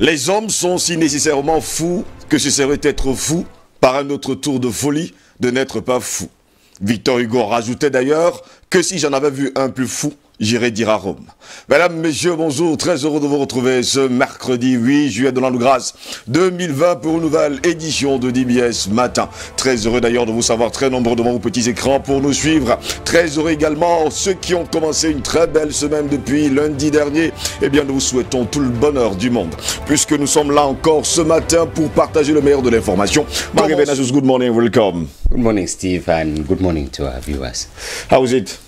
Les hommes sont si nécessairement fous que ce serait être fou par un autre tour de folie de n'être pas fou. Victor Hugo rajoutait d'ailleurs que si j'en avais vu un plus fou, j'irais dire à Rome. Mesdames, messieurs, bonjour, très heureux de vous retrouver ce mercredi 8 juillet de l'an de grâce 2020 pour une nouvelle édition de DBS Matin. Très heureux d'ailleurs de vous savoir très nombreux devant vos petits écrans pour nous suivre. Très heureux également ceux qui ont commencé une très belle semaine depuis lundi dernier. Eh bien, nous vous souhaitons tout le bonheur du monde. Puisque nous sommes là encore ce matin pour partager le meilleur de l'information. Marguerite Venasius, good morning, welcome. Good morning, Steve, and good morning to our viewers. How is it?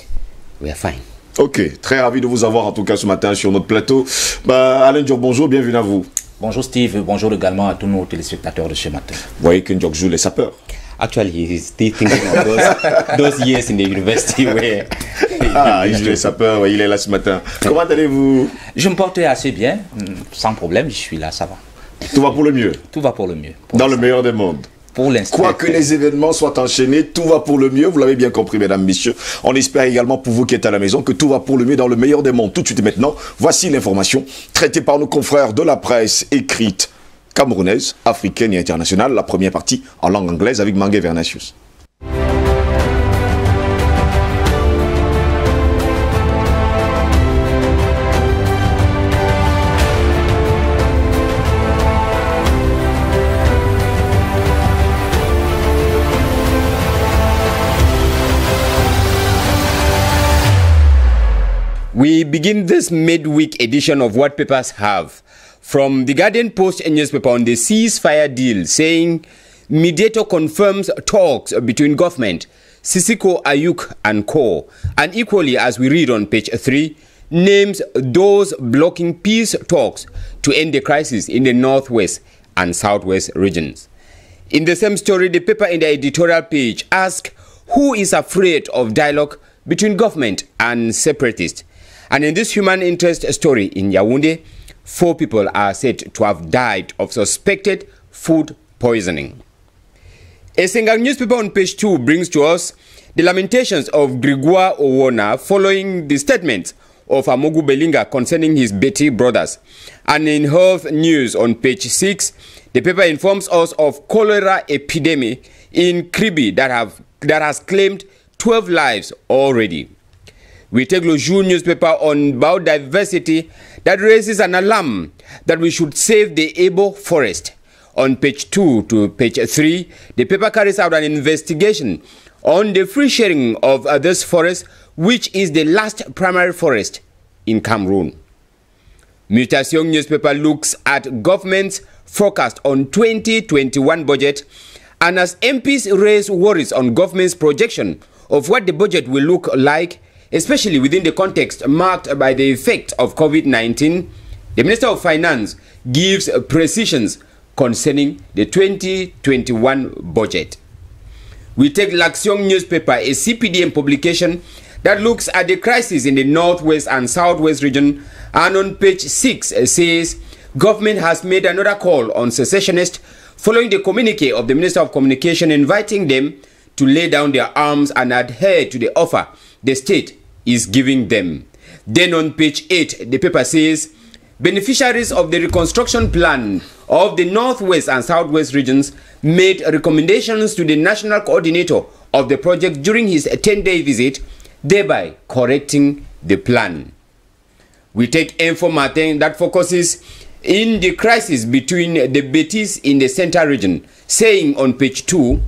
We are fine. Ok, très ravi de vous avoir en tout cas ce matin sur notre plateau. Alain Diop, bonjour, bienvenue à vous. Bonjour Steve, bonjour également à tous nos téléspectateurs de ce matin. Vous voyez que Ndiok joue les sapeurs. Actually, he's still thinking of those years in the university where... il joue les sapeurs, il est là ce matin. Comment allez-vous? Je me porte assez bien, sans problème, je suis là, ça va. Tout va pour le mieux? Tout va pour le mieux. Dans le meilleur des mondes. Pour l'instant. Quoi que les événements soient enchaînés, tout va pour le mieux. Vous l'avez bien compris, mesdames, messieurs. On espère également pour vous qui êtes à la maison que tout va pour le mieux dans le meilleur des mondes. Tout de suite et maintenant, voici l'information traitée par nos confrères de la presse écrite camerounaise, africaine et internationale. La première partie en langue anglaise avec Marguerite Venasius. We begin this midweek edition of What Papers Have from the Guardian Post newspaper on the ceasefire deal, saying mediator confirms talks between government, Sisiko Ayuk and co. And equally, as we read on page 3, names those blocking peace talks to end the crisis in the northwest and southwest regions. In the same story, the paper in the editorial page asks who is afraid of dialogue between government and separatists. And in this human interest story in Yaoundé, 4 people are said to have died of suspected food poisoning. A Senegal newspaper on page 2 brings to us the lamentations of Grégoire Owona following the statements of Amogu Belinga concerning his Betty brothers. And in Health News on page 6, the paper informs us of cholera epidemic in Kribi that has claimed 12 lives already. We take Le Jour newspaper on biodiversity that raises an alarm that we should save the Ebo forest. On page 2 to page 3, the paper carries out an investigation on the free sharing of this forest, which is the last primary forest in Cameroon. Mutation newspaper looks at government's forecast on 2021 budget, and as MPs raise worries on government's projection of what the budget will look like, especially within the context marked by the effect of COVID-19, the Minister of Finance gives precisions concerning the 2021 budget. We take L'Action newspaper, a CPDM publication that looks at the crisis in the northwest and southwest region, and on page 6 says government has made another call on secessionists following the communique of the Minister of Communication inviting them to lay down their arms and adhere to the offer the state is giving them. Then on page 8, the paper says, beneficiaries of the reconstruction plan of the northwest and southwest regions made recommendations to the national coordinator of the project during his 10-day visit, thereby correcting the plan. We take Info Matin that focuses in the crisis between the Betis in the center region, saying on page 2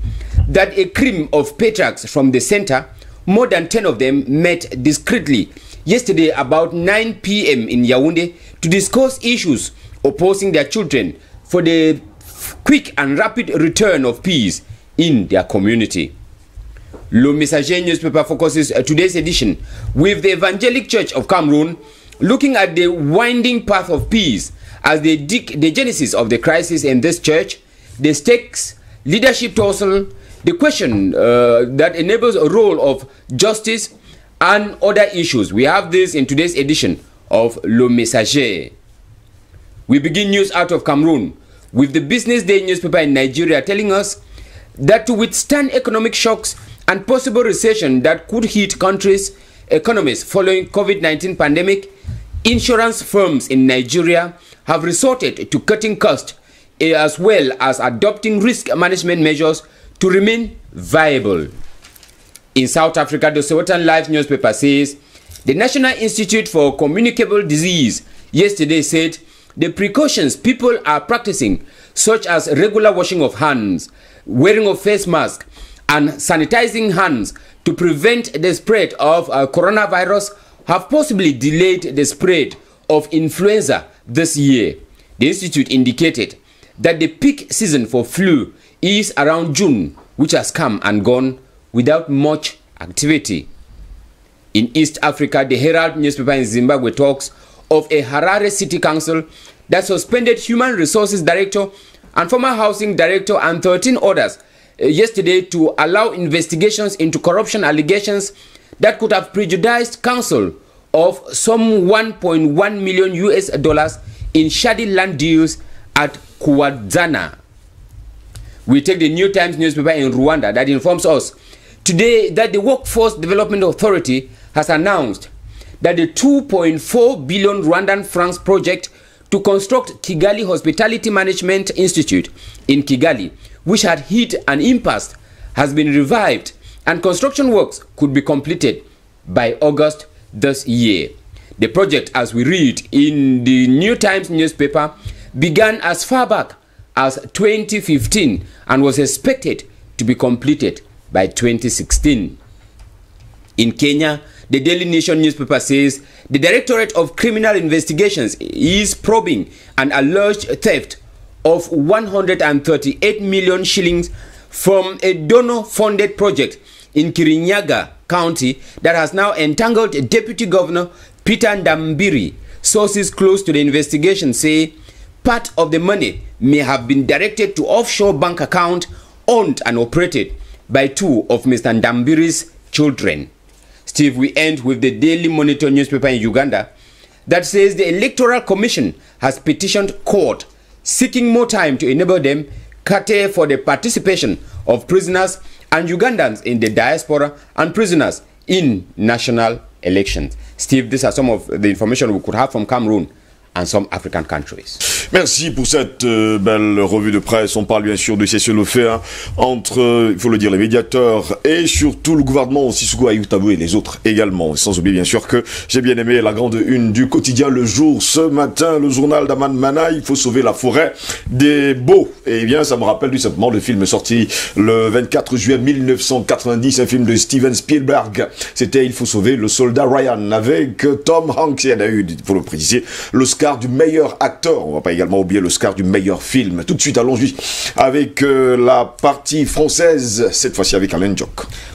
that a cream of patriarchs from the center, more than 10 of them, met discreetly yesterday about 9 p.m. in Yaoundé to discuss issues opposing their children for the quick and rapid return of peace in their community. Le Messager newspaper focuses today's edition with the Evangelic Church of Cameroon looking at the winding path of peace as they dig the genesis of the crisis in this church, the stakes, leadership tussle, the question that enables a role of justice and other issues. We have this in today's edition of Le Messager. We begin news out of Cameroon with the Business Day newspaper in Nigeria telling us that to withstand economic shocks and possible recession that could hit countries' economies following COVID-19 pandemic, insurance firms in Nigeria have resorted to cutting costs as well as adopting risk management measures to remain viable. In South Africa, the Sowetan Live newspaper says the National Institute for Communicable Disease yesterday said the precautions people are practicing, such as regular washing of hands, wearing of face masks, and sanitizing hands to prevent the spread of coronavirus, have possibly delayed the spread of influenza this year. The institute indicated that the peak season for flu is around June, which has come and gone without much activity. In East Africa, the Herald newspaper in Zimbabwe talks of a Harare City Council that suspended Human Resources Director and former Housing Director and 13 others yesterday to allow investigations into corruption allegations that could have prejudiced council of some $1.1 million in shady land deals at Kuwadzana. We take the New Times newspaper in Rwanda that informs us today that the Workforce Development Authority has announced that the 2.4 billion Rwandan francs project to construct Kigali Hospitality Management Institute in Kigali, which had hit an impasse, has been revived and construction works could be completed by August this year. The project, as we read in the New Times newspaper, began as far back as 2015 and was expected to be completed by 2016. In Kenya, the Daily Nation newspaper says the Directorate of Criminal Investigations is probing an alleged theft of 138 million shillings from a donor-funded project in Kirinyaga County that has now entangled Deputy Governor Peter Ndambiri. Sources close to the investigation say part of the money may have been directed to offshore bank account owned and operated by two of Mr. Ndambiri's children. Steve, we end with the Daily Monitor newspaper in Uganda that says the Electoral Commission has petitioned court seeking more time to enable them cater for the participation of prisoners and Ugandans in the diaspora and prisoners in national elections. Steve, these are some of the information we could have from Cameroon and some African countries. Merci pour cette belle revue de presse. On parle bien sûr de cessez-le-feu entre, il faut le dire, les médiateurs et surtout le gouvernement aussi, Sissoko Ayoutabou et les autres également. Sans oublier bien sûr que j'ai bien aimé la grande une du quotidien Le Jour ce matin, le journal d'Aman Mana, il faut sauver la forêt des Beaux. Et bien ça me rappelle tout simplement le film sorti le 24 juillet 1990, un film de Steven Spielberg. C'était Il faut sauver le soldat Ryan avec Tom Hanks. Il y en a eu, il faut le préciser, l'Oscar du meilleur acteur. On va pas également oublier l'Oscar du meilleur film. Tout de suite, allons-y avec la partie française, cette fois-ci avec Alain Diok.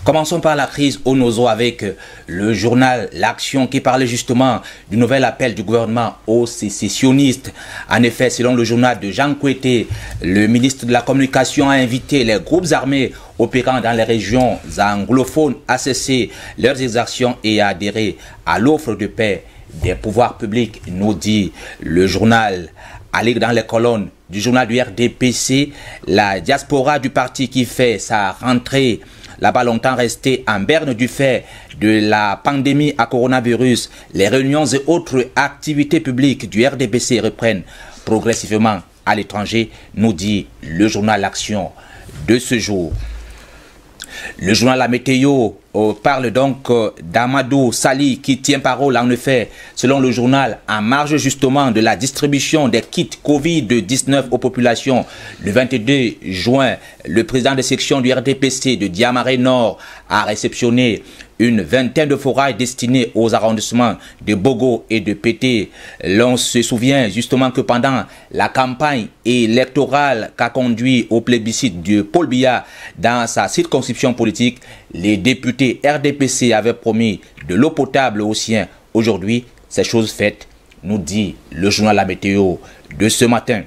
Commençons par la crise au Nozo avec le journal L'Action qui parlait justement du nouvel appel du gouvernement aux sécessionnistes. En effet, selon le journal de Jean Kouété, le ministre de la Communication a invité les groupes armés opérant dans les régions anglophones à cesser leurs exactions et à adhérer à l'offre de paix des pouvoirs publics, nous dit le journal. À lire dans les colonnes du journal du RDPC, la diaspora du parti qui fait sa rentrée là-bas longtemps restée en berne du fait de la pandémie à coronavirus, les réunions et autres activités publiques du RDPC reprennent progressivement à l'étranger, nous dit le journal L'Action de ce jour. Le journal La Météo parle donc d'Amadou Sali qui tient parole en effet, selon le journal, en marge justement de la distribution des kits Covid-19 aux populations. Le 22 juin, le président de section du RDPC de Diamaré Nord a réceptionné une vingtaine de forages destinés aux arrondissements de Bogo et de Pété. L'on se souvient justement que pendant la campagne électorale qu'a conduit au plébiscite de Paul Biya dans sa circonscription politique, les députés RDPC avaient promis de l'eau potable aux siens. Aujourd'hui, c'est chose faite, nous dit le journal La Météo de ce matin.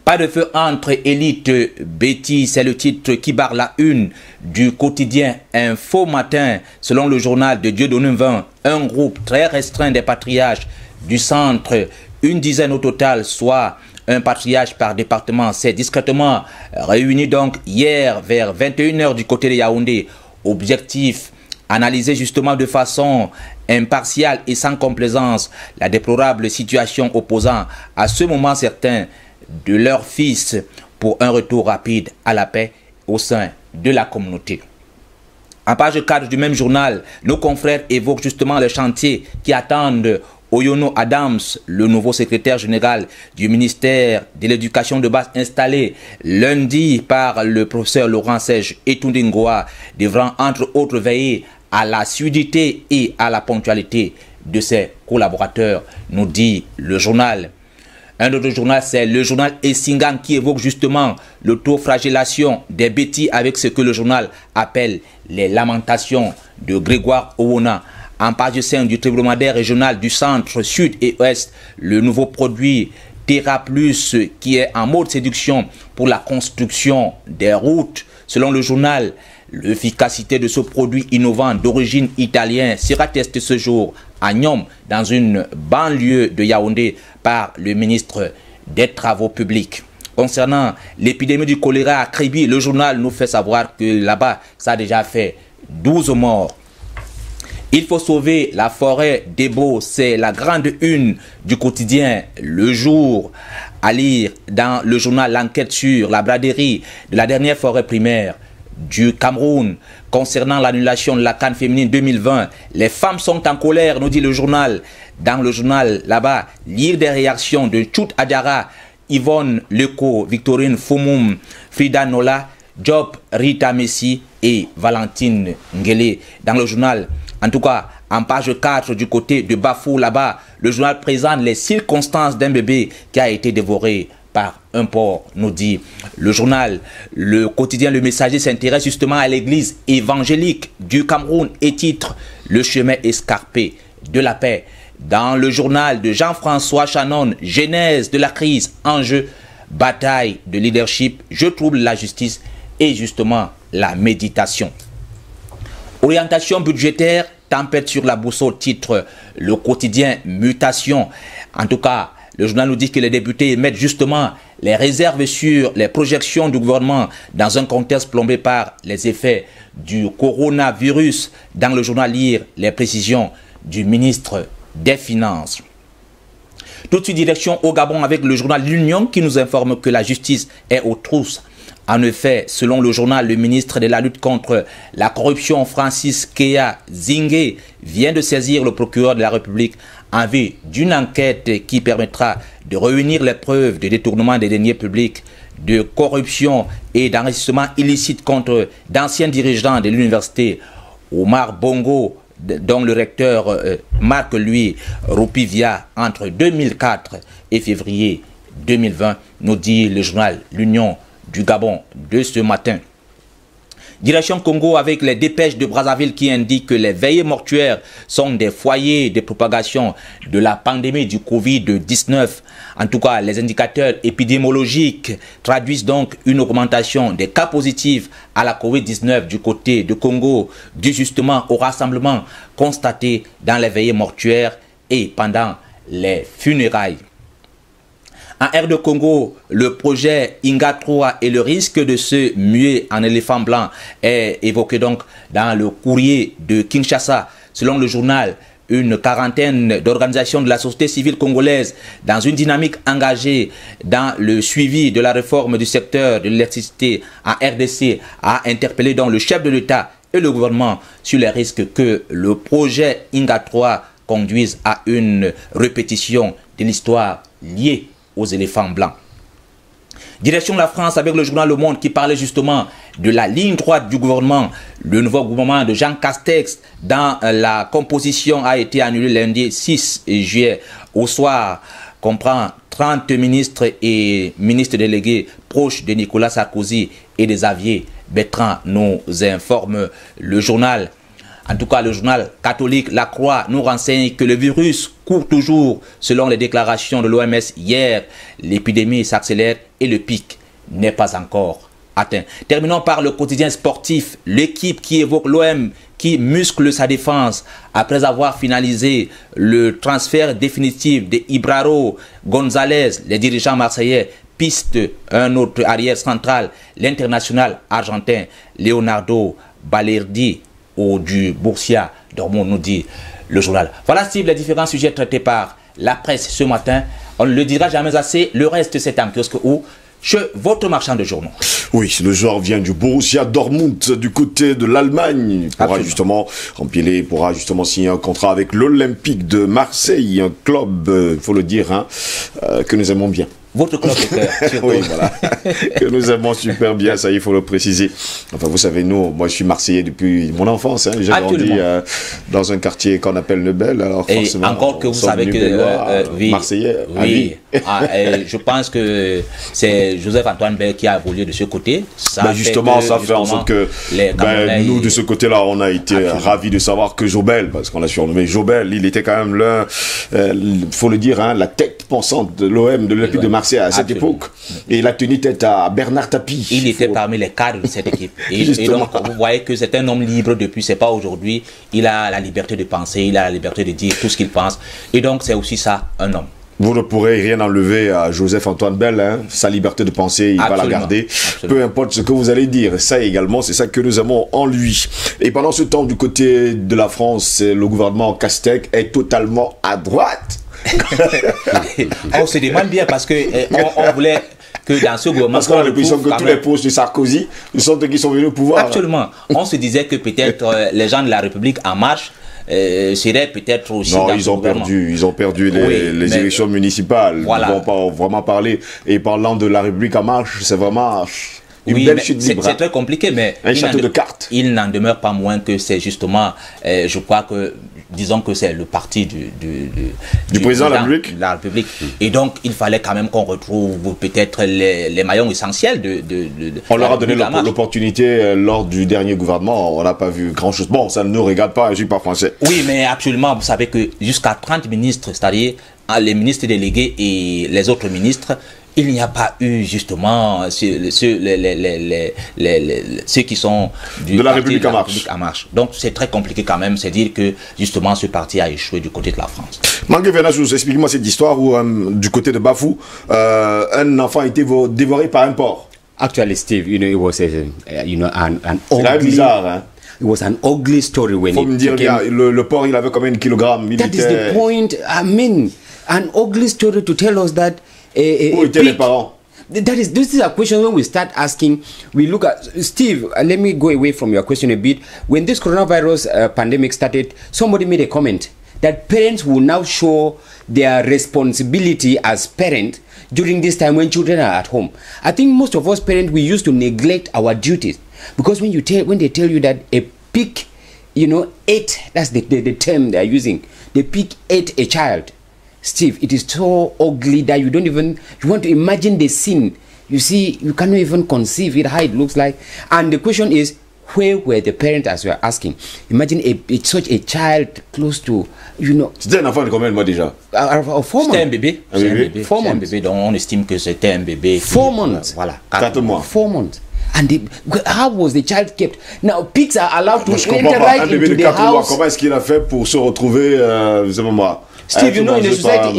Pas de feu entre élites Betty, c'est le titre qui barre la une du quotidien Info Matin. Selon le journal de Dieudonné 20, un groupe très restreint des patriarches du centre, une dizaine au total, soit un patriarche par département, s'est discrètement réuni donc hier vers 21 h du côté de Yaoundé. Objectif, analysé justement de façon impartiale et sans complaisance la déplorable situation opposant à ce moment certain de leur fils pour un retour rapide à la paix au sein de la communauté. En page 4 du même journal, nos confrères évoquent justement les chantiers qui attendent Oyono Adams, le nouveau secrétaire général du ministère de l'Éducation de base installé lundi par le professeur Laurent Serge Etundingoa, devant entre autres veiller à la fluidité et à la ponctualité de ses collaborateurs, nous dit le journal. Un autre journal, c'est le journal Essingan qui évoque justement l'autoflagellation des bêtis avec ce que le journal appelle les lamentations de Grégoire Owona. En page 5 du hebdomadaire régional du centre, sud et ouest, le nouveau produit Terra Plus qui est en mode séduction pour la construction des routes. Selon le journal, l'efficacité de ce produit innovant d'origine italienne sera testée ce jour à Niom, dans une banlieue de Yaoundé, par le ministre des Travaux publics. Concernant l'épidémie du choléra à Kribi, le journal nous fait savoir que là-bas, ça a déjà fait 12 morts. Il faut sauver la forêt d'Ebo, c'est la grande une du quotidien Le Jour, à lire dans le journal L'Enquête sur la braderie de la dernière forêt primaire du Cameroun. Concernant l'annulation de la CAN féminine 2020, les femmes sont en colère, nous dit le journal. Dans le journal, là-bas, lire des réactions de Tchout Adjara, Yvonne Leco, Victorine Foumoum, Frida Nola, Job Rita Messi et Valentine Ngele. Dans le journal, en tout cas, en page 4 du côté de Bafou, là-bas, le journal présente les circonstances d'un bébé qui a été dévoré par un porc, nous dit le journal. Le quotidien Le Messager s'intéresse justement à l'église évangélique du Cameroun et titre « Le chemin escarpé de la paix ». Dans le journal de Jean-François Chanon, « Genèse de la crise, enjeu, bataille de leadership, je trouble la justice et justement la méditation ». Orientation budgétaire, tempête sur la boussole, titre le quotidien Mutation. En tout cas, le journal nous dit que les députés mettent justement les réserves sur les projections du gouvernement dans un contexte plombé par les effets du coronavirus. Dans le journal, lire les précisions du ministre des Finances. Tout de suite, direction au Gabon avec le journal L'Union qui nous informe que la justice est aux trousses. En effet, selon le journal, le ministre de la lutte contre la corruption, Francis Keya Zingue, vient de saisir le procureur de la République en vue d'une enquête qui permettra de réunir les preuves de détournement des deniers publics, de corruption et d'enrichissement illicite contre d'anciens dirigeants de l'université Omar Bongo, dont le recteur Marc Louis Roupivia entre 2004 et février 2020, nous dit le journal L'Union du Gabon de ce matin. Direction Congo avec les dépêches de Brazzaville qui indiquent que les veillées mortuaires sont des foyers de propagation de la pandémie du Covid-19. En tout cas, les indicateurs épidémiologiques traduisent donc une augmentation des cas positifs à la Covid-19 du côté de Congo, dû justement au rassemblement constaté dans les veillées mortuaires et pendant les funérailles. En R de Congo, le projet Inga 3 et le risque de se muer en éléphant blanc est évoqué donc dans le courrier de Kinshasa. Selon le journal, une quarantaine d'organisations de la société civile congolaise dans une dynamique engagée dans le suivi de la réforme du secteur de l'électricité en RDC a interpellé donc le chef de l'État et le gouvernement sur les risques que le projet Inga 3 conduise à une répétition de l'histoire liée aux éléphants blancs. Direction la France avec le journal Le Monde qui parlait justement de la ligne droite du gouvernement. Le nouveau gouvernement de Jean Castex dans la composition a été annulé lundi 6 juillet au soir. Comprend 30 ministres et ministres délégués proches de Nicolas Sarkozy et des Xavier Bertrand, nous informe le journal. En tout cas, le journal catholique La Croix nous renseigne que le virus court toujours selon les déclarations de l'OMS hier. L'épidémie s'accélère et le pic n'est pas encore atteint. Terminons par le quotidien sportif. L'équipe qui évoque l'OM qui muscle sa défense après avoir finalisé le transfert définitif de Ibraro Gonzalez. Les dirigeants marseillais pistent un autre arrière central, l'international argentin Leonardo Balerdi ou du Borussia Dortmund, nous dit le journal. Voilà, Steve, les différents sujets traités par la presse ce matin. On ne le dira jamais assez. Le reste, c'est en kiosque ou chez votre marchand de journaux. Oui, le joueur vient du Borussia Dortmund, du côté de l'Allemagne. Il pourra justement signer un contrat avec l'Olympique de Marseille, un club, il faut le dire, hein, que nous aimons bien. Votre club de cœur. Oui, voilà. Que nous aimons super bien, ça il faut le préciser. Enfin, vous savez, moi je suis Marseillais depuis mon enfance. Hein. J'ai grandi dans un quartier qu'on appelle Nebel. Alors et forcément, encore que vous savez que oui, Marseillais. Oui. Je pense que c'est Joseph-Antoine Bell qui a évolué de ce côté. Ça justement, ça fait en sorte que nous, de ce côté-là, on a été ravis de savoir que Jobel, parce qu'on l'a surnommé Jobel, il était quand même l'un, faut le dire, hein, la tête pensante de l'OM, de l'Olympique de Marseille à cette époque. Et il a tenu tête à Bernard Tapie. Il était parmi les cadres de cette équipe. Et donc, vous voyez que c'est un homme libre depuis, c'est pas aujourd'hui. Il a la liberté de penser, il a la liberté de dire tout ce qu'il pense. Et donc, c'est aussi ça, un homme. Vous ne pourrez rien enlever à Joseph-Antoine Bell, hein. Sa liberté de penser, il va la garder. Peu importe ce que vous allez dire. Ça également, c'est ça que nous avons en lui. Et pendant ce temps, du côté de la France, le gouvernement Castex est totalement à droite. On se demande bien parce que on voulait que dans ce gouvernement... Parce qu'on a l'impression que tous les postes de Sarkozy sont ceux qui sont venus au pouvoir. Absolument. On se disait que peut-être les gens de la République en marche serait peut-être aussi... Non, ils ont perdu les élections municipales. Voilà. Ils ne vont pas vraiment parler. Et parlant de la République en marche, c'est vraiment une belle chute libre. C'est très compliqué, mais... Un château de cartes. Il n'en demeure pas moins que c'est justement, je crois que, disons que c'est le parti du président de la République. Et donc, il fallait quand même qu'on retrouve peut-être les maillons essentiels on leur a donné l'opportunité lors du dernier gouvernement. On n'a pas vu grand-chose. Bon, ça ne nous regarde pas, je ne suis pas français. Oui, mais actuellement, vous savez que jusqu'à 30 ministres, c'est-à-dire les ministres délégués et les autres ministres, il n'y a pas eu justement ceux qui sont de la République en marche. Donc c'est très compliqué quand même, c'est dire que justement ce parti a échoué du côté de la France. Mangue Venachous, explique-moi cette histoire où du côté de Bafou, un enfant a été dévoré par un porc. Actually, Steve, it was an ugly... bizarre, hein? It was an ugly story when faut me dire, le porc, il avait combien de kilogrammes? That is the point. I mean, an ugly story to tell us that où étaient les parents? This is a question when we start asking, we look at, Steve, let me go away from your question a bit. When this coronavirus pandemic started, somebody made a comment that parents will now show their responsibility as parents during this time when children are at home. I think most of us parents, we used to neglect our duties, because when they tell you that a pig, ate, that's the term they are using, the pig ate a child. Steve, it is so ugly that you want to imagine the scene. You see, you cannot even conceive it, how it looks like. And the question is, where were the parents, as we are asking? Imagine such a child close to, C'était un enfant de combien de mois déjà? 4 months. C'était un bébé. Un bébé. 4 months. Un bébé, donc on estime que c'était un bébé. 4 months. Voilà. 4 mois. 4 months. And how was the child kept? Now, pigs are allowed to enter right into the house. Comment est-ce qu'il a fait pour se retrouver, je sais pas moi? Steve, in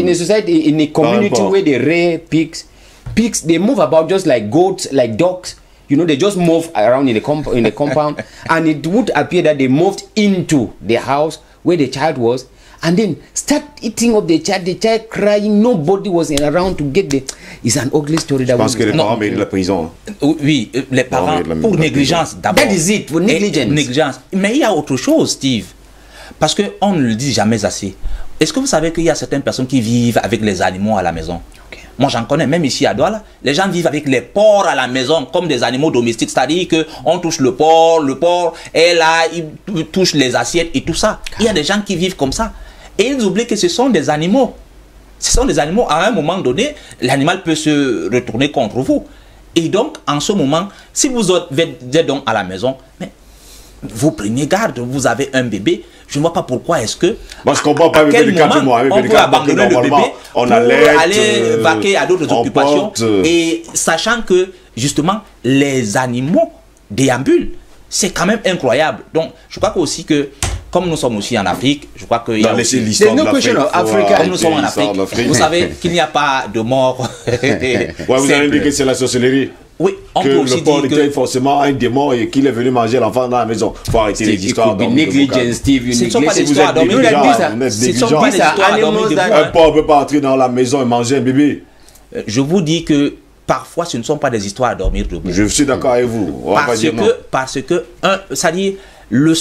a society, in a community where they rear pigs, they move about just like goats, like dogs. They just move around in the compound, and it would appear that they moved into the house where the child was, and then start eating up the child crying. Nobody was around to get the... It's an ugly story. Je pense que les parents méritent la prison. Oui, les parents, pour négligence d'abord. That is it, for négligence. Mais il y a autre chose, Steve. Parce qu'on ne le dit jamais assez. Est-ce que vous savez qu'il y a certaines personnes qui vivent avec les animaux à la maison? Moi, j'en connais, même ici à Douala. Les gens vivent avec les porcs à la maison comme des animaux domestiques. C'est-à-dire qu'on touche le porc est là, il touche les assiettes et tout ça. Il y a des gens qui vivent comme ça. Et ils oublient que ce sont des animaux. Ce sont des animaux. À un moment donné, l'animal peut se retourner contre vous. Et donc, en ce moment, si vous êtes donc à la maison, mais vous prenez garde, vous avez un bébé. Je ne vois pas pourquoi est-ce que... Moi, je comprends pas un bébé de 4 mois. On peut abandonner le bébé pour aller vaquer à d'autres occupations. Et sachant que, justement, les animaux déambulent. C'est quand même incroyable. Donc, je crois aussi que, comme nous sommes aussi en Afrique, je crois qu'il y a aussi... l'histoire de l'Afrique. Comme nous sommes en Afrique, vous savez qu'il n'y a pas de mort. Vous allez dire que c'est la sorcellerie. Oui, on que peut aussi le porc dire était que forcément un démon et qu'il est venu manger l'enfant dans la maison. Il faut arrêter les histoires d'hommes. ce ne sont pas des Vous histoires êtes dormir négligents, debout. vous êtes Ce ne sont pas des négligents. histoires dormir debout. Un porc ne peut pas entrer dans la maison et manger un bébé. Je vous dis que parfois ce ne sont pas des histoires à dormir debout. Je suis d'accord avec vous. On va pas dire non. Parce que c'est-à-dire, le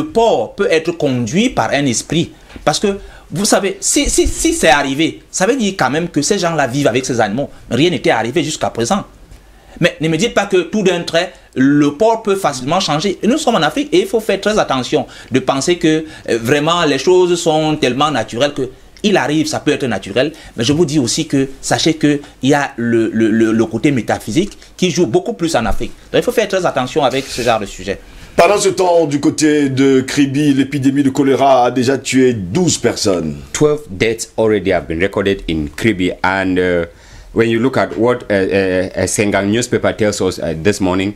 porc peut être conduit par un esprit. Parce que, vous savez, si c'est arrivé, ça veut dire quand même que ces gens-là vivent avec ces animaux. Rien n'était arrivé jusqu'à présent. Mais ne me dites pas que tout d'un trait, le porc peut facilement changer. Nous sommes en Afrique et il faut faire très attention de penser que vraiment les choses sont tellement naturelles que il arrive, ça peut être naturel. Mais je vous dis aussi que sachez qu'il y a le côté métaphysique qui joue beaucoup plus en Afrique. Donc il faut faire très attention avec ce genre de sujet. Pendant ce temps, du côté de Kribi, l'épidémie de choléra a déjà tué 12 personnes. 12 deaths already have been recorded in Kribi, and when you look at what Sengang newspaper tells us this morning,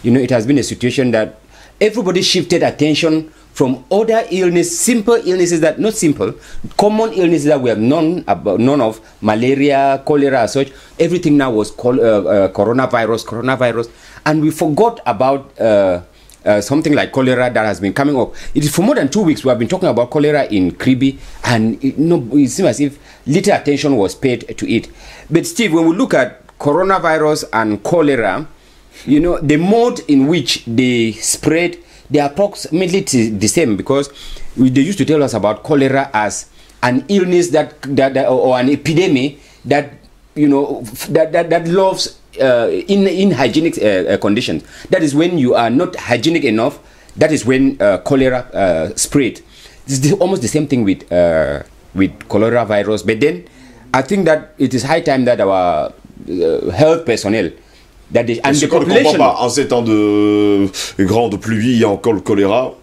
you know, it has been a situation that everybody shifted attention from other illness, simple illnesses that, not simple, common illnesses that we have known of, malaria, cholera, as such. Everything now was coronavirus, and we forgot about something like cholera that has been coming up. It is for more than 2 weeks we have been talking about cholera in Kribi, and it seems as if little attention was paid to it. But Steve, when we look at coronavirus and cholera, you know, the mode in which they spread, they are approximately the same, because they used to tell us about cholera as an illness that or an epidemic that, you know, that loves in hygienic conditions. That is when you are not hygienic enough. That is when cholera spread. This is almost the same thing with cholera virus. But then I think that it is high time that our health personnel, that they, and the population, en ces temps de grande pluie, il y a encore le choléra.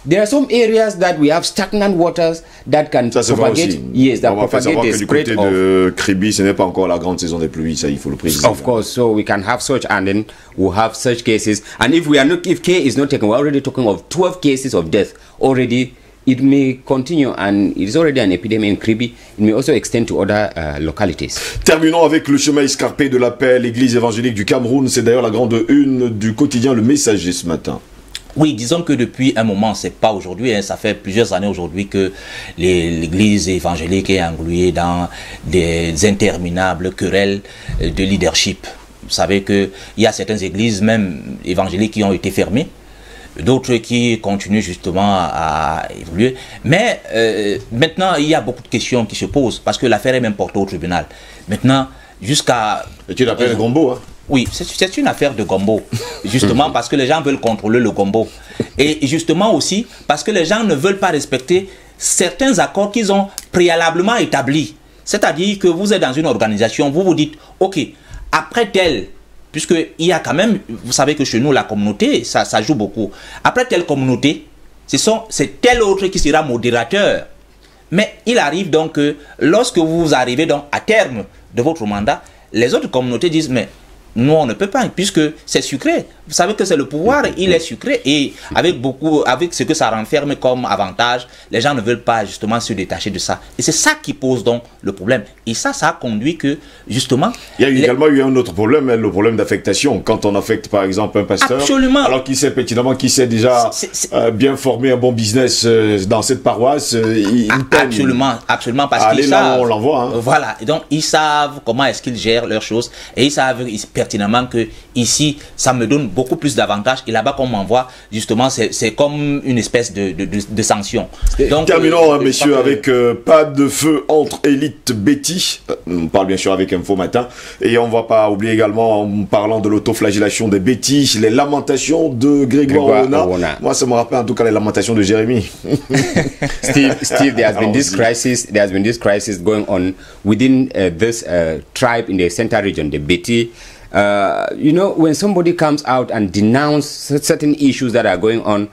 There are some areas that we have stagnant waters that can propagate. Yes, that propagate the spread of. De Kribi, ce n'est pas encore la grande saison des pluies, ça il faut le préciser. Of course, so we can have such, and then we'll have such cases. And if care is not taken, we're already talking of 12 cases of death already. It may continue, and it is already an epidemic in Kribi. It may also extend to other localities. Terminons avec le chemin escarpé de la paix, l'église évangélique du Cameroun. C'est d'ailleurs la grande une du quotidien Le Messager ce matin. Oui, disons que depuis un moment, c'est pas aujourd'hui, hein, ça fait plusieurs années aujourd'hui que l'église évangélique est engluée dans des interminables querelles de leadership. Vous savez qu'il y a certaines églises, même évangéliques, qui ont été fermées, d'autres qui continuent justement à évoluer. Mais maintenant, il y a beaucoup de questions qui se posent, parce que l'affaire est même portée au tribunal. Maintenant, jusqu'à... Et tu l'appelles Gombo, hein? Oui, c'est une affaire de gombo, justement parce que les gens veulent contrôler le gombo. Et justement aussi parce que les gens ne veulent pas respecter certains accords qu'ils ont préalablement établis. C'est-à-dire que vous êtes dans une organisation, vous vous dites, ok, après tel, puisqu'il y a quand même, vous savez que chez nous, la communauté, ça joue beaucoup. Après telle communauté, c'est tel autre qui sera modérateur. Mais il arrive donc que lorsque vous arrivez donc à terme de votre mandat, les autres communautés disent, mais nous, on ne peut pas, puisque c'est sucré. Vous savez que c'est le pouvoir, il est sucré. Et avec ce que ça renferme comme avantage, les gens ne veulent pas justement se détacher de ça. Et c'est ça qui pose donc le problème. Et ça a conduit que, justement... Il y a également eu un autre problème, le problème d'affectation. Quand on affecte, par exemple, un pasteur, absolument, alors qu'il sait pertinemment, qu'il sait déjà bien former un bon business dans cette paroisse, il peine. Absolument, parce qu'ils savent... Là où on l'envoie. Hein. Voilà, et donc ils savent comment est-ce qu'ils gèrent leurs choses. Et ils savent pertinemment que ici, ça me donne beaucoup plus d'avantages. Et là-bas, qu'on m'envoie, justement, c'est comme une espèce de sanction. Donc, terminons, messieurs, avec pas de feu entre élite Betty. On parle bien sûr avec Info Matin. Et on ne va pas oublier également, en parlant de l'autoflagellation des Betty, les lamentations de Grégoire Owona. Moi, ça me rappelle en tout cas les lamentations de Jérémy. Steve, there has been this crisis going on within this tribe in the central region, the Betty. You know, when somebody comes out and denounces certain issues that are going on,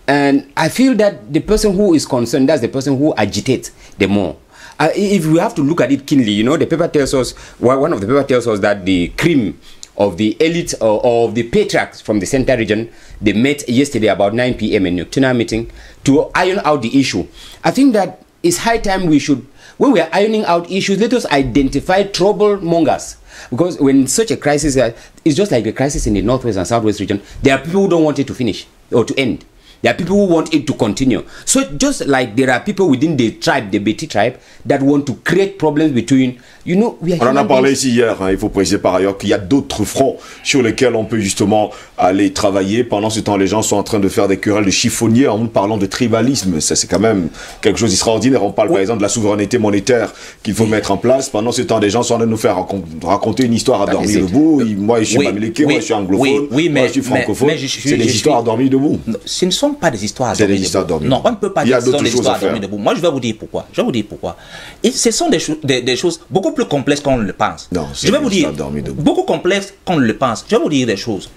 and I feel that the person who is concerned, that's the person who agitates the more. If we have to look at it keenly, you know, the paper tells us, one of the paper tells us that the cream of the elite or of the patriarchs from the central region, they met yesterday about 9 p.m. in a nocturnal meeting to iron out the issue. I think that it's high time we should, when we are ironing out issues, let us identify troublemongers. Because when such a crisis, it's just like the crisis in the northwest and southwest region, there are people who don't want it to finish or to end. There are people who want it to continue. So just like there are people within the tribe, the Beti tribe, that want to create problems between, you know, we are on en a human parlé beings. ici hier, hein, il faut préciser par ailleurs qu'il y a d'autres fronts sur lesquels on peut justement aller travailler. Pendant ce temps, les gens sont en train de faire des querelles de chiffonniers en parlant de tribalisme. Ça, c'est quand même quelque chose d'extraordinaire. On parle par exemple de la souveraineté monétaire qu'il faut mettre en place. Pendant ce temps, des gens sont en train de nous faire raconter une histoire à dormir debout. Moi, je suis bamileke, moi, je suis anglophone, moi, je suis francophone. C'est des histoires à dormir debout. Ce ne sont pas des histoires à C'est des dormir histoires à debout. dormir Non, debout. on ne peut pas Il y a dire que ce sont d'autres des choses histoires à à dormir faire. debout. Moi, je vais vous dire pourquoi. Je vais vous dire pourquoi. Et ce sont des choses beaucoup plus complexes qu'on le pense. Non, c'est je vais des vous dire, histoires à dormir debout. beaucoup complexes qu'on le pense. Je vais vous dire des choses.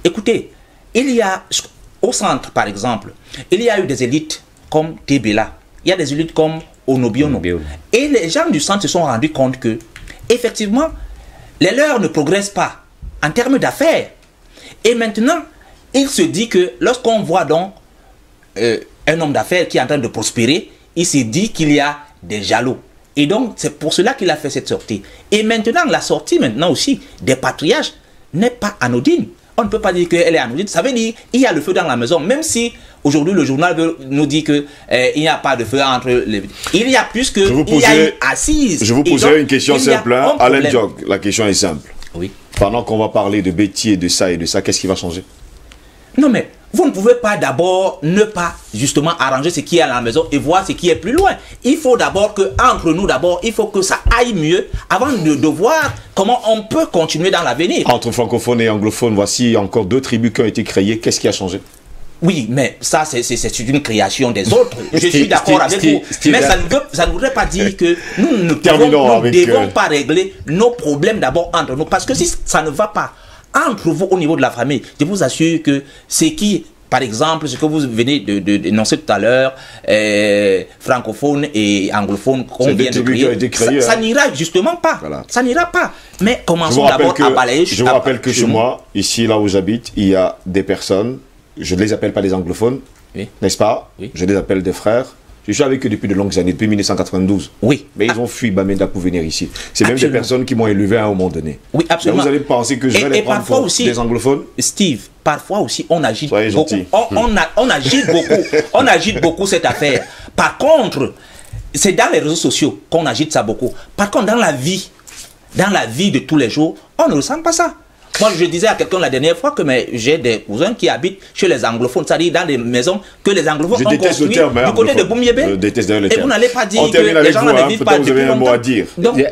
Écoutez, il y a, au centre par exemple, il y a eu des élites comme Tebela, il y a des élites comme Onobiono. Et les gens du centre se sont rendus compte que, effectivement, les leurs ne progressent pas en termes d'affaires. Et maintenant, il se dit que lorsqu'on voit donc un homme d'affaires qui est en train de prospérer, il se dit qu'il y a des jaloux. Et donc, c'est pour cela qu'il a fait cette sortie. Et maintenant, la sortie maintenant aussi des patriarches n'est pas anodine. On ne peut pas dire qu'elle est anodine. Ça veut dire qu'il y a le feu dans la maison. Même si aujourd'hui le journal nous dit qu'il n'y a pas de feu entre les... Il y a plus que... Il y a une assise. Je vous poserai une question simple. Hein. Alain Jog, la question est simple. Oui. Pendant qu'on va parler de Betty et de ça, qu'est-ce qui va changer? Non mais, vous ne pouvez pas d'abord ne pas justement arranger ce qui est à la maison et voir ce qui est plus loin. Il faut d'abord que, entre nous d'abord, il faut que ça aille mieux avant de voir comment on peut continuer dans l'avenir. Entre francophones et anglophones, voici encore 2 tribus qui ont été créées. Qu'est-ce qui a changé? Oui, mais ça, c'est une création des autres. Je suis d'accord avec vous. Mais ça ne voudrait pas dire que nous ne devons pas régler nos problèmes d'abord entre nous. Parce que si ça ne va pas entre vous au niveau de la famille, je vous assure que c'est qui, par exemple, ce que vous venez d'énoncer tout à l'heure, francophone et anglophone, qu'on vient de créer, ça n'ira justement pas. Voilà. Ça n'ira pas. Mais commençons d'abord à balayer. Je vous rappelle que chez moi, ici, là où j'habite, il y a des personnes, je ne les appelle pas des anglophones, oui. N'est-ce pas? Oui. Je les appelle des frères. Je suis avec eux depuis de longues années, depuis 1992. Oui. Mais ils ont fui Bamenda pour venir ici. C'est même des personnes qui m'ont élevé à un moment donné. Oui, absolument. Donc vous allez penser que je vais les prendre pour des anglophones? Steve, parfois aussi, on agite Soyez beaucoup. Gentil. On agite beaucoup. On agite beaucoup cette affaire. Par contre, c'est dans les réseaux sociaux qu'on agite ça beaucoup. Par contre, dans la vie de tous les jours, on ne ressent pas ça. Moi, je disais à quelqu'un la dernière fois que j'ai des cousins qui habitent chez les anglophones, c'est-à-dire dans des maisons que les anglophones ont construites du côté de Boumiébé. Je déteste le terme. Et vous n'allez pas dire que les gens ne vivent pas depuis longtemps. Vous avez un mot à dire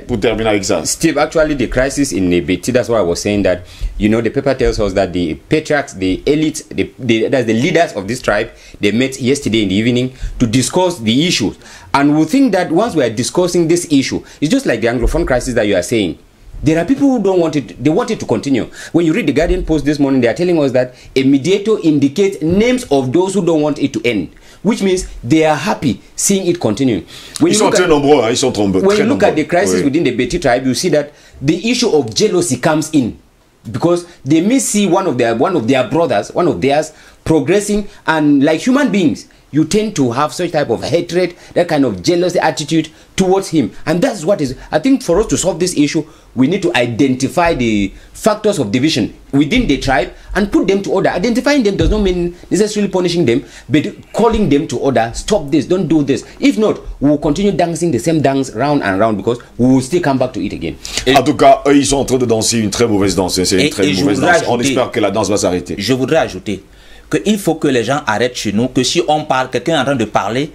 pour terminer avec ça. Steve, actually, the crisis in Nebeti, that's why I was saying that, you know, the paper tells us that the patriarchs, the elites, that's the leaders of this tribe, they met yesterday in the evening to discuss the issues. And we think that once we are discussing this issue, it's just like the Anglophone crisis that you are saying. There are people who don't want it, they want it to continue. When you read the Guardian Post this morning, they are telling us that a mediator indicates names of those who don't want it to end, which means they are happy seeing it continue. Ils sont très nombreux, ils sont nombreux. When you look at the crisis within the Beti tribe, you see that the issue of jealousy comes in, because they may see one of their brothers, one of theirs, progressing, and like human beings, you tend to have such type of hatred, that kind of jealousy attitude towards him. And that's what is, I think for us to solve this issue, we need to identify the factors of division within the tribe and put them to order. Identifying them does not mean necessarily punishing them, but calling them to order. Stop this, don't do this. If not, we will continue dancing the same dance round and round, because we will still come back to it again. En tout cas, eux, ils sont en train de danser une très mauvaise danse. C'est une très mauvaise danse. On espère que la danse va s'arrêter. Je voudrais ajouter qu'il faut que les gens arrêtent chez nous, que si on parle, quelqu'un est en train de parler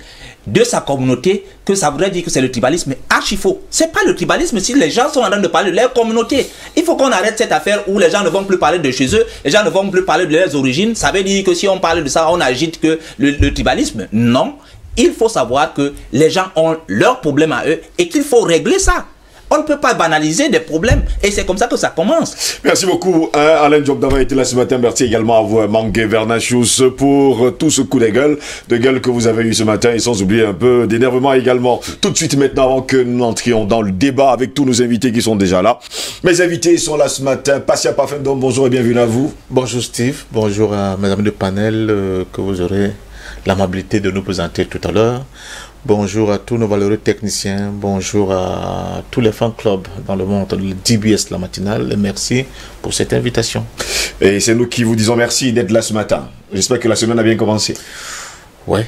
de sa communauté, que ça voudrait dire que c'est le tribalisme. Mais archi faux. C'est pas le tribalisme si les gens sont en train de parler de leur communauté. Il faut qu'on arrête cette affaire où les gens ne vont plus parler de chez eux, les gens ne vont plus parler de leurs origines. Ça veut dire que si on parle de ça, on agite que le tribalisme. Non. Il faut savoir que les gens ont leurs problèmes à eux et qu'il faut régler ça. On ne peut pas banaliser des problèmes. Et c'est comme ça que ça commence. Merci beaucoup, Alain Diop, d'avoir été là ce matin. Merci également à vous, Mangué Vernachus, pour tout ce coup de gueule que vous avez eu ce matin. Et sans oublier un peu d'énervement également. Tout de suite maintenant, avant que nous entrions dans le débat avec tous nos invités qui sont déjà là. Mes invités sont là ce matin. Passia Pafendom, bonjour et bienvenue à vous. Bonjour Steve, bonjour à mes amis de panel que vous aurez l'amabilité de nous présenter tout à l'heure. Bonjour à tous nos valeureux techniciens, bonjour à tous les fan clubs dans le monde de DBS La Matinale et merci pour cette invitation. Et c'est nous qui vous disons merci d'être là ce matin. J'espère que la semaine a bien commencé. Ouais,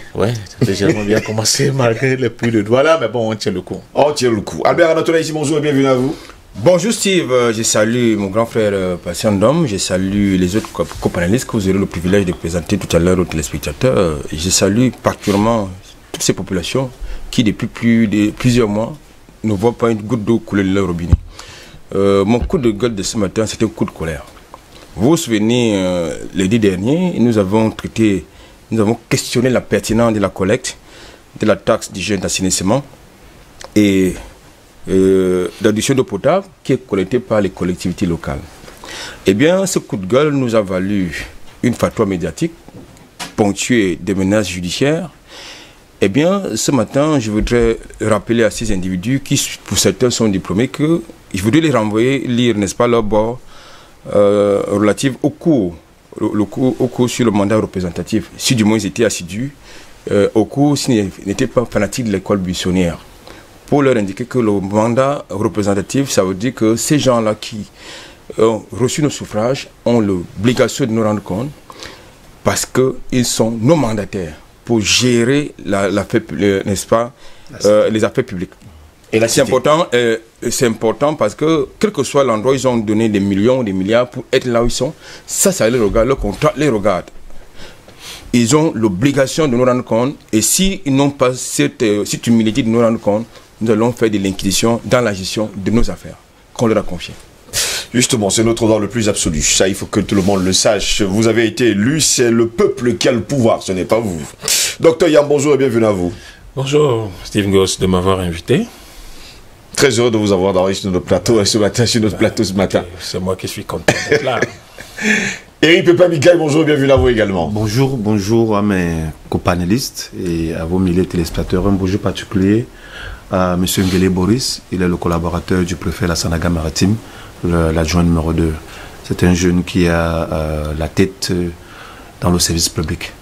légèrement bien commencé malgré les pluies de doigts là, mais bon, on tient le coup. On tient le coup. Albert Anatoly ici, bonjour et bienvenue à vous. Bonjour Steve, je salue mon grand frère Patient Dom, je salue les autres copanélistes que vous aurez le privilège de présenter tout à l'heure aux téléspectateurs. Je salue particulièrement toutes ces populations qui depuis plusieurs mois ne voient pas une goutte d'eau couler de leur robinet. Mon coup de gueule de ce matin, c'était un coup de colère. Vous vous souvenez, l'été dernier, nous avons questionné la pertinence de la collecte de la taxe d'hygiène d'assainissement et d'adduction d'eau potable qui est collectée par les collectivités locales. Eh bien, ce coup de gueule nous a valu une fatwa médiatique ponctuée de menaces judiciaires. Eh bien, ce matin, je voudrais rappeler à ces individus qui, pour certains, sont diplômés, que je voudrais les renvoyer lire, n'est-ce pas, leur bord relatif au cours sur le mandat représentatif, si du moins ils étaient assidus, au cours s'ils n'étaient pas fanatiques de l'école buissonnière, pour leur indiquer que le mandat représentatif, ça veut dire que ces gens-là qui ont reçu nos suffrages ont l'obligation de nous rendre compte parce qu'ils sont nos mandataires pour gérer n'est-ce pas, les affaires publiques. Et c'est important parce que, quel que soit l'endroit, ils ont donné des millions, des milliards pour être là où ils sont. Ça les regarde, le contrat les regarde. Ils ont l'obligation de nous rendre compte. Et s'ils n'ont pas cette humilité de nous rendre compte, nous allons faire de l'inquisition dans la gestion de nos affaires qu'on leur a confiées. Justement, c'est notre droit le plus absolu. Ça, il faut que tout le monde le sache. Vous avez été élu, c'est le peuple qui a le pouvoir, ce n'est pas vous. Docteur Yam, bonjour et bienvenue à vous. Bonjour, Steve Goss, de m'avoir invité. Très heureux de vous avoir dans notre plateau ce matin, sur notre plateau ce matin. C'est moi qui suis content d'être là. Eric Pepa Mikaï, bonjour et bienvenue à vous également. Bonjour à mes copanélistes et à vos milliers de téléspectateurs. Un bonjour particulier à M. Ngele Boris, il est le collaborateur du préfet de la Sanaga Maritime, l'adjoint numéro 2. C'est un jeune qui a la tête dans le service public.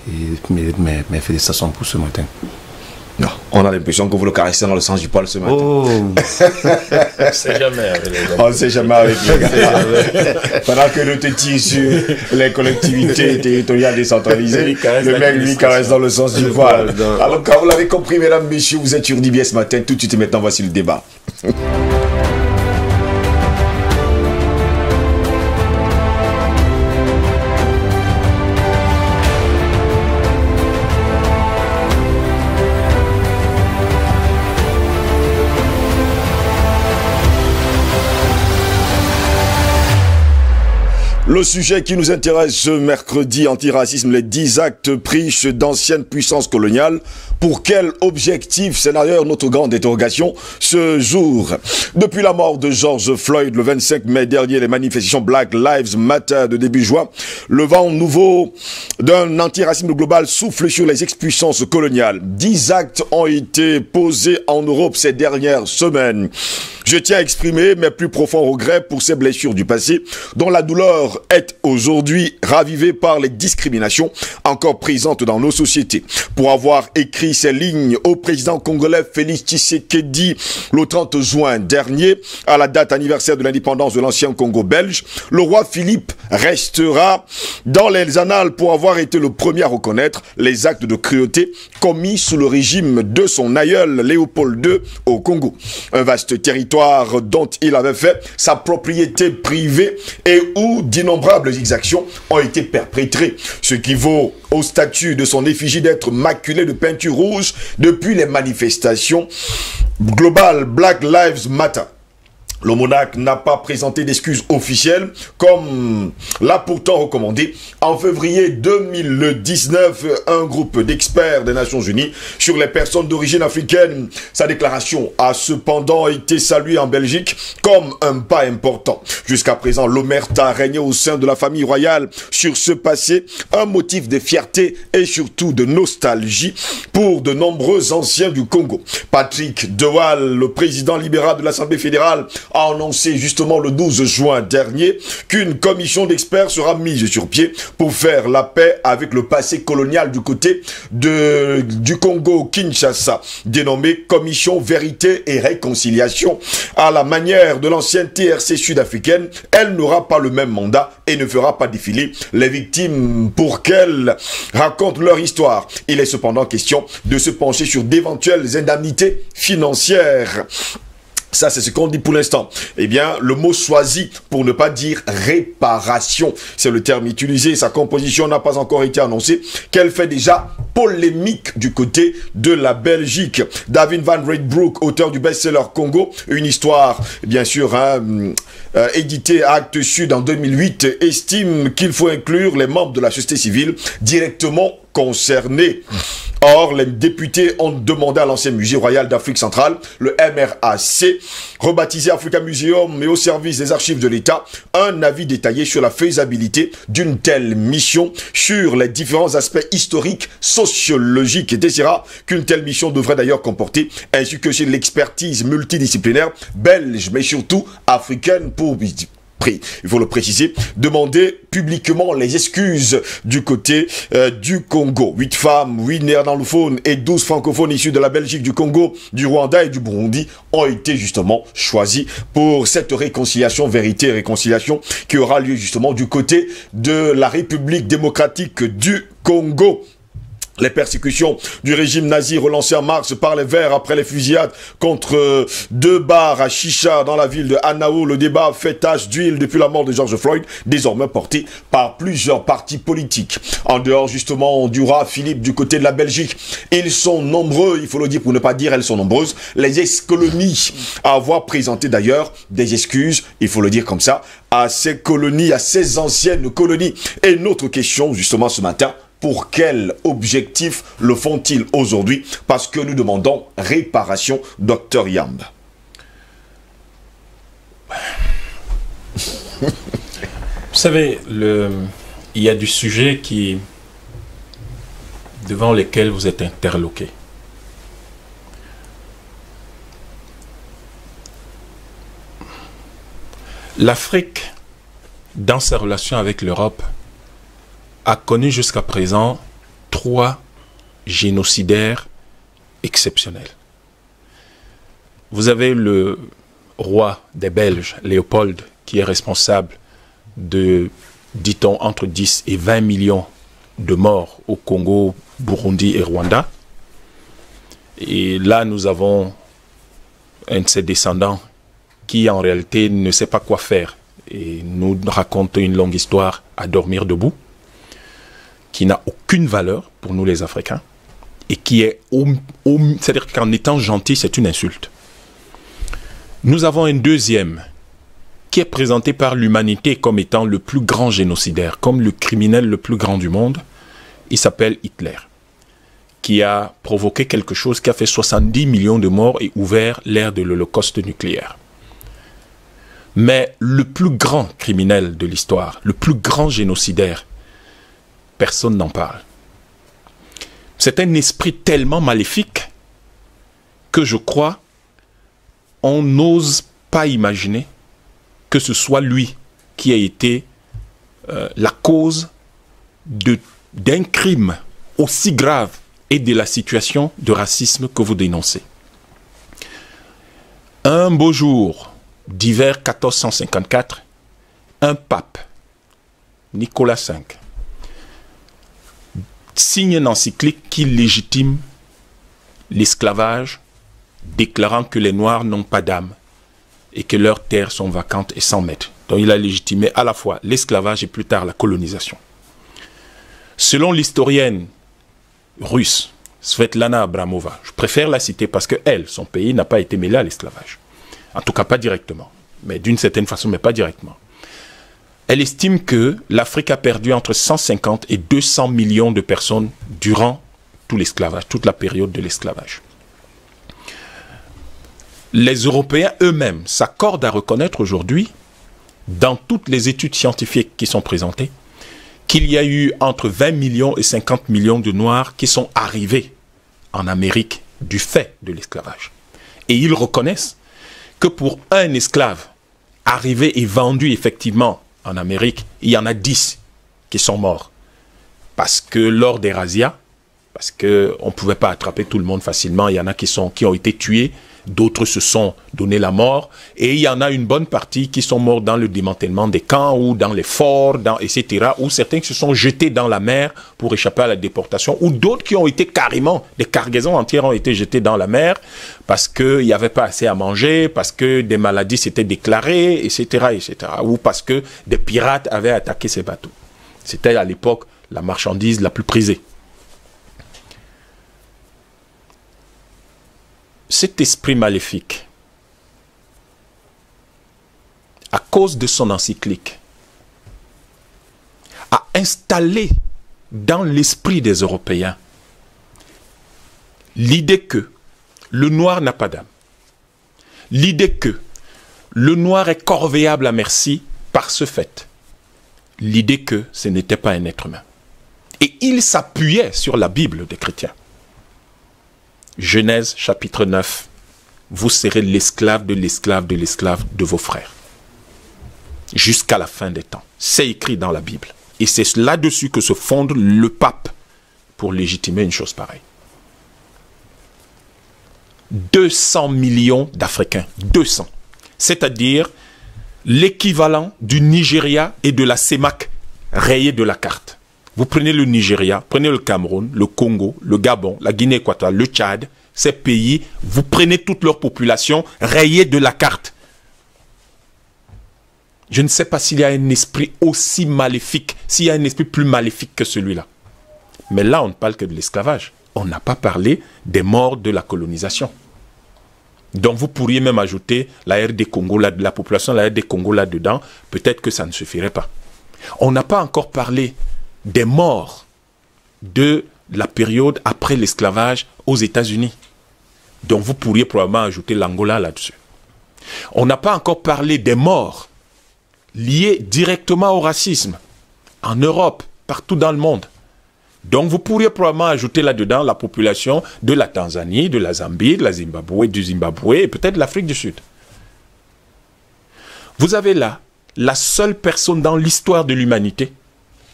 Et mes félicitations pour ce matin. Non, on a l'impression que vous le caressez dans le sens du poil ce matin. Oh. On ne sait jamais avec les gars. On ne sait jamais avec les gars. Pendant que nous te tire sur les collectivités territoriales décentralisées, le mec lui caresse dans le sens du poil. Alors quand vous l'avez compris, mesdames, messieurs, vous êtes sur DBS ce matin, tout de suite et maintenant voici le débat. Le sujet qui nous intéresse ce mercredi, antiracisme, les 10 actes pris d'anciennes puissances coloniales. Pour quel objectif? C'est d'ailleurs notre grande interrogation ce jour. Depuis la mort de George Floyd le 25 mai dernier, les manifestations Black Lives Matter de début juin, le vent nouveau d'un antiracisme global souffle sur les ex-puissances coloniales. 10 actes ont été posés en Europe ces dernières semaines. Je tiens à exprimer mes plus profonds regrets pour ces blessures du passé, dont la douleur est aujourd'hui ravivée par les discriminations encore présentes dans nos sociétés. Pour avoir écrit ces lignes au président congolais Félix Tshisekedi le 30 juin dernier, à la date anniversaire de l'indépendance de l'ancien Congo belge, le roi Philippe restera dans les annales pour avoir été le premier à reconnaître les actes de cruauté commis sous le régime de son aïeul Léopold II au Congo. Un vaste territoire dont il avait fait sa propriété privée et où d'innombrables exactions ont été perpétrées, ce qui vaut au statut de son effigie d'être maculé de peinture rouge depuis les manifestations globales Black Lives Matter. Le monarque n'a pas présenté d'excuses officielles, comme l'a pourtant recommandé en février 2019 un groupe d'experts des Nations Unies sur les personnes d'origine africaine. Sa déclaration a cependant été saluée en Belgique comme un pas important. Jusqu'à présent, l'omerta régnait au sein de la famille royale sur ce passé, un motif de fierté et surtout de nostalgie pour de nombreux anciens du Congo. Patrick De Waal, le président libéral de l'Assemblée fédérale, a annoncé justement le 12 juin dernier qu'une commission d'experts sera mise sur pied pour faire la paix avec le passé colonial du côté du Congo-Kinshasa, dénommée Commission Vérité et Réconciliation. À la manière de l'ancienne TRC sud-africaine, elle n'aura pas le même mandat et ne fera pas défiler les victimes pour qu'elles racontent leur histoire. Il est cependant question de se pencher sur d'éventuelles indemnités financières. Ça, c'est ce qu'on dit pour l'instant. Eh bien, le mot choisi pour ne pas dire réparation, c'est le terme utilisé. Sa composition n'a pas encore été annoncée, qu'elle fait déjà polémique du côté de la Belgique. David Van Rietveld, auteur du best-seller Congo, une histoire, bien sûr, édité à Actes Sud en 2008, estime qu'il faut inclure les membres de la société civile directement concernés. Or, les députés ont demandé à l'ancien musée royal d'Afrique centrale, le MRAC, rebaptisé Africa Museum, mais au service des archives de l'État, un avis détaillé sur la faisabilité d'une telle mission, sur les différents aspects historiques, sociologiques, etc. qu'une telle mission devrait d'ailleurs comporter, ainsi que sur l'expertise multidisciplinaire belge, mais surtout africaine pour... il faut le préciser, demander publiquement les excuses du côté du Congo. 8 femmes, 8 néerlandophones et 12 francophones issus de la Belgique, du Congo, du Rwanda et du Burundi ont été justement choisis pour cette réconciliation, vérité et réconciliation qui aura lieu justement du côté de la République démocratique du Congo. Les persécutions du régime nazi relancées en mars par les Verts après les fusillades contre 2 bars à Chicha dans la ville de Hanau. Le débat fait tache d'huile depuis la mort de George Floyd, désormais porté par plusieurs partis politiques. En dehors justement du roi Philippe du côté de la Belgique, ils sont nombreux, il faut le dire pour ne pas dire elles sont nombreuses, les ex-colonies à avoir présenté d'ailleurs des excuses, il faut le dire comme ça, à ces colonies, à ces anciennes colonies. Et notre question justement ce matin, pour quel objectif le font-ils aujourd'hui? Parce que nous demandons réparation, Dr Yamb. Vous savez, il y a du sujet devant lesquels vous êtes interloqués. L'Afrique, dans sa relation avec l'Europe, a connu jusqu'à présent 3 génocidaires exceptionnels. Vous avez le roi des Belges, Léopold, qui est responsable de, dit-on, entre 10 et 20 millions de morts au Congo, Burundi et Rwanda. Et là, nous avons un de ses descendants qui, en réalité, ne sait pas quoi faire et nous raconte une longue histoire à dormir debout, qui n'a aucune valeur pour nous les Africains et qui est, c'est-à-dire qu'en étant gentil, c'est une insulte. Nous avons un deuxième qui est présenté par l'humanité comme étant le plus grand génocidaire, comme le criminel le plus grand du monde. Il s'appelle Hitler, qui a provoqué quelque chose qui a fait 70 millions de morts et ouvert l'ère de l'Holocauste nucléaire. Mais le plus grand criminel de l'histoire, le plus grand génocidaire, personne n'en parle. C'est un esprit tellement maléfique que je crois on n'ose pas imaginer que ce soit lui qui a été la cause d'un crime aussi grave et de la situation de racisme que vous dénoncez. Un beau jour d'hiver 1454, un pape, Nicolas V, signe une encyclique qui légitime l'esclavage, déclarant que les Noirs n'ont pas d'âme et que leurs terres sont vacantes et sans maître. Donc il a légitimé à la fois l'esclavage et plus tard la colonisation. Selon l'historienne russe Svetlana Abramova, je préfère la citer parce que elle, son pays n'a pas été mêlé à l'esclavage. En tout cas pas directement, mais d'une certaine façon, mais pas directement. Elle estime que l'Afrique a perdu entre 150 et 200 millions de personnes durant tout l'esclavage, toute la période de l'esclavage. Les Européens eux-mêmes s'accordent à reconnaître aujourd'hui, dans toutes les études scientifiques qui sont présentées, qu'il y a eu entre 20 millions et 50 millions de Noirs qui sont arrivés en Amérique du fait de l'esclavage. Et ils reconnaissent que pour un esclave arrivé et vendu effectivement en Amérique, il y en a 10 qui sont morts. Parce que lors des razzias, parce qu'on ne pouvait pas attraper tout le monde facilement, il y en a qui ont été tués, d'autres se sont donné la mort, et il y en a une bonne partie qui sont morts dans le démantèlement des camps ou dans les forts, etc., ou certains qui se sont jetés dans la mer pour échapper à la déportation, ou d'autres qui ont été carrément, des cargaisons entières ont été jetées dans la mer parce qu'il n'y avait pas assez à manger, parce que des maladies s'étaient déclarées, etc., etc., ou parce que des pirates avaient attaqué ces bateaux. C'était à l'époque la marchandise la plus prisée. Cet esprit maléfique, à cause de son encyclique, a installé dans l'esprit des Européens l'idée que le noir n'a pas d'âme, l'idée que le noir est corvéable à merci par ce fait, l'idée que ce n'était pas un être humain. Et il s'appuyait sur la Bible des chrétiens. Genèse chapitre 9, vous serez l'esclave de l'esclave de l'esclave de vos frères. Jusqu'à la fin des temps. C'est écrit dans la Bible. Et c'est là-dessus que se fonde le pape pour légitimer une chose pareille. 200 millions d'Africains. 200. C'est-à-dire l'équivalent du Nigeria et de la CEMAC rayés de la carte. Vous prenez le Nigeria, prenez le Cameroun, le Congo, le Gabon, la Guinée équatoriale, le Tchad, ces pays, vous prenez toute leur population rayée de la carte. Je ne sais pas s'il y a un esprit aussi maléfique, s'il y a un esprit plus maléfique que celui-là. Mais là, on ne parle que de l'esclavage. On n'a pas parlé des morts de la colonisation. Donc vous pourriez même ajouter la RD Congo, la population de la RD Congo là-dedans. Peut-être que ça ne suffirait pas. On n'a pas encore parlé des morts de la période après l'esclavage aux États-Unis. Donc vous pourriez probablement ajouter l'Angola là-dessus. On n'a pas encore parlé des morts liés directement au racisme en Europe, partout dans le monde. Donc vous pourriez probablement ajouter là-dedans la population de la Tanzanie, de la Zambie, de la Zimbabwe, du Zimbabwe et peut-être l'Afrique du Sud. Vous avez là la seule personne dans l'histoire de l'humanité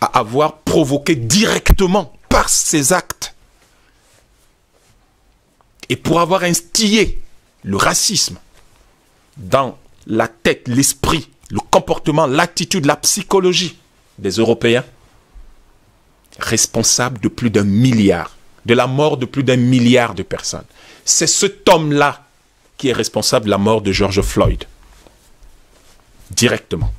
à avoir provoqué directement par ses actes et pour avoir instillé le racisme dans la tête, l'esprit, le comportement, l'attitude, la psychologie des Européens, responsable de plus d'1 milliard, de la mort de plus d'1 milliard de personnes. C'est cet homme-là qui est responsable de la mort de George Floyd. Directement.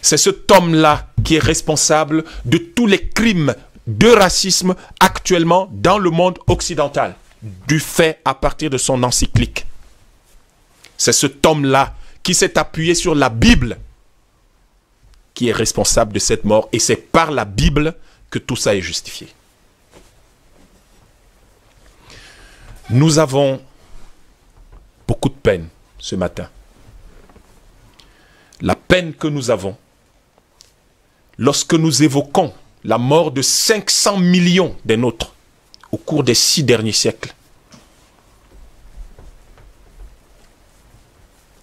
C'est cet homme-là qui est responsable de tous les crimes de racisme actuellement dans le monde occidental, du fait à partir de son encyclique. C'est cet homme-là qui s'est appuyé sur la Bible qui est responsable de cette mort, et c'est par la Bible que tout ça est justifié. Nous avons beaucoup de peine ce matin. La peine que nous avons lorsque nous évoquons la mort de 500 millions des nôtres au cours des 6 derniers siècles.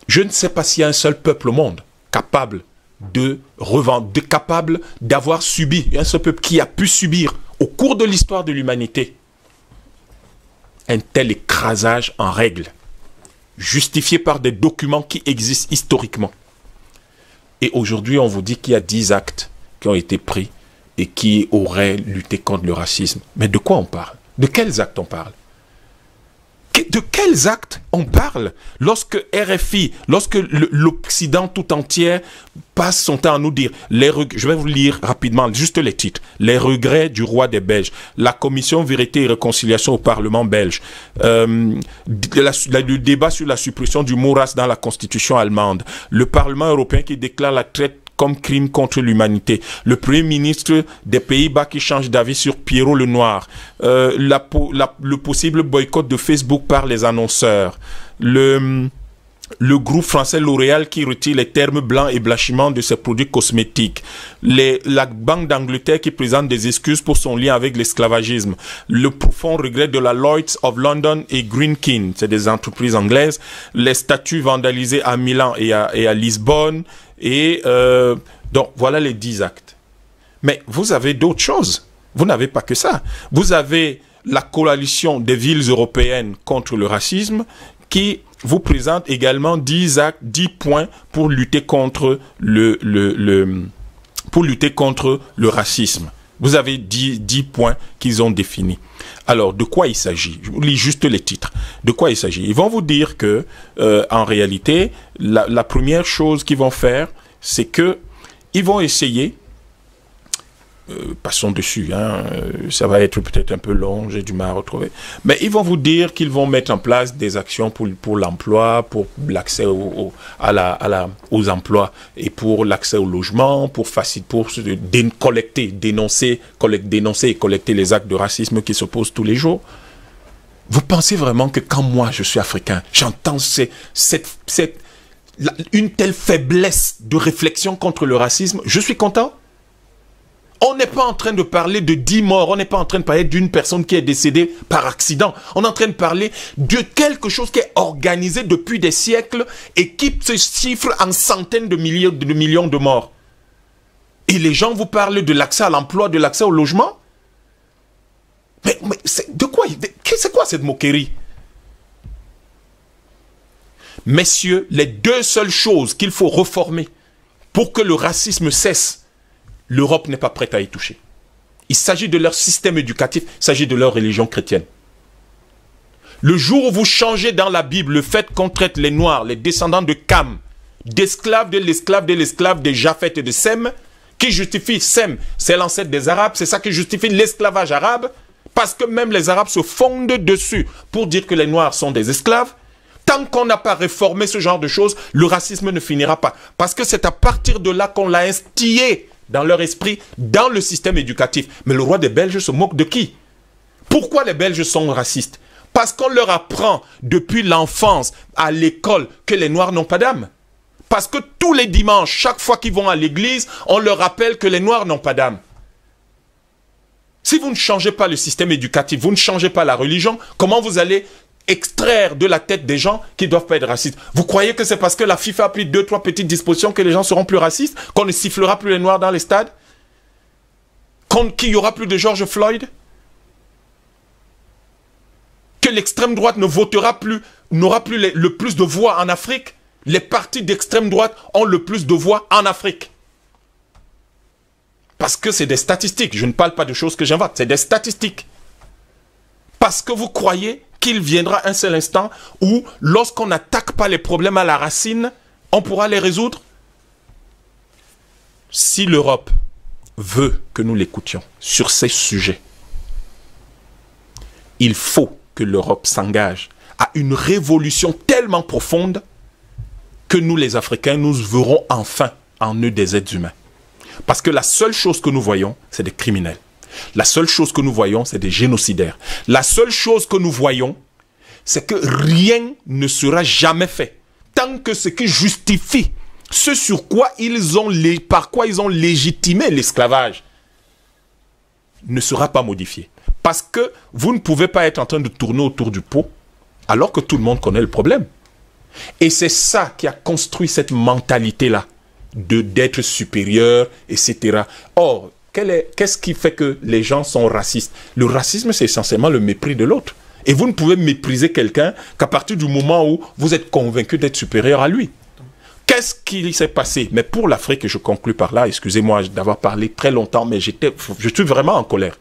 Je ne sais pas s'il y a un seul peuple au monde capable capable d'avoir subi, un seul peuple qui a pu subir au cours de l'histoire de l'humanité un tel écrasage en règle, justifié par des documents qui existent historiquement. Et aujourd'hui, on vous dit qu'il y a 10 actes qui ont été pris et qui auraient lutté contre le racisme. Mais de quoi on parle? De quels actes on parle? De quels actes on parle lorsque RFI, lorsque l'Occident tout entier passe son temps à nous dire, je vais vous lire rapidement juste les titres, les regrets du roi des Belges, la commission vérité et réconciliation au Parlement belge, le débat sur la suppression du mot race dans la constitution allemande, le Parlement européen qui déclare la traite comme crime contre l'humanité, le Premier ministre des Pays-Bas qui change d'avis sur Pierrot le Noir, le possible boycott de Facebook par les annonceurs, le groupe français L'Oréal qui retire les termes blancs et blanchiment de ses produits cosmétiques, la Banque d'Angleterre qui présente des excuses pour son lien avec l'esclavagisme, le profond regret de la Lloyds of London et Greenkin, c'est des entreprises anglaises, les statues vandalisées à Milan et à Lisbonne, et donc voilà les 10 actes. Mais vous avez d'autres choses, vous n'avez pas que ça. Vous avez la coalition des villes européennes contre le racisme qui vous présente également 10 actes, 10 points pour lutter contre le racisme. Vous avez 10 points qu'ils ont définis. Alors, de quoi il s'agit? Je vous lis juste les titres. De quoi il s'agit? Ils vont vous dire que, en réalité, la première chose qu'ils vont faire, c'est que ils vont essayer, passons dessus, hein, ça va être peut-être un peu long, j'ai du mal à retrouver, mais ils vont vous dire qu'ils vont mettre en place des actions pour l'emploi, pour l'accès aux emplois et pour l'accès au logement, pour dénoncer et collecter les actes de racisme qui se posent tous les jours. Vous pensez vraiment que quand moi je suis africain, j'entends une telle faiblesse de réflexion contre le racisme, je suis content? On n'est pas en train de parler de 10 morts, on n'est pas en train de parler d'une personne qui est décédée par accident. On est en train de parler de quelque chose qui est organisé depuis des siècles et qui se chiffre en centaines de millions de morts. Et les gens vous parlent de l'accès à l'emploi, de l'accès au logement? Mais de quoi? C'est quoi cette moquerie? Messieurs, les deux seules choses qu'il faut reformer pour que le racisme cesse, l'Europe n'est pas prête à y toucher. Il s'agit de leur système éducatif, il s'agit de leur religion chrétienne. Le jour où vous changez dans la Bible le fait qu'on traite les Noirs, les descendants de Cam, d'esclaves de l'esclave des Japheth et de Sem, qui justifie Sem, c'est l'ancêtre des Arabes, c'est ça qui justifie l'esclavage arabe, parce que même les Arabes se fondent dessus pour dire que les Noirs sont des esclaves. Tant qu'on n'a pas réformé ce genre de choses, le racisme ne finira pas. Parce que c'est à partir de là qu'on l'a instillé dans leur esprit, dans le système éducatif. Mais le roi des Belges se moque de qui? Pourquoi les Belges sont racistes? Parce qu'on leur apprend depuis l'enfance à l'école que les Noirs n'ont pas d'âme. Parce que tous les dimanches, chaque fois qu'ils vont à l'église, on leur rappelle que les Noirs n'ont pas d'âme. Si vous ne changez pas le système éducatif, vous ne changez pas la religion, comment vous allez extraire de la tête des gens qui ne doivent pas être racistes? Vous croyez que c'est parce que la FIFA a pris 2-3 petites dispositions que les gens seront plus racistes? Qu'on ne sifflera plus les Noirs dans les stades? Qu'il n'y aura plus de George Floyd? Que l'extrême droite ne votera plus, n'aura plus le plus de voix en Afrique? Les partis d'extrême droite ont le plus de voix en Afrique. Parce que c'est des statistiques. Je ne parle pas de choses que j'invente, c'est des statistiques. Parce que vous croyez qu'il viendra un seul instant où, lorsqu'on n'attaque pas les problèmes à la racine, on pourra les résoudre? Si l'Europe veut que nous l'écoutions sur ces sujets, il faut que l'Europe s'engage à une révolution tellement profonde que nous, les Africains, nous verrons enfin en eux des êtres humains. Parce que la seule chose que nous voyons, c'est des criminels. La seule chose que nous voyons, c'est des génocidaires. La seule chose que nous voyons, c'est que rien ne sera jamais fait tant que ce qui justifie ce sur quoi par quoi ils ont légitimé l'esclavage ne sera pas modifié. Parce que vous ne pouvez pas être en train de tourner autour du pot alors que tout le monde connaît le problème. Et c'est ça qui a construit cette mentalité-là d'être supérieur, etc. Or, qu'est-ce qui fait que les gens sont racistes? Le racisme, c'est essentiellement le mépris de l'autre. Et vous ne pouvez mépriser quelqu'un qu'à partir du moment où vous êtes convaincu d'être supérieur à lui. Qu'est-ce qui s'est passé? Mais pour l'Afrique, et je conclus par là, excusez-moi d'avoir parlé très longtemps, mais je suis vraiment en colère.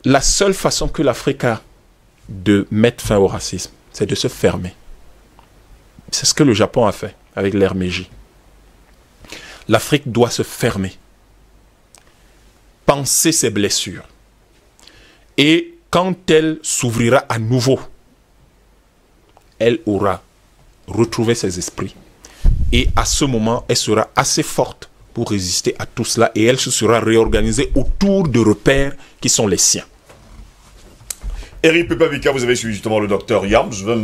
La seule façon que l'Afrique a de mettre fin au racisme, c'est de se fermer. C'est ce que le Japon a fait avec l'ère Meiji. L'Afrique doit se fermer, penser ses blessures. Et quand elle s'ouvrira à nouveau, elle aura retrouvé ses esprits. Et à ce moment, elle sera assez forte pour résister à tout cela. Et elle se sera réorganisée autour de repères qui sont les siens. Eric Pepavika, vous avez suivi justement le docteur Yam. Je vais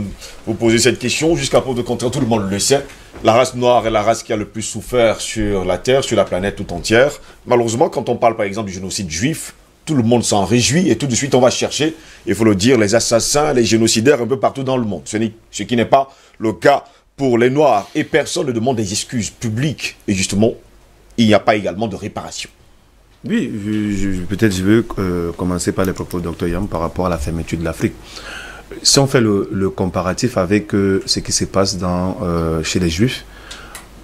vous poser cette question. Jusqu'à preuve de contraire, tout le monde le sait. La race noire est la race qui a le plus souffert sur la Terre, sur la planète tout entière. Malheureusement, quand on parle par exemple du génocide juif, tout le monde s'en réjouit et tout de suite on va chercher, il faut le dire, les assassins, les génocidaires un peu partout dans le monde. Ce qui n'est pas le cas pour les Noirs. Et personne ne demande des excuses publiques. Et justement, il n'y a pas également de réparation. Oui, peut-être je veux commencer par les propos du Dr Yam par rapport à la fermeture de l'Afrique. Si on fait le comparatif avec ce qui se passe chez les Juifs,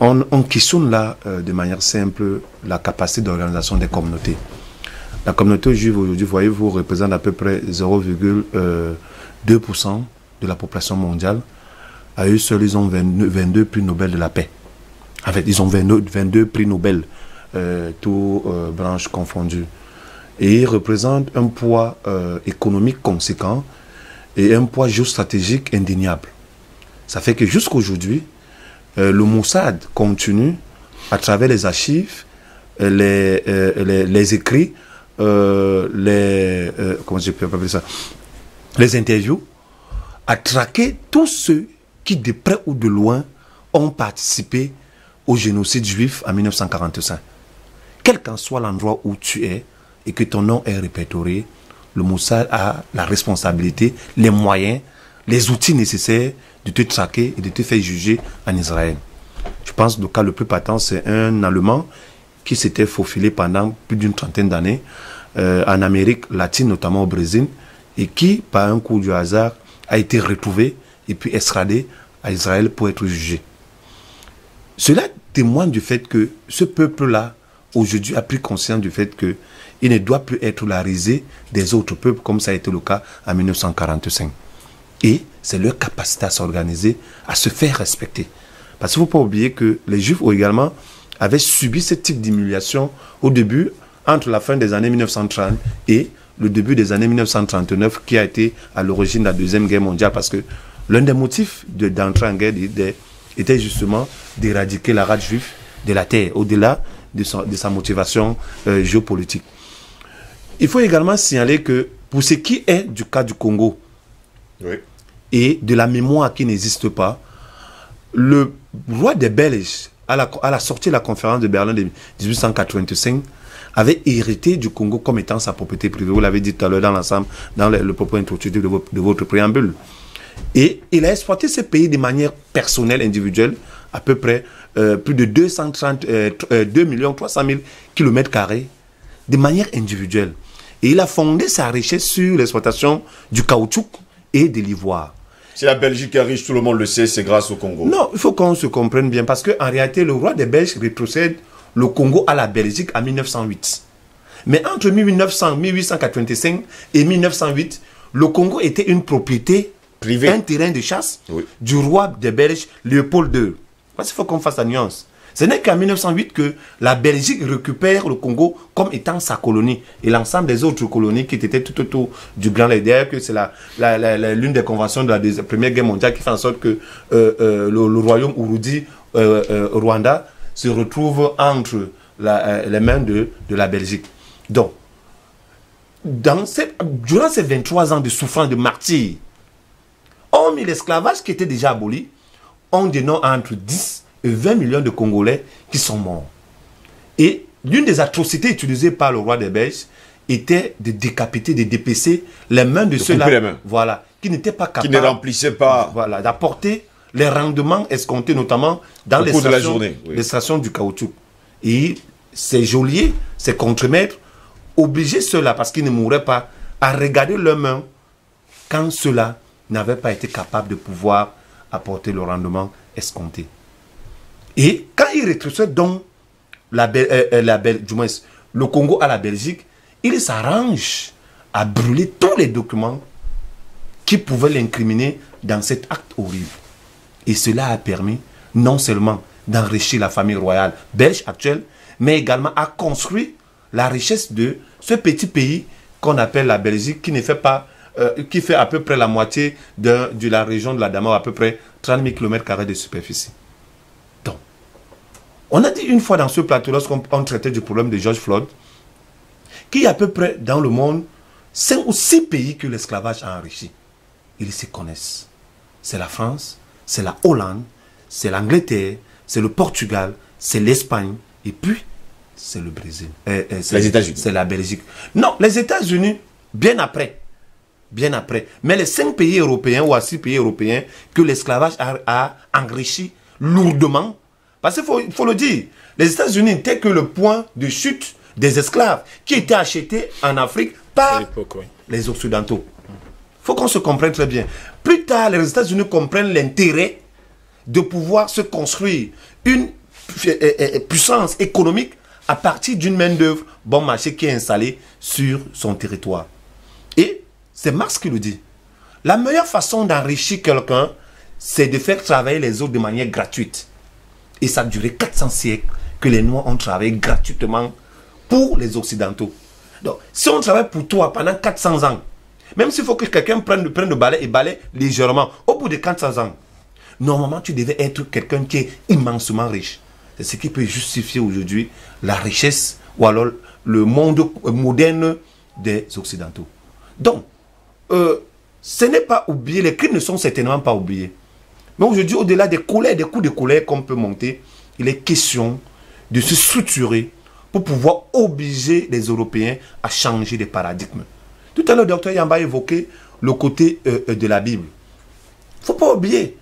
on questionne là de manière simple la capacité d'organisation des communautés. La communauté juive aujourd'hui, voyez-vous, représente à peu près 0,2% de la population mondiale. À eux seuls, ils ont 22 prix Nobel de la paix. En fait, ils ont 22 prix Nobel. Toutes branches confondues. Et il représente un poids économique conséquent et un poids géostratégique indéniable. Ça fait que jusqu'aujourd'hui, le Mossad continue, à travers les archives, les écrits, comment je peux appeler ça, les interviews, à traquer tous ceux qui, de près ou de loin, ont participé au génocide juif en 1945. Quel qu'en soit l'endroit où tu es et que ton nom est répertorié, le Mossad a la responsabilité, les moyens, les outils nécessaires de te traquer et de te faire juger en Israël. Je pense que le cas le plus patent, c'est un Allemand qui s'était faufilé pendant plus d'une trentaine d'années en Amérique latine, notamment au Brésil, et qui, par un coup du hasard, a été retrouvé et puis extradé à Israël pour être jugé. Cela témoigne du fait que ce peuple-là, aujourd'hui, a pris conscience du fait qu'il ne doit plus être la risée des autres peuples, comme ça a été le cas en 1945. Et c'est leur capacité à s'organiser, à se faire respecter. Parce qu'il ne faut pas oublier que les Juifs également avaient subi ce type d'humiliation au début, entre la fin des années 1930 et le début des années 1939, qui a été à l'origine de la Deuxième Guerre mondiale, parce que l'un des motifs d'entrer en guerre était justement d'éradiquer la race juive de la terre, au-delà de sa motivation géopolitique. Il faut également signaler que pour ce qui est du cas du Congo, oui, et de la mémoire qui n'existe pas, le roi des Belges, à la sortie de la conférence de Berlin de 1885, avait hérité du Congo comme étant sa propriété privée. Vous l'avez dit tout à l'heure dans l'ensemble, dans le propos introductif de votre préambule. Et il a exploité ce pays de manière personnelle, individuelle, à peu près plus de 2 300 000 km², de manière individuelle. Et il a fondé sa richesse sur l'exploitation du caoutchouc et de l'ivoire. Si la Belgique est riche, tout le monde le sait, c'est grâce au Congo. Non, il faut qu'on se comprenne bien, parce qu'en réalité, le roi des Belges rétrocède le Congo à la Belgique en 1908. Mais entre 1885 et 1908, le Congo était une propriété privée, un terrain de chasse, oui, du roi des Belges, Léopold II. Parce qu'il faut qu'on fasse la nuance. Ce n'est qu'en 1908 que la Belgique récupère le Congo comme étant sa colonie. Et l'ensemble des autres colonies qui étaient tout autour du Grand Lac. D'ailleurs, que c'est l'une des conventions de la Première Guerre mondiale qui fait en sorte que le royaume Urudi, Rwanda, se retrouve entre les mains de la Belgique. Donc, durant ces 23 ans de souffrance, de martyrs, hormis l'esclavage qui était déjà aboli, on dénombre entre 10 et 20 millions de Congolais qui sont morts. Et l'une des atrocités utilisées par le roi des Belges était de décapiter, de dépecer les mains de ceux-là, voilà, qui n'étaient pas capables, qui ne remplissaient pas, voilà, d'apporter les rendements escomptés, notamment dans les stations du caoutchouc. Et ces geôliers, ces contremaîtres, obligeaient ceux-là, parce qu'ils ne mourraient pas, à regarder leurs mains quand ceux-là n'avaient pas été capables de pouvoir apporter le rendement escompté. Et quand ils rétrocèdent donc le Congo à la Belgique, ils s'arrangent à brûler tous les documents qui pouvaient l'incriminer dans cet acte horrible. Et cela a permis non seulement d'enrichir la famille royale belge actuelle, mais également à construire la richesse de ce petit pays qu'on appelle la Belgique, qui ne fait pas, qui fait à peu près la moitié de la région de la Dama, à peu près 30 000 km² de superficie. Donc, on a dit une fois dans ce plateau, lorsqu'on traitait du problème de George Floyd, qu'il y a à peu près dans le monde 5 ou 6 pays que l'esclavage a enrichi. Ils se connaissent. C'est la France, c'est la Hollande, c'est l'Angleterre, c'est le Portugal, c'est l'Espagne, et puis c'est le Brésil. Les États-Unis. C'est la Belgique. Non, les États-Unis, bien après. Bien après. Mais les 5 pays européens ou 6 pays européens que l'esclavage a enrichi lourdement. Parce qu'il faut le dire, les États-Unis n'étaient que le point de chute des esclaves qui étaient achetés en Afrique par les Occidentaux. Il faut qu'on se comprenne très bien. Plus tard, les États-Unis comprennent l'intérêt de pouvoir se construire une puissance économique à partir d'une main-d'œuvre bon marché qui est installée sur son territoire. Et c'est Marx qui le dit. La meilleure façon d'enrichir quelqu'un, c'est de faire travailler les autres de manière gratuite. Et ça a duré 400 siècles que les Noirs ont travaillé gratuitement pour les Occidentaux. Donc, si on travaille pour toi pendant 400 ans, même s'il faut que quelqu'un prenne le balai et balaye légèrement, au bout de 400 ans, normalement, tu devais être quelqu'un qui est immensement riche. C'est ce qui peut justifier aujourd'hui la richesse ou alors le monde moderne des Occidentaux. Donc, ce n'est pas oublié, les crimes ne sont certainement pas oubliés. Mais aujourd'hui, au-delà des colères, des coups de colère qu'on peut monter, il est question de se structurer pour pouvoir obliger les Européens à changer de paradigme. Tout à l'heure, le Dr Yamba a évoqué le côté de la Bible. Il ne faut pas oublier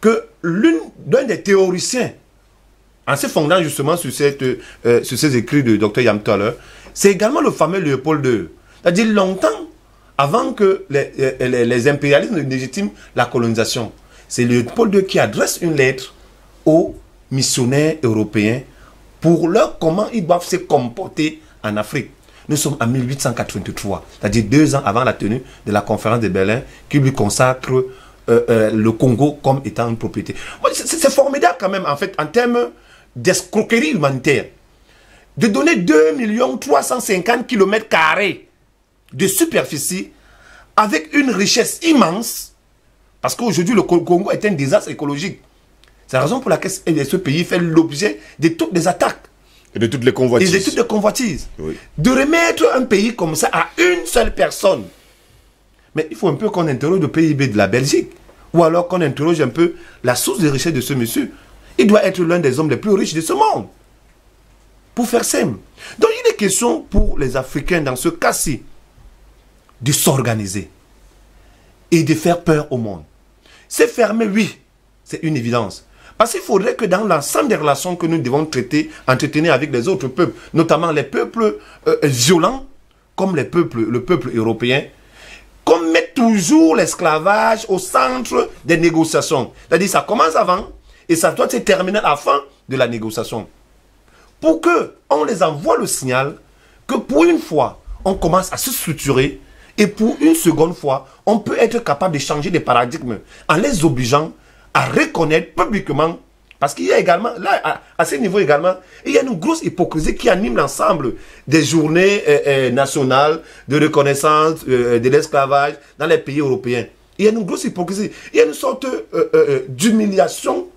que l'un des théoriciens, en se fondant justement sur ces écrits de Dr Yamba tout à l'heure, c'est également le fameux Léopold II. C'est-à-dire longtemps avant que les impérialistes ne légitiment la colonisation. C'est Léopold II qui adresse une lettre aux missionnaires européens pour leur comment ils doivent se comporter en Afrique. Nous sommes en 1883, c'est-à-dire 2 ans avant la tenue de la conférence de Berlin qui lui consacre le Congo comme étant une propriété. C'est formidable quand même en fait en termes d'escroquerie humanitaire. De donner 2 350 km² de superficie avec une richesse immense. Parce qu'aujourd'hui, le Congo est un désastre écologique. C'est la raison pour laquelle ce pays fait l'objet de toutes les attaques. Et de toutes les convoitises. Et de toutes les convoitises. Oui. De remettre un pays comme ça à une seule personne. Mais il faut un peu qu'on interroge le PIB de la Belgique. Ou alors qu'on interroge un peu la source de richesse de ce monsieur. Il doit être l'un des hommes les plus riches de ce monde. Pour faire simple. Donc il est question pour les Africains dans ce cas-ci de s'organiser et de faire peur au monde. C'est fermé, oui, c'est une évidence. Parce qu'il faudrait que dans l'ensemble des relations que nous devons entretenir avec les autres peuples, notamment les peuples violents, comme le peuple européen, qu'on mette toujours l'esclavage au centre des négociations. C'est-à-dire ça commence avant et ça doit se terminer à la fin de la négociation. Pour qu'on les envoie le signal que pour une fois, on commence à se structurer. Et pour une seconde fois, on peut être capable de changer de paradigme en les obligeant à reconnaître publiquement. Parce qu'il y a également, là, à ce niveau également, il y a une grosse hypocrisie qui anime l'ensemble des journées nationales de reconnaissance de l'esclavage dans les pays européens. Il y a une grosse hypocrisie. Il y a une sorte d'humiliation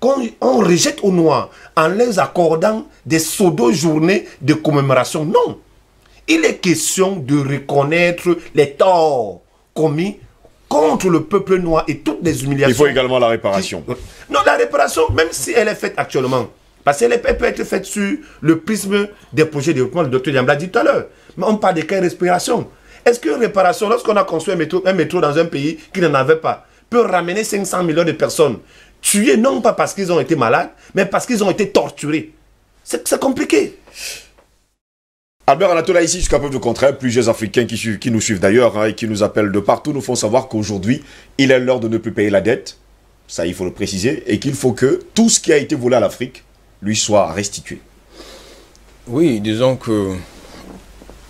qu'on rejette aux Noirs en les accordant des pseudo-journées de commémoration. Non. Il est question de reconnaître les torts commis contre le peuple noir et toutes les humiliations. Il faut également la réparation. Non, la réparation, même si elle est faite actuellement, parce qu'elle peut être faite sur le prisme des projets de développement, le docteur Yamba l'a dit tout à l'heure. Mais on parle de quelle respiration? Est-ce qu'une réparation, lorsqu'on a construit un métro dans un pays qui n'en avait pas, peut ramener 500 millions de personnes tuées, non pas parce qu'ils ont été malades, mais parce qu'ils ont été torturés? C'est compliqué. Albert Anatola, ici, jusqu'à preuve du contraire, plusieurs Africains qui nous suivent d'ailleurs et qui nous appellent de partout nous font savoir qu'aujourd'hui, il est l'heure de ne plus payer la dette. Ça, il faut le préciser. Et qu'il faut que tout ce qui a été volé à l'Afrique lui soit restitué. Oui, disons que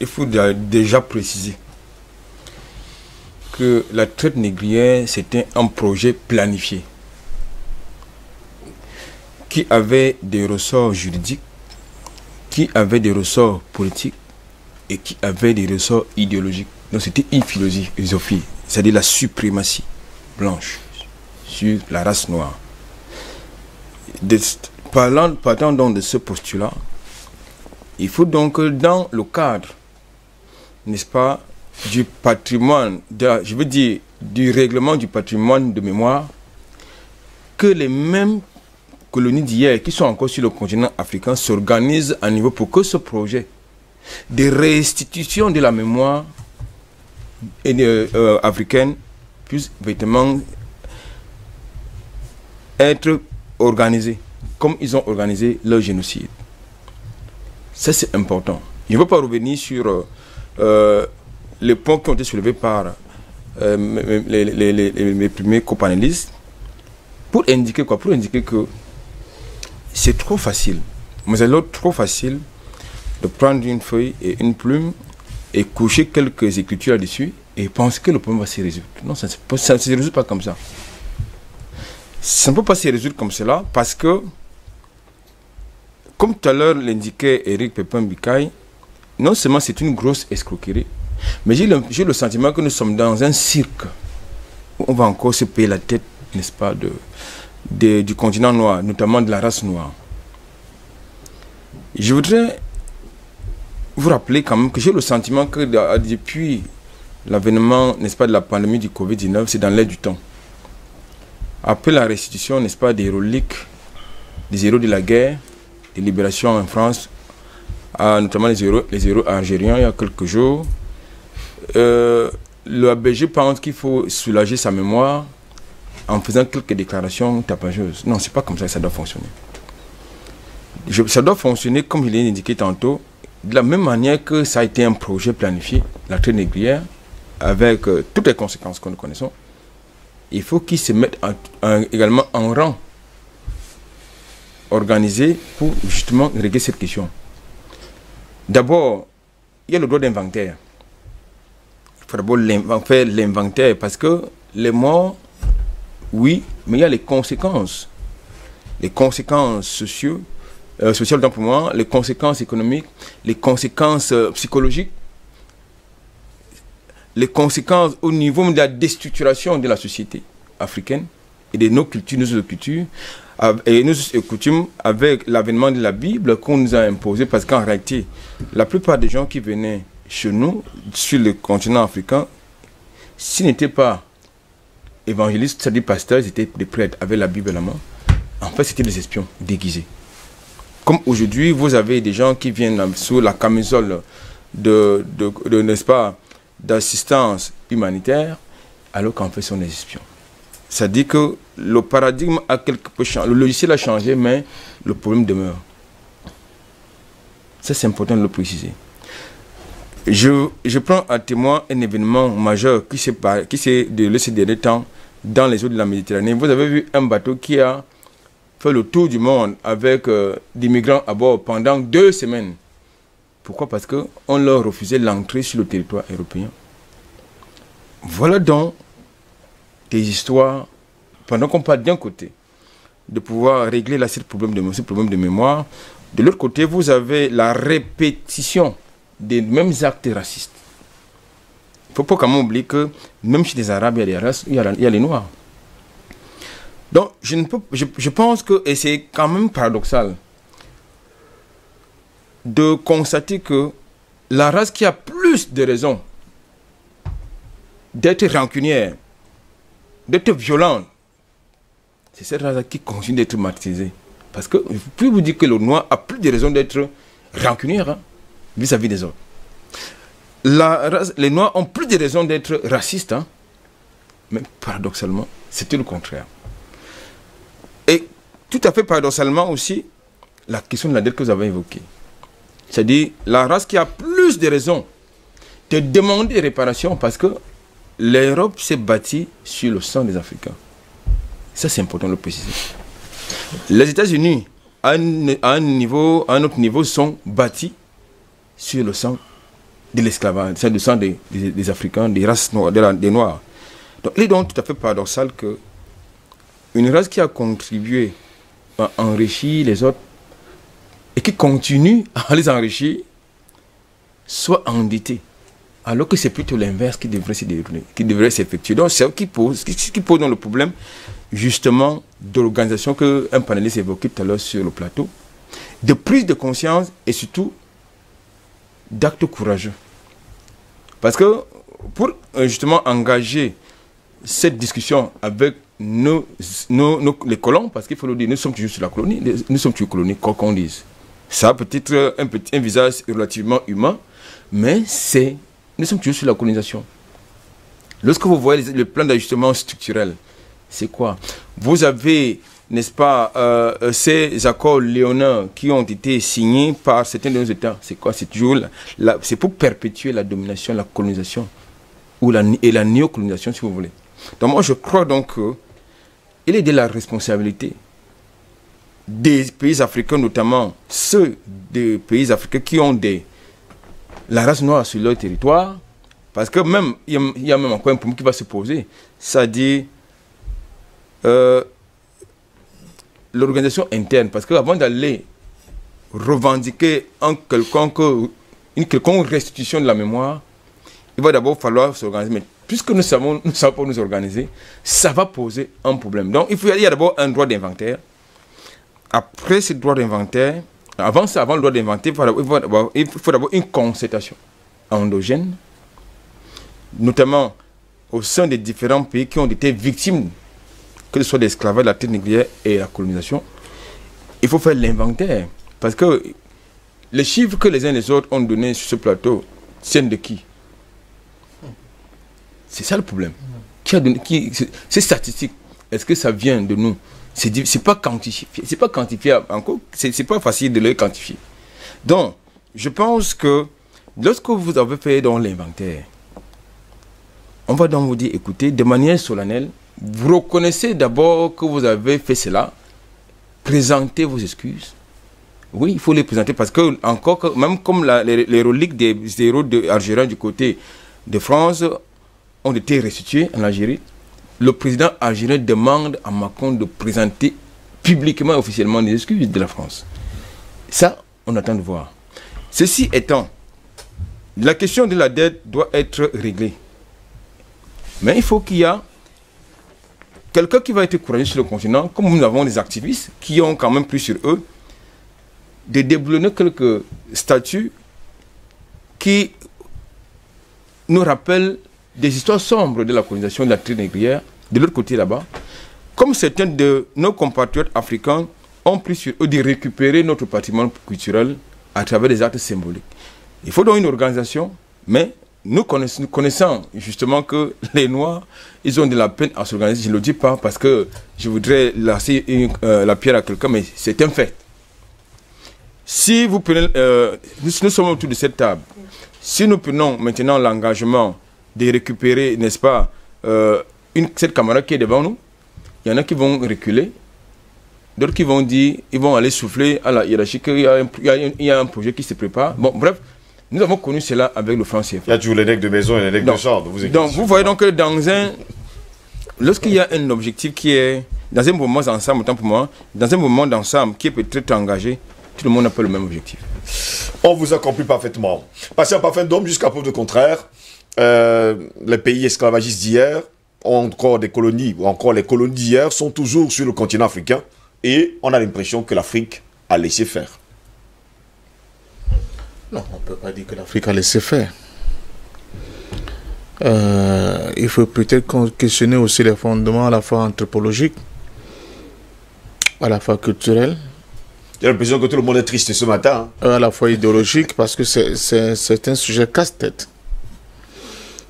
il faut déjà préciser que la traite négrière, c'était un projet planifié qui avait des ressorts juridiques, qui avait des ressorts politiques et qui avait des ressorts idéologiques. Donc c'était une philosophie, c'est-à-dire la suprématie blanche sur la race noire. Partant donc de ce postulat, il faut donc que dans le cadre, n'est-ce pas, du patrimoine, je veux dire du règlement du patrimoine de mémoire, que les mêmes colonies d'hier qui sont encore sur le continent africain s'organisent à niveau pour que ce projet de restitution de la mémoire africaine puisse véritablement être organisé comme ils ont organisé leur génocide. Ça, c'est important. Je ne veux pas revenir sur les points qui ont été soulevés par mes premiers copanélistes pour indiquer quoi? Pour indiquer que c'est trop facile. Mais c'est trop facile de prendre une feuille et une plume et coucher quelques écritures là-dessus et penser que le problème va se résoudre. Non, ça ne se résout pas comme ça. Ça ne peut pas se résoudre comme cela parce que, comme tout à l'heure l'indiquait Eric Pépin-Bikaï, non seulement c'est une grosse escroquerie, mais j'ai le sentiment que nous sommes dans un cirque où on va encore se payer la tête, n'est-ce pas, du continent noir, notamment de la race noire. Je voudrais vous rappeler quand même que j'ai le sentiment que depuis l'avènement, n'est-ce pas, de la pandémie du Covid-19, c'est dans l'air du temps. Après la restitution, n'est-ce pas, des reliques, des héros de la guerre, des libérations en France, notamment les héros algériens il y a quelques jours, le ABG pense qu'il faut soulager sa mémoire en faisant quelques déclarations tapageuses. Non, c'est pas comme ça que ça doit fonctionner. Ça doit fonctionner, comme je l'ai indiqué tantôt, de la même manière que ça a été un projet planifié, la traite négrière, avec toutes les conséquences que nous connaissons. Il faut qu'ils se mettent également en rang organisé pour justement régler cette question. D'abord, il y a le droit d'inventaire. Il faut d'abord faire l'inventaire parce que les morts, oui, mais il y a les conséquences. Les conséquences sociales pour moi, les conséquences économiques, les conséquences psychologiques, les conséquences au niveau de la déstructuration de la société africaine et de nos cultures, nos autres cultures, et nos coutumes avec l'avènement de la Bible qu'on nous a imposé, parce qu'en réalité, la plupart des gens qui venaient chez nous, sur le continent africain, s'ils n'étaient pas évangélistes, c'est-à-dire pasteurs, ils étaient des prêtres avec la Bible à la main. En fait, c'était des espions déguisés. Comme aujourd'hui, vous avez des gens qui viennent sous la camisole n'est-ce pas, d'assistance humanitaire, alors qu'en fait, ce sont des espions. Ça dit que le paradigme a quelque peu changé, le logiciel a changé, mais le problème demeure. Ça, c'est important de le préciser. Je prends à témoin un événement majeur qui s'est déroulé ces derniers temps dans les eaux de la Méditerranée. Vous avez vu un bateau qui a fait le tour du monde avec des migrants à bord pendant 2 semaines. Pourquoi? Parce qu'on leur refusait l'entrée sur le territoire européen. Voilà donc des histoires, pendant qu'on parle d'un côté de pouvoir régler là, ce problème de mémoire, de l'autre côté, vous avez la répétition des mêmes actes racistes. Il ne faut pas quand même oublier que même chez les Arabes, il y a des races, il y a les Noirs. Donc, je pense que, et c'est quand même paradoxal, de constater que la race qui a plus de raisons d'être rancunière, d'être violente, c'est cette race qui continue d'être martyrisée. Parce que je peux vous dire que le noir a plus de raisons d'être rancunière vis-à-vis des autres. Les noirs ont plus de raisons d'être racistes, hein, mais paradoxalement, c'était le contraire. Et tout à fait paradoxalement aussi, la question de la dette que vous avez évoquée. C'est-à-dire la race qui a plus de raisons de demander réparation parce que l'Europe s'est bâtie sur le sang des Africains. Ça, c'est important de le préciser. Les États-Unis, à un autre niveau, sont bâtis sur le sang de l'esclavage, c'est le sang des Africains, des races noires, des Noirs. Donc, il est donc tout à fait paradoxal que une race qui a contribué à enrichir les autres et qui continue à les enrichir soit endettée, alors que c'est plutôt l'inverse qui devrait se dérouler, qui devrait s'effectuer. Donc, c'est ce qui pose dans le problème, justement, de l'organisation qu'un panéliste évoquait tout à l'heure sur le plateau, de prise de conscience et surtout d'actes courageux. Parce que pour justement engager cette discussion avec les colons, parce qu'il faut le dire, nous sommes toujours sur la colonie, nous sommes toujours colonies, quoi qu'on dise. Ça a peut-être un visage relativement humain, mais nous sommes toujours sur la colonisation. Lorsque vous voyez le plan d'ajustement structurel, c'est quoi? Vous avez, n'est-ce pas, ces accords léonins qui ont été signés par certains de nos États. C'est quoi? C'est toujours c'est pour perpétuer la domination, la colonisation, et la néocolonisation, si vous voulez. Donc moi, je crois donc qu'il est de la responsabilité des pays africains, notamment ceux des pays africains qui ont la race noire sur leur territoire, parce que même, il y a même encore un problème qui va se poser, c'est-à-dire l'organisation interne, parce qu'avant d'aller revendiquer une quelconque restitution de la mémoire, il va d'abord falloir s'organiser. Mais puisque nous savons pas nous organiser, ça va poser un problème. Donc il y a d'abord un droit d'inventaire. Après ce droit d'inventaire, avant le droit d'inventaire, il faut d'abord une concertation endogène, notamment au sein des différents pays qui ont été victimes, que ce soit de l'esclavage, de la traite négrière et la colonisation. Il faut faire l'inventaire. Parce que les chiffres que les uns et les autres ont donnés sur ce plateau tiennent de qui? C'est ça le problème. Ces statistiques, est-ce que ça vient de nous? C'est pas quantifié. C'est pas quantifiable encore. C'est pas facile de les quantifier. Donc, je pense que lorsque vous avez fait dans l'inventaire, on va donc vous dire, écoutez, de manière solennelle, vous reconnaissez d'abord que vous avez fait cela, présentez vos excuses. Oui, il faut les présenter parce que, encore, même comme les reliques des héros algériens du côté de France ont été restitués en Algérie, le président algérien demande à Macron de présenter publiquement et officiellement les excuses de la France. Ça, on attend de voir. Ceci étant, la question de la dette doit être réglée. Mais il faut qu'il y ait quelqu'un qui va être courageux sur le continent, comme nous avons des activistes qui ont quand même pris sur eux de déboulonner quelques statuts qui nous rappellent des histoires sombres de la colonisation de la traite négrière, de l'autre côté là-bas, comme certains de nos compatriotes africains ont pris sur eux de récupérer notre patrimoine culturel à travers des actes symboliques. Il faut donc une organisation, mais nous connaissons justement que les Noirs, ils ont de la peine à s'organiser. Je ne le dis pas parce que je voudrais lancer la pierre à quelqu'un, mais c'est un fait. Si vous prenez, nous sommes autour de cette table, si nous prenons maintenant l'engagement de récupérer, n'est-ce pas, cette caméra qui est devant nous, il y en a qui vont reculer, d'autres qui vont dire, ils vont aller souffler à la hiérarchie qu'il y a un projet qui se prépare. Bon, bref, nous avons connu cela avec le franc CFA. Il y a toujours les nègres de maison et les nègres de chambre. Donc, vous voyez donc que lorsqu'il y a un objectif qui est, dans un mouvement d'ensemble, autant pour moi, dans un mouvement d'ensemble qui est peut-être engagé, tout le monde n'a pas le même objectif. On vous a compris parfaitement. Passez en parfait d'homme jusqu'à preuve de contraire. Les pays esclavagistes d'hier ont encore des colonies, ou encore les colonies d'hier sont toujours sur le continent africain. Et on a l'impression que l'Afrique a laissé faire. Non, on ne peut pas dire que l'Afrique a laissé faire. Il faut peut-être questionner aussi les fondements à la fois anthropologiques, à la fois culturels. J'ai l'impression que tout le monde est triste ce matin. À la fois idéologique, parce que c'est un sujet casse-tête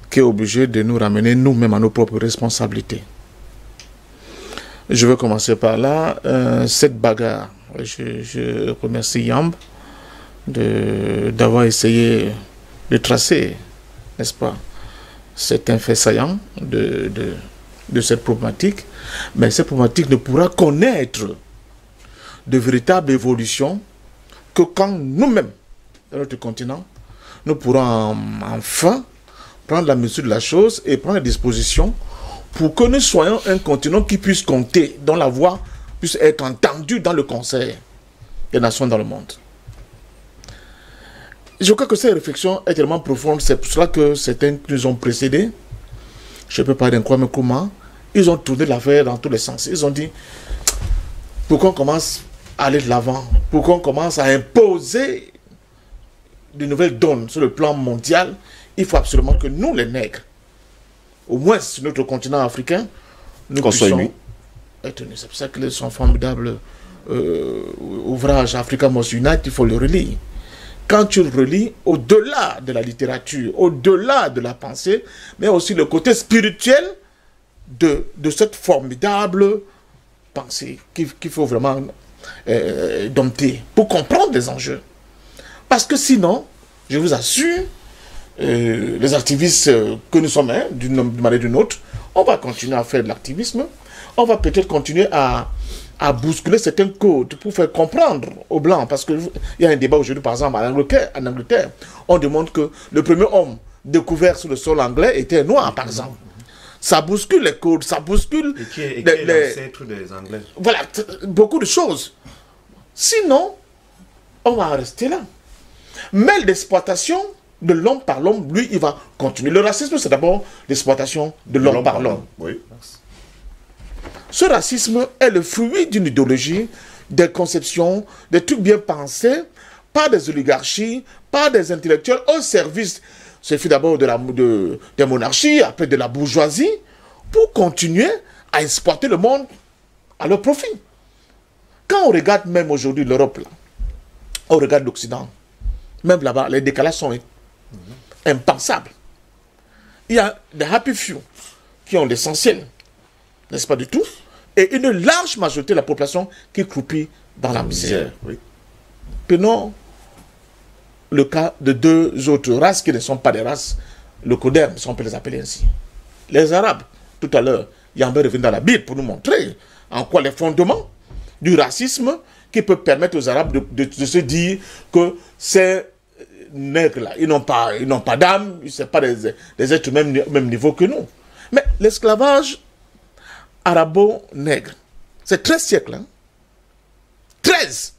qui est obligé de nous ramener nous-mêmes à nos propres responsabilités. Je veux commencer par là. Cette bagarre, je remercie Yamb d'avoir essayé de tracer, n'est-ce pas, c'est un fait saillant de cette problématique, mais cette problématique ne pourra connaître de véritable évolution que quand nous-mêmes, dans notre continent, nous pourrons enfin prendre la mesure de la chose et prendre les dispositions pour que nous soyons un continent qui puisse compter, dont la voix puisse être entendue dans le Conseil des Nations dans le monde. Je crois que cette réflexion est tellement profonde, c'est pour cela que certains qui nous ont précédés, je peux parler d'un Kwame Nkrumah, ils ont tourné l'affaire dans tous les sens. Ils ont dit, pourquoi on commence à aller de l'avant, pourquoi on commence à imposer de nouvelles donnes sur le plan mondial il faut absolument que nous, les nègres, au moins sur notre continent africain, nous puissions être unis. C'est pour ça que son formidable ouvrage Africa Must Unite, il faut le relire. Quand tu le relis, au-delà de la littérature, au-delà de la pensée, mais aussi le côté spirituel de cette formidable pensée qu'il faut vraiment dompter pour comprendre les enjeux. Parce que sinon, je vous assure, les activistes que nous sommes, d'une manière ou d'une autre, on va continuer à faire de l'activisme, on va peut-être continuer à bousculer certains codes pour faire comprendre aux Blancs, parce qu'il y a un débat aujourd'hui, par exemple, en Angleterre, on demande que le premier homme découvert sur le sol anglais était noir, par exemple. Ça bouscule les codes, ça bouscule qui est l'ancêtre des Anglais. Voilà, beaucoup de choses. Sinon, on va en rester là. Mais l'exploitation de l'homme par l'homme, lui, il va continuer. Le racisme, c'est d'abord l'exploitation de l'homme par l'homme. Oui. Ce racisme est le fruit d'une idéologie, des conceptions, des trucs bien pensés, par des oligarchies, par des intellectuels au service. C'est fait d'abord des monarchies, après de la bourgeoisie, pour continuer à exploiter le monde à leur profit. Quand on regarde même aujourd'hui l'Europe, on regarde l'Occident, même là-bas, les décalages sont impensables. Il y a des happy few qui ont l'essentiel, n'est-ce pas du tout? Et une large majorité de la population qui croupit dans la misère. Oui. Prenons le cas de deux autres races qui ne sont pas des races leucodermes, si on peut les appeler ainsi. Les Arabes, tout à l'heure, Yambé revient dans la Bible pour nous montrer en quoi les fondements du racisme qui peut permettre aux Arabes de se dire que ces nègres-là, ils n'ont pas d'âme, ils ne sont pas des êtres au même niveau que nous. Mais l'esclavage arabo-nègre, c'est 13 siècles. 13!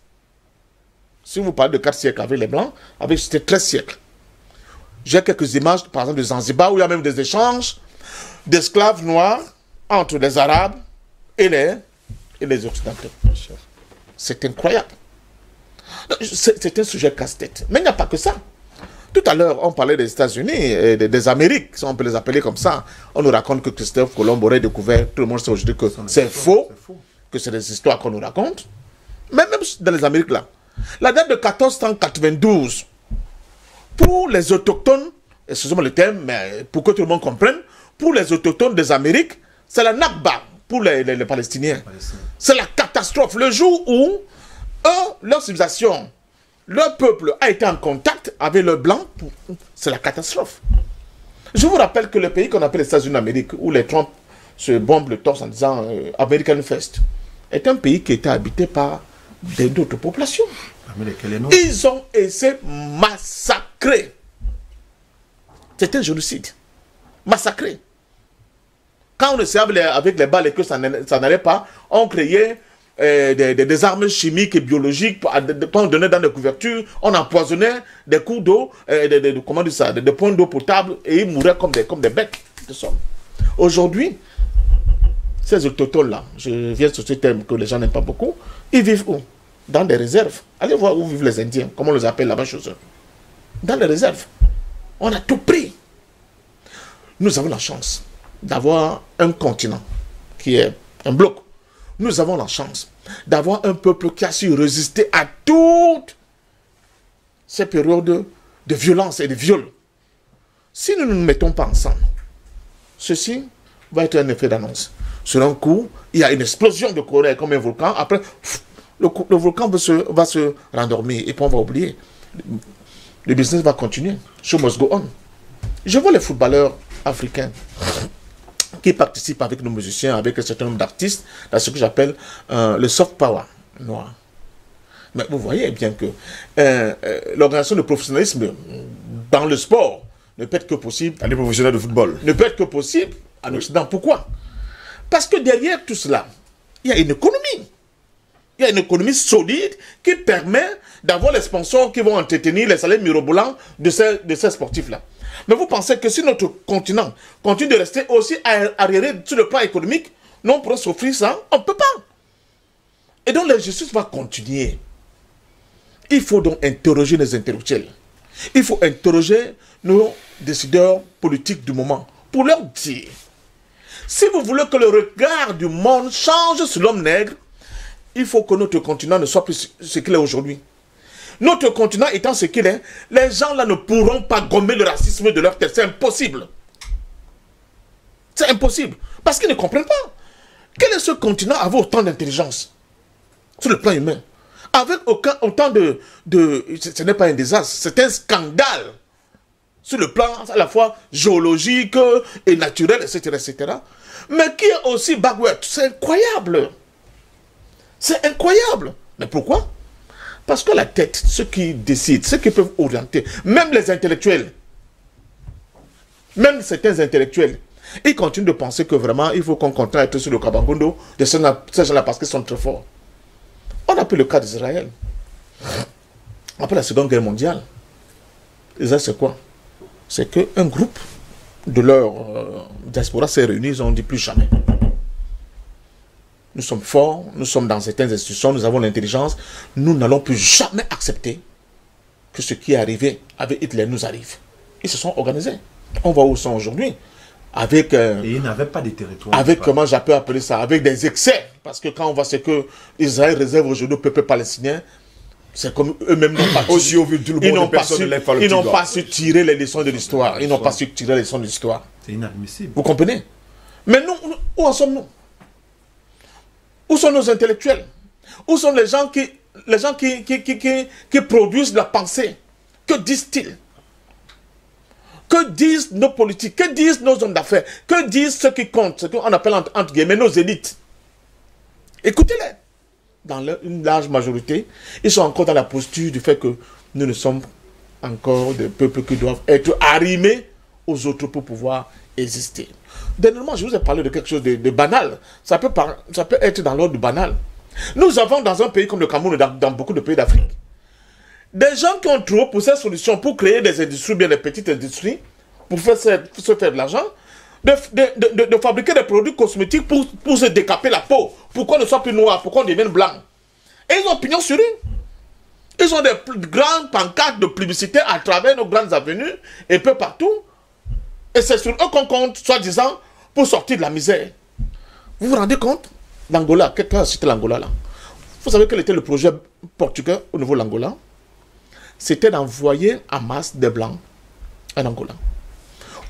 Si vous parlez de 4 siècles avec les Blancs, c'était 13 siècles. J'ai quelques images, par exemple, de Zanzibar, où il y a même des échanges d'esclaves noirs entre les Arabes et les Occidentaux. C'est incroyable. C'est un sujet casse-tête. Mais il n'y a pas que ça. Tout à l'heure, on parlait des États-Unis et des Amériques, si on peut les appeler comme ça. On nous raconte que Christophe Colomb aurait découvert, tout le monde sait aujourd'hui que c'est faux, que c'est des histoires qu'on nous raconte. Mais même dans les Amériques, là, la date de 1492, pour les autochtones, excusez-moi le terme, mais pour que tout le monde comprenne, pour les autochtones des Amériques, c'est la Nakba pour les Palestiniens. C'est la catastrophe. Le jour où leur civilisation, leur peuple a été en contact avec le blanc, c'est la catastrophe. Je vous rappelle que le pays qu'on appelle les États-Unis d'Amérique, où les Trump se bombent le torse en disant American First, est un pays qui était habité par d'autres populations. Ils ont essayé massacrer. C'était un génocide. Massacré. Quand on essayait avec les balles et que ça n'allait pas, on créait des armes chimiques et biologiques pour on donnait dans des couvertures, on empoisonnait des coups d'eau, comment dire ça, des points d'eau potable et ils mouraient comme des bêtes de somme. Aujourd'hui, ces autochtones-là, je viens sur ce terme que les gens n'aiment pas beaucoup, ils vivent où? Dans des réserves. Allez voir où vivent les Indiens, comment on les appelle là-bas chez eux. Dans les réserves. On a tout pris. Nous avons la chance d'avoir un continent qui est un bloc. Nous avons la chance d'avoir un peuple qui a su résister à toutes ces périodes de violence et de viol. Si nous ne nous mettons pas ensemble, ceci va être un effet d'annonce. Sur un coup, il y a une explosion de colère comme un volcan. Après, le volcan va se rendormir et puis on va oublier. Le business va continuer. Show must go on. Je vois les footballeurs africains qui participent avec nos musiciens, avec un certain nombre d'artistes, dans ce que j'appelle le soft power noir. Mais vous voyez bien que l'organisation de professionnalisme dans le sport ne peut être que possible. Les professionnels de football. Ne peut être que possible en Occident. Pourquoi? Parce que derrière tout cela, il y a une économie. Il y a une économie solide qui permet d'avoir les sponsors qui vont entretenir les salaires mirobolants de ces sportifs-là. Mais vous pensez que si notre continent continue de rester aussi arriéré sur le plan économique, nous on pourrait s'offrir ça? On ne peut pas. Et donc l'injustice va continuer. Il faut donc interroger les intellectuels. Il faut interroger nos décideurs politiques du moment pour leur dire, si vous voulez que le regard du monde change sur l'homme nègre, il faut que notre continent ne soit plus ce qu'il est aujourd'hui. Notre continent étant ce qu'il est, les gens là ne pourront pas gommer le racisme de leur tête. C'est impossible. C'est impossible. Parce qu'ils ne comprennent pas. Quel est ce continent avec autant d'intelligence sur le plan humain? Avec autant de... Ce n'est pas un désastre, c'est un scandale. Sur le plan à la fois géologique et naturel, etc. etc. Mais qui est aussi backward. C'est incroyable. C'est incroyable. Mais pourquoi? Parce que la tête, ceux qui décident, ceux qui peuvent orienter, même les intellectuels, même certains intellectuels, ils continuent de penser que vraiment, il faut qu'on continue à être sur le Kabangondo de ces gens-là parce qu'ils sont très forts. On a pris le cas d'Israël. Après la Seconde Guerre mondiale, Israël, c'est quoi? C'est qu'un groupe de leur diaspora s'est réuni, ils ont dit plus jamais. Nous sommes forts, nous sommes dans certaines institutions, nous avons l'intelligence, nous n'allons plus jamais accepter que ce qui est arrivé avec Hitler nous arrive. Ils se sont organisés. On voit où ils sont aujourd'hui. Avec, et ils n'avaient pas de territoire. Avec, comment j'ai pu appeler ça, avec des excès. Parce que quand on voit ce que Israël réserve aujourd'hui au peuple palestinien, c'est comme eux-mêmes n'ont pas aussi au vu de ils n'ont pas su tirer les leçons de l'histoire. Ils n'ont pas su tirer les leçons de l'histoire. C'est inadmissible. Vous comprenez? Mais nous, où en sommes-nous? Où sont nos intellectuels? Où sont les gens qui produisent la pensée? Que disent-ils? Que disent nos politiques? Que disent nos hommes d'affaires? Que disent ceux qui comptent? Ce qu'on appelle entre guillemets nos élites. Écoutez-les. Dans une large majorité, ils sont encore dans la posture du fait que nous ne sommes encore des peuples qui doivent être arrimés aux autres pour pouvoir exister. Dernièrement, je vous ai parlé de quelque chose de banal. Ça peut être dans l'ordre du banal. Nous avons dans un pays comme le Cameroun, dans beaucoup de pays d'Afrique, des gens qui ont trouvé pour cette solution, pour créer des industries, bien des petites industries, pour se faire de l'argent, de fabriquer des produits cosmétiques pour se décaper la peau, pour qu'on ne soit plus noir, pour qu'on devienne blanc. Et ils ont pignon sur eux. Ils ont des grandes pancartes de publicité à travers nos grandes avenues, et peu partout. Et c'est sur eux qu'on compte, soi-disant, pour sortir de la misère. Vous vous rendez compte? L'Angola, quelqu'un a cité l'Angola là. Vous savez quel était le projet portugais au niveau de l'Angola? C'était d'envoyer en masse des Blancs en Angola.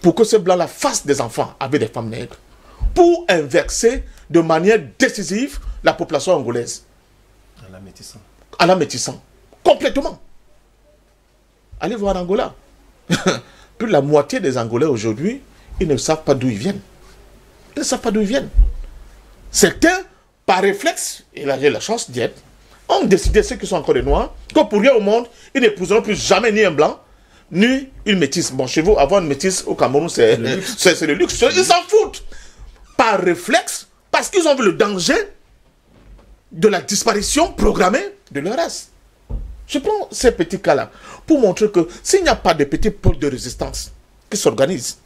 Pour que ces Blancs-là fassent des enfants avec des femmes nègres. Pour inverser de manière décisive la population angolaise. En la métissant. En la métissant. Complètement. Allez voir Angola. Plus de la moitié des Angolais aujourd'hui, ils ne savent pas d'où ils viennent. Ils ne savent pas d'où ils viennent. Certains, par réflexe, et là j'ai la chance d'y être, ont décidé, ceux qui sont encore des Noirs, que pour rien au monde, ils n'épouseront plus jamais ni un Blanc, ni une métisse. Bon, chez vous, avoir une métisse au Cameroun, c'est le luxe. Ils s'en foutent. Par réflexe, parce qu'ils ont vu le danger de la disparition programmée de leur race. Je prends ces petits cas-là pour montrer que s'il n'y a pas de petits pôles de résistance qui s'organisent,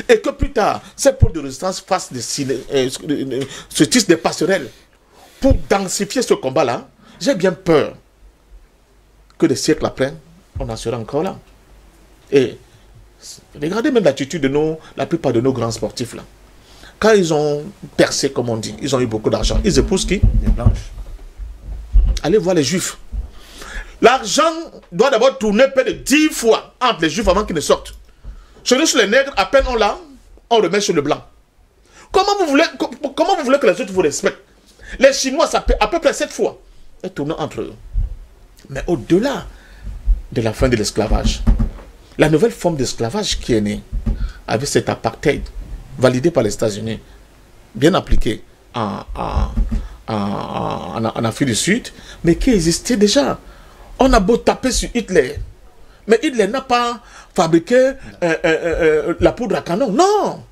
et que plus tard, ces pôles de résistance fassent ce type de passerelles pour densifier ce combat-là, j'ai bien peur que des siècles après, on en sera encore là. Et regardez même l'attitude de la plupart de nos grands sportifs là. Quand ils ont percé, comme on dit, ils ont eu beaucoup d'argent. Ils épousent qui? Les blanches. Allez voir les juifs. L'argent doit d'abord tourner près de 10 fois entre les juifs avant qu'ils ne sortent. Chez les nègres, à peine on l'a, on remet sur le blanc. Comment vous voulez que les autres vous respectent? Les Chinois, ça peut à peu près 7 fois. Et tournant entre eux. Mais au-delà de la fin de l'esclavage, la nouvelle forme d'esclavage qui est née, avec cet apartheid validé par les États-Unis, bien appliqué en Afrique du Sud, mais qui existait déjà. On a beau taper sur Hitler, mais Hitler n'a pas fabriqué la poudre à canon. Non!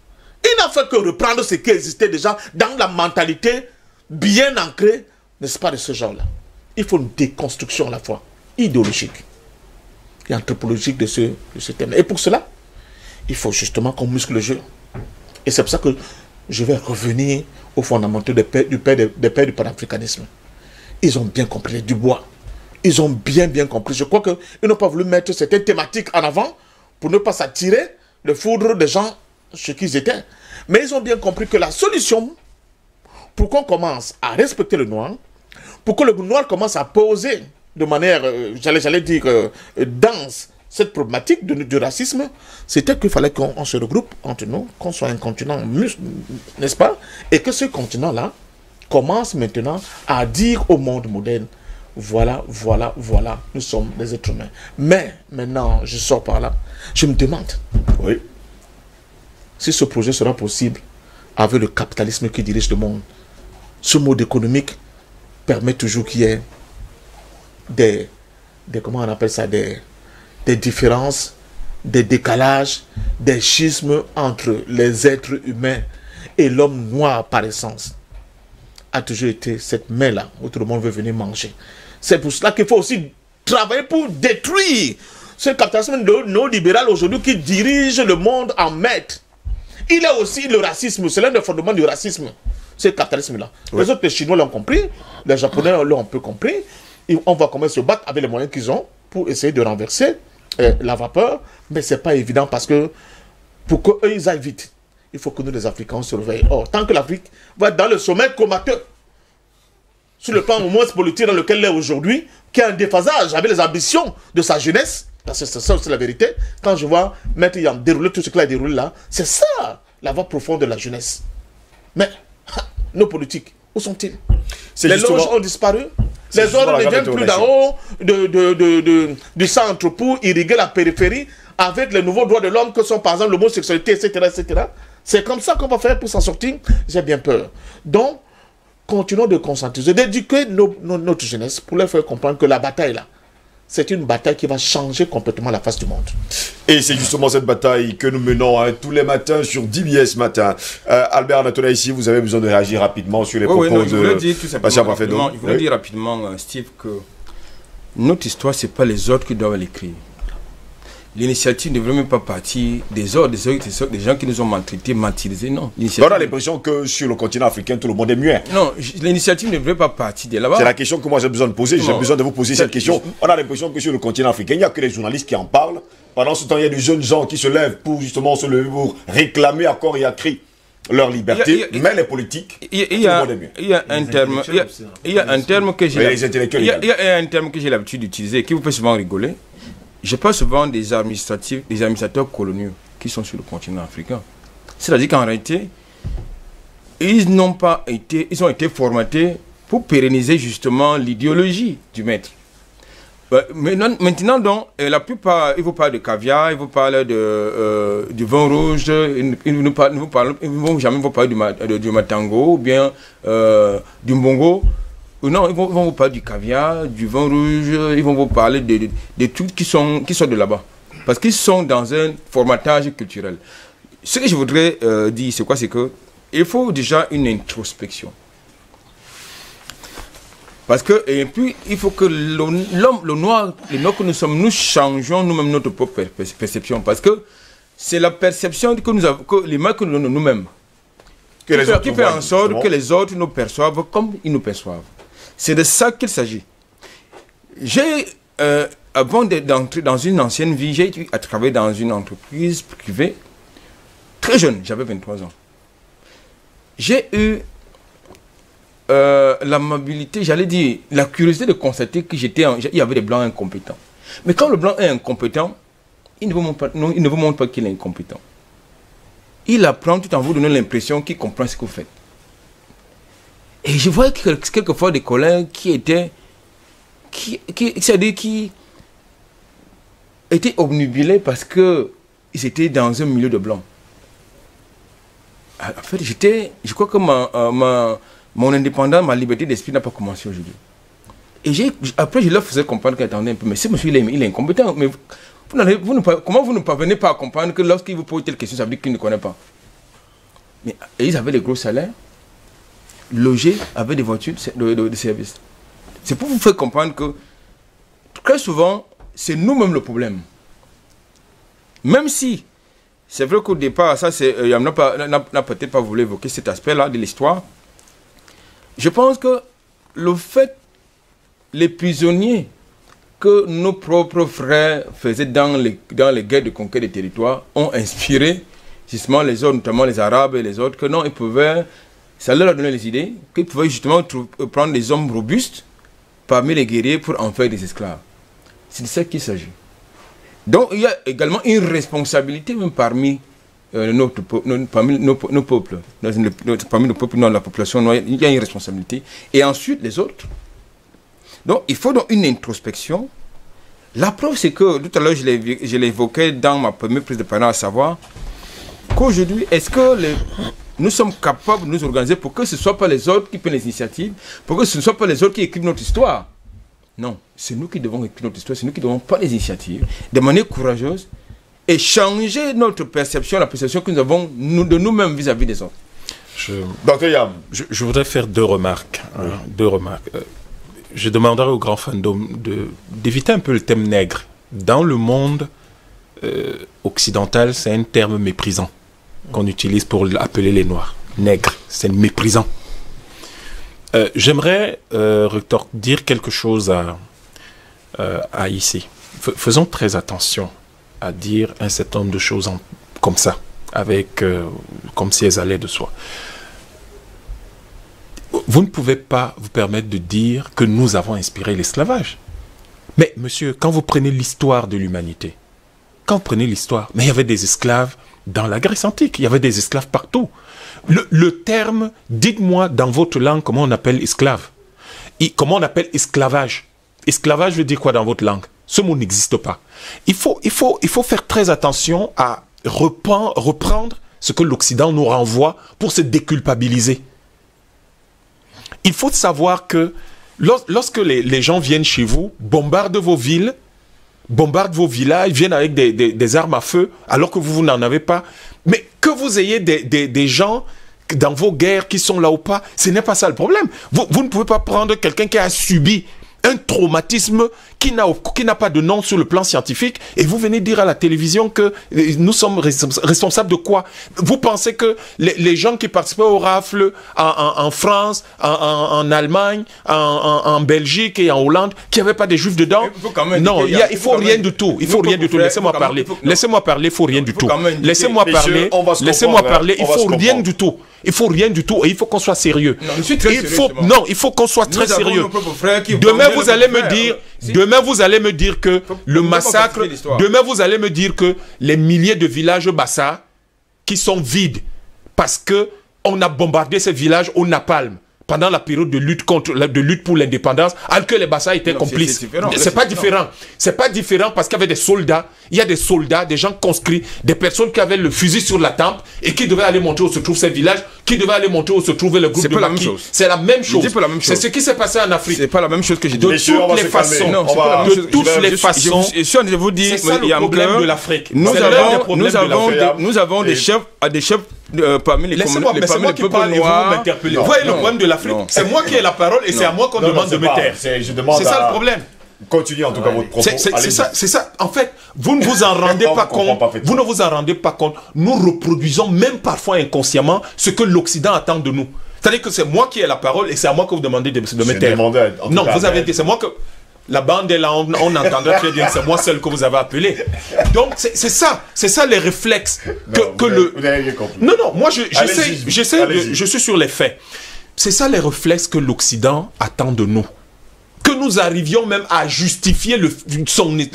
Il n'a fait que reprendre ce qui existait déjà dans la mentalité bien ancrée, n'est-ce pas, de ce genre-là. Il faut une déconstruction à la fois idéologique et anthropologique de ce thème. Et pour cela, il faut justement qu'on muscle le jeu. Et c'est pour ça que je vais revenir aux fondamentaux des pères du panafricanisme. Ils ont bien compris les Dubois. Ils ont bien compris. Je crois qu'ils n'ont pas voulu mettre certaines thématiques en avant pour ne pas s'attirer de foudre des gens ce qu'ils étaient. Mais ils ont bien compris que la solution pour qu'on commence à respecter le noir, pour que le noir commence à poser de manière, j'allais dire, dense, cette problématique du racisme, c'était qu'il fallait qu'on se regroupe entre nous, qu'on soit un continent, n'est-ce pas? Et que ce continent-là commence maintenant à dire au monde moderne, voilà, voilà, voilà, nous sommes des êtres humains. Mais maintenant, je sors par là, je me demande, oui, si ce projet sera possible avec le capitalisme qui dirige le monde. Ce mode économique permet toujours qu'il y ait des comment on appelle ça, des différences, des décalages, des schismes entre les êtres humains et l'homme noir par essence. A toujours été cette main-là où tout le monde veut venir manger. C'est pour cela qu'il faut aussi travailler pour détruire ce capitalisme néolibéral aujourd'hui qui dirige le monde en maître. Il y a aussi le racisme, c'est l'un des fondements du racisme, ce capitalisme-là. Oui. Les autres, les Chinois l'ont compris, les Japonais l'ont un peu compris. On va comment se battre avec les moyens qu'ils ont pour essayer de renverser la vapeur, mais ce n'est pas évident parce que pour qu'eux ils aillent vite, il faut que nous les Africains on se réveille. Or, tant que l'Afrique va être dans le sommet comateux, sur le plan au moins politique dans lequel elle est aujourd'hui, qui a un déphasage avec les ambitions de sa jeunesse, parce que c'est ça aussi la vérité, quand je vois Maître Yam dérouler tout ce qu'il a déroulé là, c'est ça la voie profonde de la jeunesse. Mais nos politiques, où sont-ils? Les loges ont disparu. Les ordres ne viennent plus d'en haut du centre pour irriguer la périphérie avec les nouveaux droits de l'homme que sont par exemple l'homosexualité, etc., etc. C'est comme ça qu'on va faire pour s'en sortir. J'ai bien peur. Donc, continuons de conscientiser, d'éduquer notre jeunesse pour leur faire comprendre que la bataille là, c'est une bataille qui va changer complètement la face du monde. Et c'est justement cette bataille que nous menons tous les matins sur DBS Matin. Albert Anatola, ici, vous avez besoin de réagir rapidement sur les propos de... Je voulais dire tout simplement, je voulais dire rapidement, Steve, que notre histoire, ce n'est pas les autres qui doivent l'écrire. L'initiative ne veut même pas partir des autres, des gens qui nous ont maltraités, martyrisés, non. On a l'impression que sur le continent africain, tout le monde est muet. Non, l'initiative ne veut pas partir de là-bas. C'est la question que moi j'ai besoin de poser, j'ai besoin de vous poser cette question. On a l'impression que sur le continent africain, il n'y a que les journalistes qui en parlent. Pendant ce temps, il y a des jeunes gens qui se lèvent pour justement se lever, pour réclamer à corps et à cri leur liberté, mais les politiques, il y a un terme que j'ai l'habitude d'utiliser, qui vous fait souvent rigoler. Je parle souvent des administrateurs coloniaux qui sont sur le continent africain. C'est-à-dire qu'en réalité, ils ont été formatés pour pérenniser justement l'idéologie du maître. Maintenant, donc, la plupart, ils vous parlent de caviar, ils vous parlent du vin rouge, ils ne vont jamais vous parler du matango ou bien du mbongo. Non, ils vont vous parler du caviar, du vin rouge, ils vont vous parler de trucs qui sont de là-bas. Parce qu'ils sont dans un formatage culturel. Ce que je voudrais dire, c'est quoi? C'est que il faut déjà une introspection. Parce que, et puis, il faut que l'homme, le noir que nous sommes, nous changeons nous-mêmes notre propre perception. Parce que c'est la perception que nous avons, que les mains que nous donnons nous-mêmes, qui fait en sorte que les autres nous perçoivent comme ils nous perçoivent. C'est de ça qu'il s'agit. Avant d'entrer dans une ancienne vie, j'ai eu à travailler dans une entreprise privée, très jeune, j'avais 23 ans. J'ai eu l'amabilité, j'allais dire, la curiosité de constater qu'il y avait des blancs incompétents. Mais quand le blanc est incompétent, il ne vous montre pas qu'il est incompétent. Il apprend tout en vous donnant l'impression qu'il comprend ce que vous faites. Et je voyais quelquefois des collègues qui étaient obnubilés parce qu'ils étaient dans un milieu de blancs. En fait, je crois que mon indépendance, ma liberté d'esprit n'a pas commencé aujourd'hui. Et après, je leur faisais comprendre qu'attendez un peu, mais ce monsieur, il est incompétent. Mais comment vous ne parvenez pas à comprendre que lorsqu'il vous pose telle question, ça veut dire qu'il ne connaît pas? Mais ils avaient des gros salaires, logés avec des voitures de service. C'est pour vous faire comprendre que très souvent, c'est nous-mêmes le problème. Même si, c'est vrai qu'au départ, ça, n'a peut-être pas voulu évoquer cet aspect-là de l'histoire. Je pense que le fait, les prisonniers, que nos propres frères faisaient dans les guerres de conquête des territoires ont inspiré justement les autres, notamment les Arabes et les autres, que non, ils pouvaient, ça leur a donné les idées, qu'ils pouvaient justement prendre des hommes robustes parmi les guerriers pour en faire des esclaves. C'est de ça qu'il s'agit. Donc il y a également une responsabilité même parmi parmi nos peuples, parmi nos peuples, dans la population, il y a une responsabilité. Et ensuite les autres. Donc il faut donc une introspection. La preuve c'est que, tout à l'heure je l'évoquais dans ma première prise de parole, à savoir qu'aujourd'hui, est-ce que nous sommes capables de nous organiser pour que ce ne soit pas les autres qui prennent les initiatives, pour que ce ne soit pas les autres qui écrivent notre histoire? Non, c'est nous qui devons écrire notre histoire, c'est nous qui devons prendre les initiatives de manière courageuse et changer notre perception, la perception que nous avons de nous-mêmes vis-à-vis des autres. Dr Yam, je voudrais faire deux remarques. Je demanderai au grand fandom d'éviter un peu le thème nègre. Dans le monde occidental, c'est un terme méprisant qu'on utilise pour appeler les Noirs. Nègre, c'est méprisant. J'aimerais dire quelque chose à ici. Faisons très attention à dire un certain nombre de choses comme ça, comme si elles allaient de soi. Vous ne pouvez pas vous permettre de dire que nous avons inspiré l'esclavage. Mais monsieur, quand vous prenez l'histoire de l'humanité, mais il y avait des esclaves dans la Grèce antique, il y avait des esclaves partout. Le terme, dites-moi dans votre langue comment on appelle esclave. Comment on appelle esclavage. Esclavage veut dire quoi dans votre langue? Ce mot n'existe pas. Il faut faire très attention à reprendre ce que l'Occident nous renvoie pour se déculpabiliser. Il faut savoir que lorsque les gens viennent chez vous, bombardent vos villes, bombardent vos villages, viennent avec des armes à feu, alors que vous n'en avez pas. Mais que vous ayez des gens dans vos guerres qui sont là ou pas, ce n'est pas ça le problème. Vous ne pouvez pas prendre quelqu'un qui a subi un traumatisme qui n'a pas de nom sur le plan scientifique et vous venez dire à la télévision que nous sommes responsables de quoi? Vous pensez que les gens qui participaient aux rafles en France, en Allemagne, en Belgique et en Hollande, qu'il n'y avait pas des juifs dedans? Non, il faut rien du tout. Il faut rien du tout. Laissez-moi parler. Laissez-moi parler, il faut rien du tout. Laissez-moi parler, il faut rien du tout. Il faut rien du tout et il faut qu'on soit sérieux. Il faut qu'on soit très sérieux. Demain vous allez me dire que le massacre, demain vous allez me dire que les milliers de villages Bassa qui sont vides parce que on a bombardé ces villages au napalm pendant la période de lutte pour l'indépendance, alors que les Bassa étaient complices. C'est pas différent. C'est pas différent parce qu'il y avait des soldats. Il y a des soldats, des gens conscrits, des personnes qui avaient le fusil sur la tempe et qui devaient aller montrer où se trouvent ces villages, qui devaient aller montrer où se trouvait le groupe de Maki. C'est la même chose. C'est ce qui s'est passé en Afrique. C'est pas la même chose que j'ai dit. De toutes les façons. De toutes les façons. Je vous dis, c'est ça le problème de l'Afrique. Nous avons des chefs parmi les peuples noirs. Vous voyez le problème de l'Afrique, c'est moi qui ai la parole et c'est à moi qu'on demande de me taire. C'est ça le problème. Continuez en tout cas votre propos. C'est ça. En fait, vous ne vous en rendez pas compte. Vous ne vous en rendez pas compte. Nous reproduisons même parfois inconsciemment ce que l'Occident attend de nous. C'est-à-dire que c'est moi qui ai la parole et c'est à moi que vous demandez de me taire. Non, vous avez dit, c'est moi que... La bande est là, on entendrait très bien, c'est moi seul que vous avez appelé. Donc, c'est ça les réflexes que le... Vous avez bien compris. Non, moi je suis sur les faits. C'est ça les réflexes que l'Occident attend de nous. Que nous arrivions même à justifier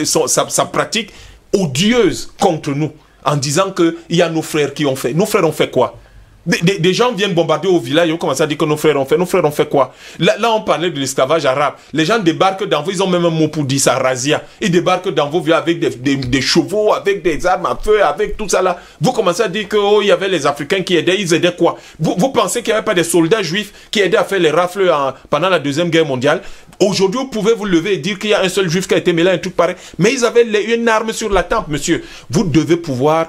sa pratique odieuse contre nous, en disant qu'il y a nos frères qui ont fait. Nos frères ont fait quoi? Des gens viennent bombarder au village et on commence à dire que nos frères ont fait. Nos frères ont fait quoi? Là, on parlait de l'esclavage arabe. Les gens débarquent dans vous, ils ont même un mot pour dire ça, razzia. Ils débarquent dans vos villages avec des chevaux, avec des armes à feu, avec tout ça là. Vous commencez à dire que il y avait les Africains qui aidaient. Ils aidaient quoi? Vous pensez qu'il n'y avait pas des soldats juifs qui aidaient à faire les rafles pendant la Deuxième Guerre mondiale? Aujourd'hui, vous pouvez vous lever et dire qu'il y a un seul juif qui a été mêlé à un truc pareil. Mais ils avaient une arme sur la tempe, monsieur. Vous devez pouvoir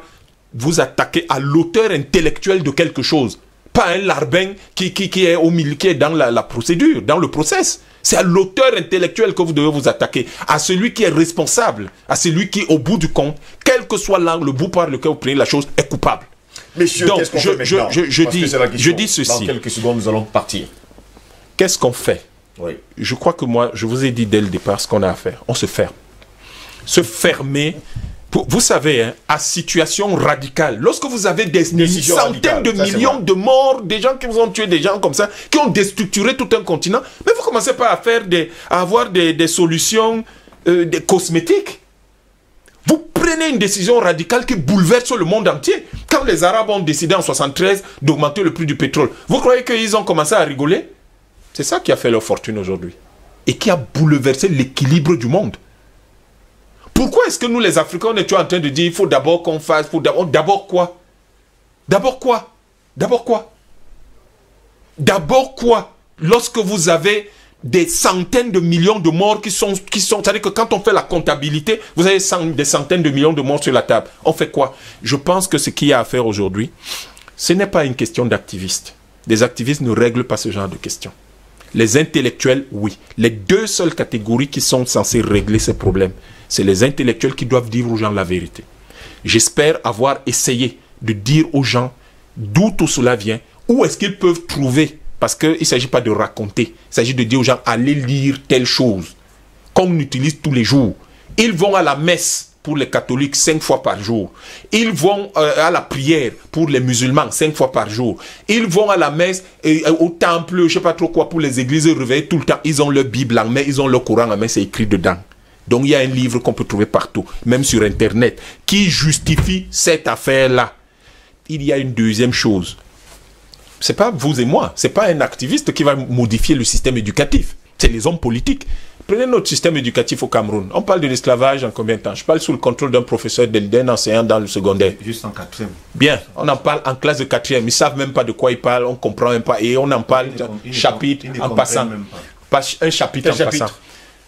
vous attaquer à l'auteur intellectuel de quelque chose. Pas un larbin qui est au milieu, qui est dans la procédure, dans le process. C'est à l'auteur intellectuel que vous devez vous attaquer. À celui qui est responsable. À celui qui, au bout du compte, quel que soit l'angle, le bout par lequel vous prenez la chose, est coupable. Messieurs, qu'est-ce qu'on fait maintenant? Je dis ceci. Dans quelques secondes, nous allons partir. Qu'est-ce qu'on fait? Oui. Je crois que moi, je vous ai dit dès le départ ce qu'on a à faire. On se ferme. Se fermer, vous savez, hein, à situation radicale. Lorsque vous avez des centaines de millions de morts, des gens qui vous ont tué, des gens comme ça, qui ont déstructuré tout un continent, mais vous commencez pas à avoir des solutions des cosmétiques. Vous prenez une décision radicale qui bouleverse le monde entier. Quand les Arabes ont décidé en 1973 d'augmenter le prix du pétrole, vous croyez qu'ils ont commencé à rigoler? C'est ça qui a fait leur fortune aujourd'hui. Et qui a bouleversé l'équilibre du monde. Pourquoi est-ce que nous, les Africains, on est toujours en train de dire il faut d'abord qu'on fasse, d'abord quoi? D'abord quoi? D'abord quoi? D'abord quoi? Lorsque vous avez des centaines de millions de morts qui sont c'est-à-dire que quand on fait la comptabilité, vous avez des centaines de millions de morts sur la table. On fait quoi? Je pense que ce qu'il y a à faire aujourd'hui, ce n'est pas une question d'activistes. Les activistes ne règlent pas ce genre de questions. Les intellectuels, oui. Les deux seules catégories qui sont censées régler ces problèmes, c'est les intellectuels qui doivent dire aux gens la vérité. J'espère avoir essayé de dire aux gens d'où tout cela vient, où est-ce qu'ils peuvent trouver. Parce qu'il ne s'agit pas de raconter, il s'agit de dire aux gens, allez lire telle chose, qu'on utilise tous les jours. Ils vont à la messe pour les catholiques 5 fois par jour. Ils vont à la prière pour les musulmans 5 fois par jour. Ils vont à la messe, au temple, je ne sais pas trop quoi, pour les églises réveillées tout le temps. Ils ont leur Bible en main, ils ont leur Coran en main, c'est écrit dedans. Donc il y a un livre qu'on peut trouver partout, même sur Internet, qui justifie cette affaire-là. Il y a une deuxième chose. C'est pas vous et moi, c'est pas un activiste qui va modifier le système éducatif. C'est les hommes politiques. Prenez notre système éducatif au Cameroun. On parle de l'esclavage en combien de temps? Je parle sous le contrôle d'un professeur, d'un enseignant dans le secondaire. Juste en 4e. Bien, on en parle en classe de 4e. Ils ne savent même pas de quoi ils parlent, on ne comprend même pas. Et on en parle chapitre en passant. Un chapitre en passant.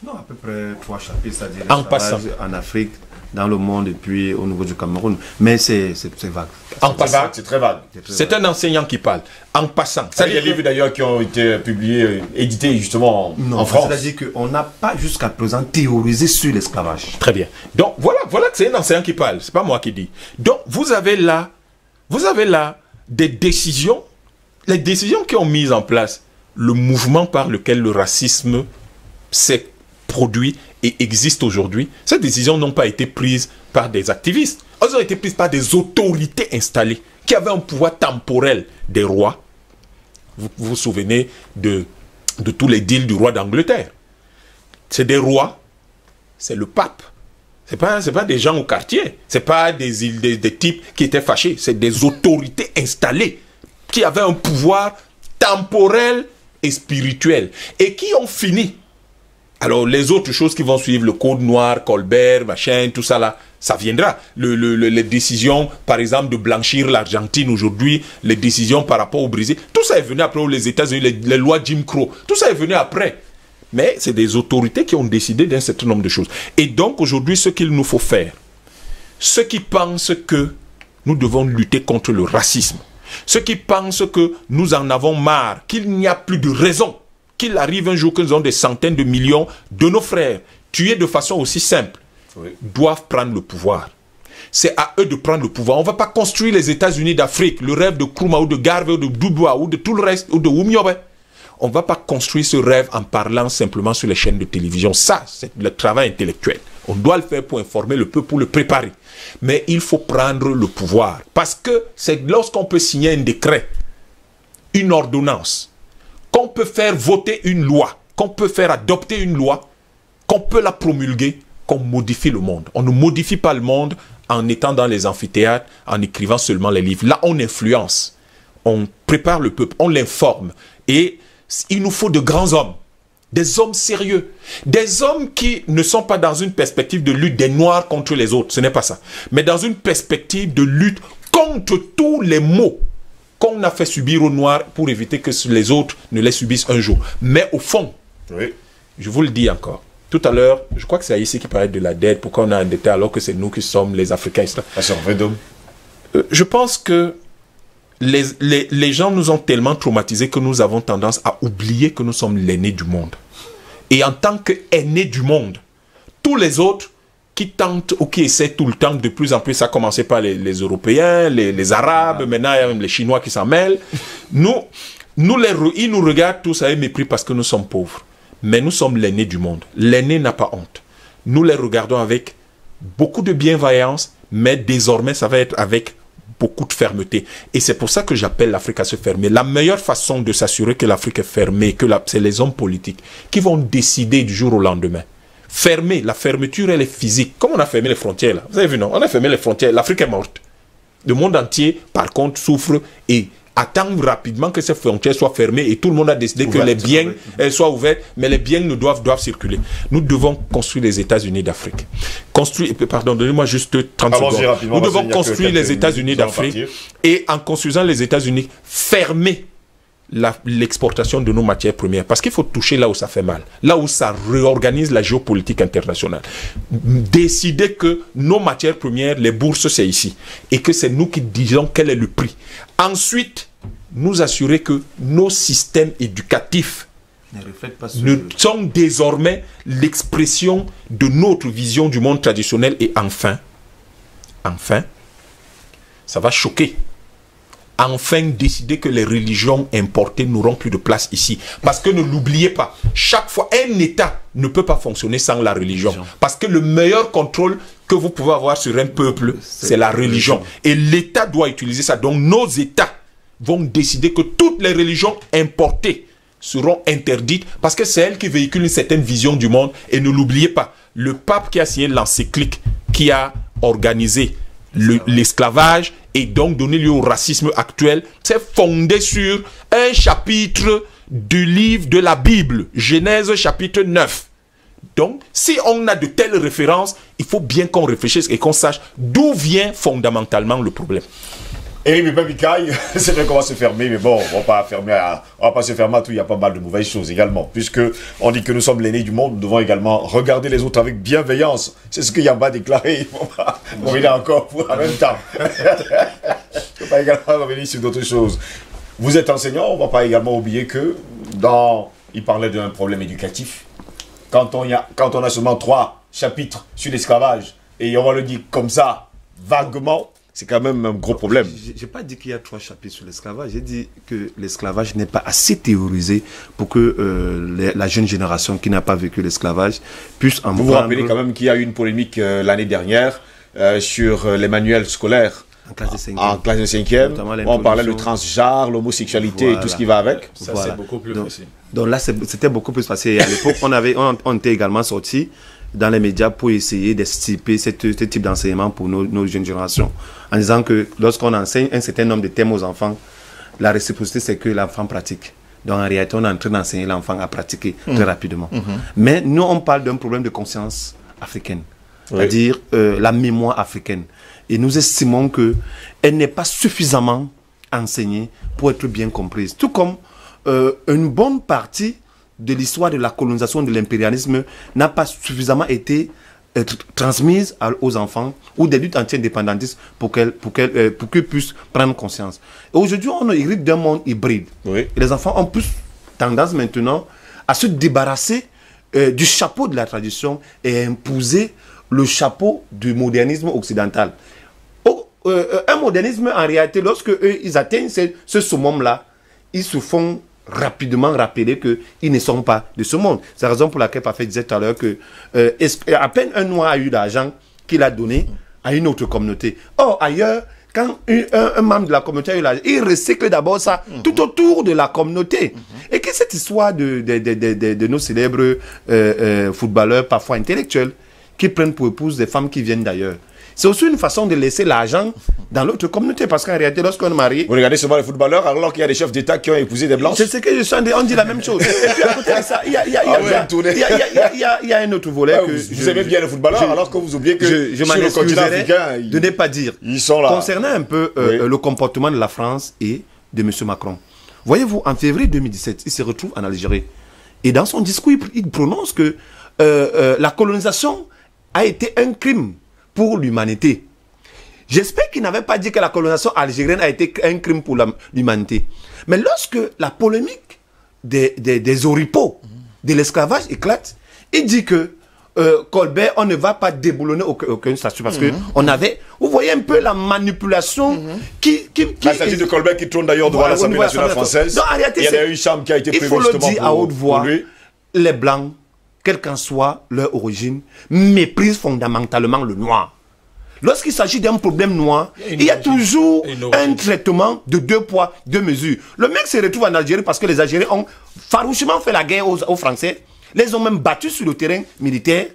Non, à peu près 3 chapitres, c'est-à-dire en passant. En Afrique, dans le monde et puis au niveau du Cameroun. Mais c'est vague. En passant, c'est très vague. C'est un enseignant qui parle. En passant. Ça, il y a des livres d'ailleurs qui ont été publiés, édités justement en France. C'est-à-dire qu'on n'a pas jusqu'à présent théorisé sur l'esclavage. Très bien. Donc voilà que c'est un enseignant qui parle. C'est pas moi qui dis. Donc vous avez là des décisions, les décisions qui ont mis en place le mouvement par lequel le racisme s'est produit et existe aujourd'hui. Ces décisions n'ont pas été prises par des activistes. Elles ont été prises par des autorités installées qui avaient un pouvoir temporel des rois. Vous vous souvenez de tous les deals du roi d'Angleterre. C'est des rois, c'est le pape. C'est pas des gens au quartier. C'est pas des types qui étaient fâchés. C'est des autorités installées qui avaient un pouvoir temporel et spirituel et qui ont fini. Alors, les autres choses qui vont suivre, le Code noir, Colbert, machin, tout ça là, ça viendra. Les décisions, par exemple, de blanchir l'Argentine aujourd'hui, les décisions par rapport au Brésil, tout ça est venu après, les États-Unis, les lois Jim Crow, tout ça est venu après. Mais c'est des autorités qui ont décidé d'un certain nombre de choses. Et donc, aujourd'hui, ce qu'il nous faut faire, ceux qui pensent que nous devons lutter contre le racisme, ceux qui pensent que nous en avons marre, qu'il n'y a plus de raison, qu'il arrive un jour que nous avons des centaines de millions de nos frères tués de façon aussi simple, doivent prendre le pouvoir. C'est à eux de prendre le pouvoir. On ne va pas construire les États-Unis d'Afrique, le rêve de Nkrumah ou de Garvey ou de Dubois ou de tout le reste, ou de Oumiobe. On ne va pas construire ce rêve en parlant simplement sur les chaînes de télévision. Ça, c'est le travail intellectuel. On doit le faire pour informer le peuple, pour le préparer. Mais il faut prendre le pouvoir. Parce que c'est lorsqu'on peut signer un décret, une ordonnance, qu'on peut faire voter une loi, qu'on peut faire adopter une loi, qu'on peut la promulguer, qu'on modifie le monde. On ne modifie pas le monde en étant dans les amphithéâtres, en écrivant seulement les livres. Là, on influence, on prépare le peuple, on l'informe. Et il nous faut de grands hommes, des hommes sérieux, des hommes qui ne sont pas dans une perspective de lutte des Noirs contre les autres, ce n'est pas ça, mais dans une perspective de lutte contre tous les maux qu'on a fait subir aux Noirs pour éviter que les autres ne les subissent un jour. Mais au fond, je vous le dis encore, tout à l'heure, je crois que c'est ici qui parlait de la dette, pourquoi on a endetté alors que c'est nous qui sommes les Africains. Je pense que les gens nous ont tellement traumatisés que nous avons tendance à oublier que nous sommes l'aîné du monde. Et en tant qu'aîné du monde, tous les autres qui tentent ou qui essaient tout le temps, de plus en plus, ça a commencé par les Européens, les Arabes, maintenant il y a même les Chinois qui s'en mêlent. Ils nous regardent tous avec mépris parce que nous sommes pauvres. Mais nous sommes l'aîné du monde. L'aîné n'a pas honte. Nous les regardons avec beaucoup de bienveillance, mais désormais, ça va être avec beaucoup de fermeté. Et c'est pour ça que j'appelle l'Afrique à se fermer. La meilleure façon de s'assurer que l'Afrique est fermée, c'est les hommes politiques qui vont décider du jour au lendemain. Fermer, la fermeture, elle est physique. Comme on a fermé les frontières, là. Vous avez vu, non? On a fermé les frontières. L'Afrique est morte. Le monde entier, par contre, souffre et attend rapidement que ces frontières soient fermées et tout le monde a décidé que les biens soient ouverts, mais les biens doivent circuler. Nous devons construire les États-Unis d'Afrique. Pardon, donnez-moi juste 30 secondes. Nous devons construire les États-Unis d'Afrique et en construisant les États-Unis, fermer l'exportation de nos matières premières, parce qu'il faut toucher là où ça fait mal, là où ça réorganise la géopolitique internationale. Décider que nos matières premières, les bourses, c'est ici, et que c'est nous qui disons quel est le prix. Ensuite, nous assurer que nos systèmes éducatifs sont désormais l'expression de notre vision du monde traditionnel. Et enfin, ça va choquer. Enfin décider que les religions importées n'auront plus de place ici. Parce que ne l'oubliez pas, chaque fois, un État ne peut pas fonctionner sans la religion. Parce que le meilleur contrôle que vous pouvez avoir sur un peuple, c'est la religion. Et l'État doit utiliser ça. Donc nos États vont décider que toutes les religions importées seront interdites parce que c'est elles qui véhiculent une certaine vision du monde. Et ne l'oubliez pas, le pape qui a signé l'encyclique, qui a organisé l'esclavage et donc donné lieu au racisme actuel, c'est fondé sur un chapitre du livre de la Bible, Genèse chapitre 9. Donc, si on a de telles références, il faut bien qu'on réfléchisse et qu'on sache d'où vient fondamentalement le problème. Éric Bikaï, c'est vrai qu'on va se fermer, mais bon, on va pas se fermer à tout, il y a pas mal de mauvaises choses également. Puisque on dit que nous sommes l'aîné du monde, nous devons également regarder les autres avec bienveillance. C'est ce que Yamba a déclaré, il est encore pour en même temps. Il ne faut pas également revenir sur d'autres choses. Vous êtes enseignant, on ne va pas également oublier que il parlait d'un problème éducatif. Quand on a seulement 3 chapitres sur l'esclavage, et on va le dire comme ça, vaguement, c'est quand même un gros problème. Je n'ai pas dit qu'il y a 3 chapitres sur l'esclavage. J'ai dit que l'esclavage n'est pas assez théorisé pour que la jeune génération qui n'a pas vécu l'esclavage puisse en prendre. Vous vous rappelez quand même qu'il y a eu une polémique l'année dernière sur les manuels scolaires. En classe de 5e. En classe de 5e. On parlait de transgenre, l'homosexualité et tout ce qui va avec. Ça, c'est beaucoup plus facile. Donc là, c'était beaucoup plus facile. Et à l'époque, on était également sortis dans les médias pour essayer d'estiper ce type d'enseignement pour nos jeunes générations. En disant que lorsqu'on enseigne un certain nombre de thèmes aux enfants, la réciprocité, c'est que l'enfant pratique. Donc en réalité, on est en train d'enseigner l'enfant à pratiquer très rapidement. Mais nous, on parle d'un problème de conscience africaine, c'est-à-dire la mémoire africaine. Et nous estimons qu'elle n'est pas suffisamment enseignée pour être bien comprise. Tout comme une bonne partie de l'histoire de la colonisation de l'impérialisme n'a pas suffisamment été transmise aux enfants ou des luttes anti-indépendantistes pour qu'ils puissent prendre conscience. Et aujourd'hui, on hérite d'un monde hybride. Et les enfants ont plus tendance maintenant à se débarrasser du chapeau de la tradition et à imposer le chapeau du modernisme occidental. Un modernisme, en réalité, lorsque ils atteignent ce summum-là, ils se font rapidement rappeler qu'ils ne sont pas de ce monde. C'est la raison pour laquelle Parfait disait tout à l'heure que à peine un noir a eu d'argent qu'il a donné à une autre communauté. Or, ailleurs, quand un membre de la communauté a eu l'argent, il recycle d'abord ça tout autour de la communauté. Et que cette histoire de nos célèbres footballeurs, parfois intellectuels, qui prennent pour épouse des femmes qui viennent d'ailleurs, c'est aussi une façon de laisser l'argent dans l'autre communauté. Parce qu'en réalité, lorsqu'on est marié... Vous regardez seulement les footballeurs alors qu'il y a des chefs d'État qui ont épousé des blanches. C'est ce que je sens, on dit la même chose. Et puis à côté de ça, il y a un autre volet que... Vous aimez bien les footballeurs alors que vous oubliez que je sur le continent africain... de ne pas dire. Ils sont là. Concernant un peu le comportement de la France et de M. Macron. Voyez-vous, en février 2017, il se retrouve en Algérie. Et dans son discours, il prononce que la colonisation a été un crime pour l'humanité. J'espère qu'il n'avait pas dit que la colonisation algérienne a été un crime pour l'humanité. Mais lorsque la polémique des oripeaux, de l'esclavage éclate, il dit que Colbert, on ne va pas déboulonner aucun statut parce que on avait, vous voyez un peu la manipulation la statue de Colbert qui tourne d'ailleurs devant l'Assemblée nationale française. Non, en réalité, il y a une chambre qui a été prévue justement à haute voix. les Blancs, quelle qu'en soit leur origine, méprisent fondamentalement le noir. Lorsqu'il s'agit d'un problème noir, il y a toujours un traitement de 2 poids, 2 mesures. Le mec se retrouve en Algérie parce que les Algériens ont farouchement fait la guerre aux Français. Les ont même battus sur le terrain militaire.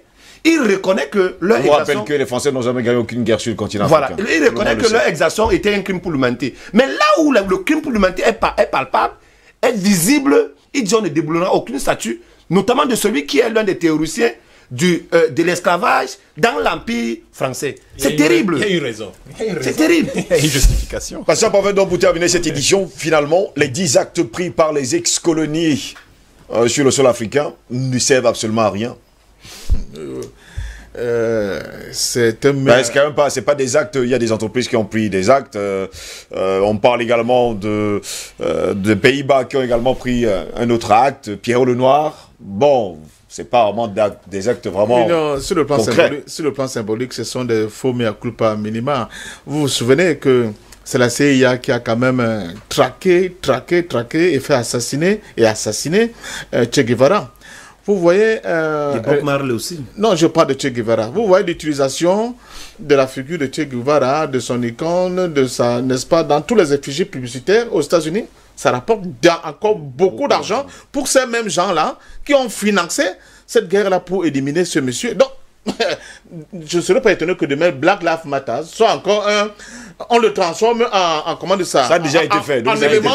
Il reconnaît que leur exaction... On rappelle que les Français n'ont jamais gagné aucune guerre sur le continent africain. Il reconnaît que leur exaction était un crime pour l'humanité. Mais là où le crime pour l'humanité est palpable, est visible, il dit on ne déboulonnera aucune statue, notamment de celui qui est l'un des théoriciens de l'esclavage dans l'Empire français. C'est terrible. Il y a une raison. C'est terrible. Il y a une justification. Patient Parfait, donc pour terminer cette édition, finalement, les 10 actes pris par les ex-colonies sur le sol africain ne servent absolument à rien. C'est un... c'est quand même pas, c'est pas des actes. Il y a des entreprises qui ont pris des actes. On parle également de Pays-Bas qui ont également pris un autre acte. Pierrot Lenoir. Bon, c'est pas vraiment des actes vraiment non, sur le plan symbolique, ce sont des faux mea culpa minima. Vous vous souvenez que c'est la CIA qui a quand même traqué et fait assassiner Che Guevara. Vous voyez... Bob Marley aussi. Non, je parle de Che Guevara. Vous voyez l'utilisation de la figure de Che Guevara, de son icône, de sa, n'est-ce pas, dans tous les effigies publicitaires aux États-Unis. Ça rapporte encore beaucoup d'argent pour ces mêmes gens-là qui ont financé cette guerre-là pour éliminer ce monsieur. Donc, je ne serais pas étonné que demain, Black Lives Matter soit encore un... On le transforme en comment dire ça? Ça a déjà été fait. En élément,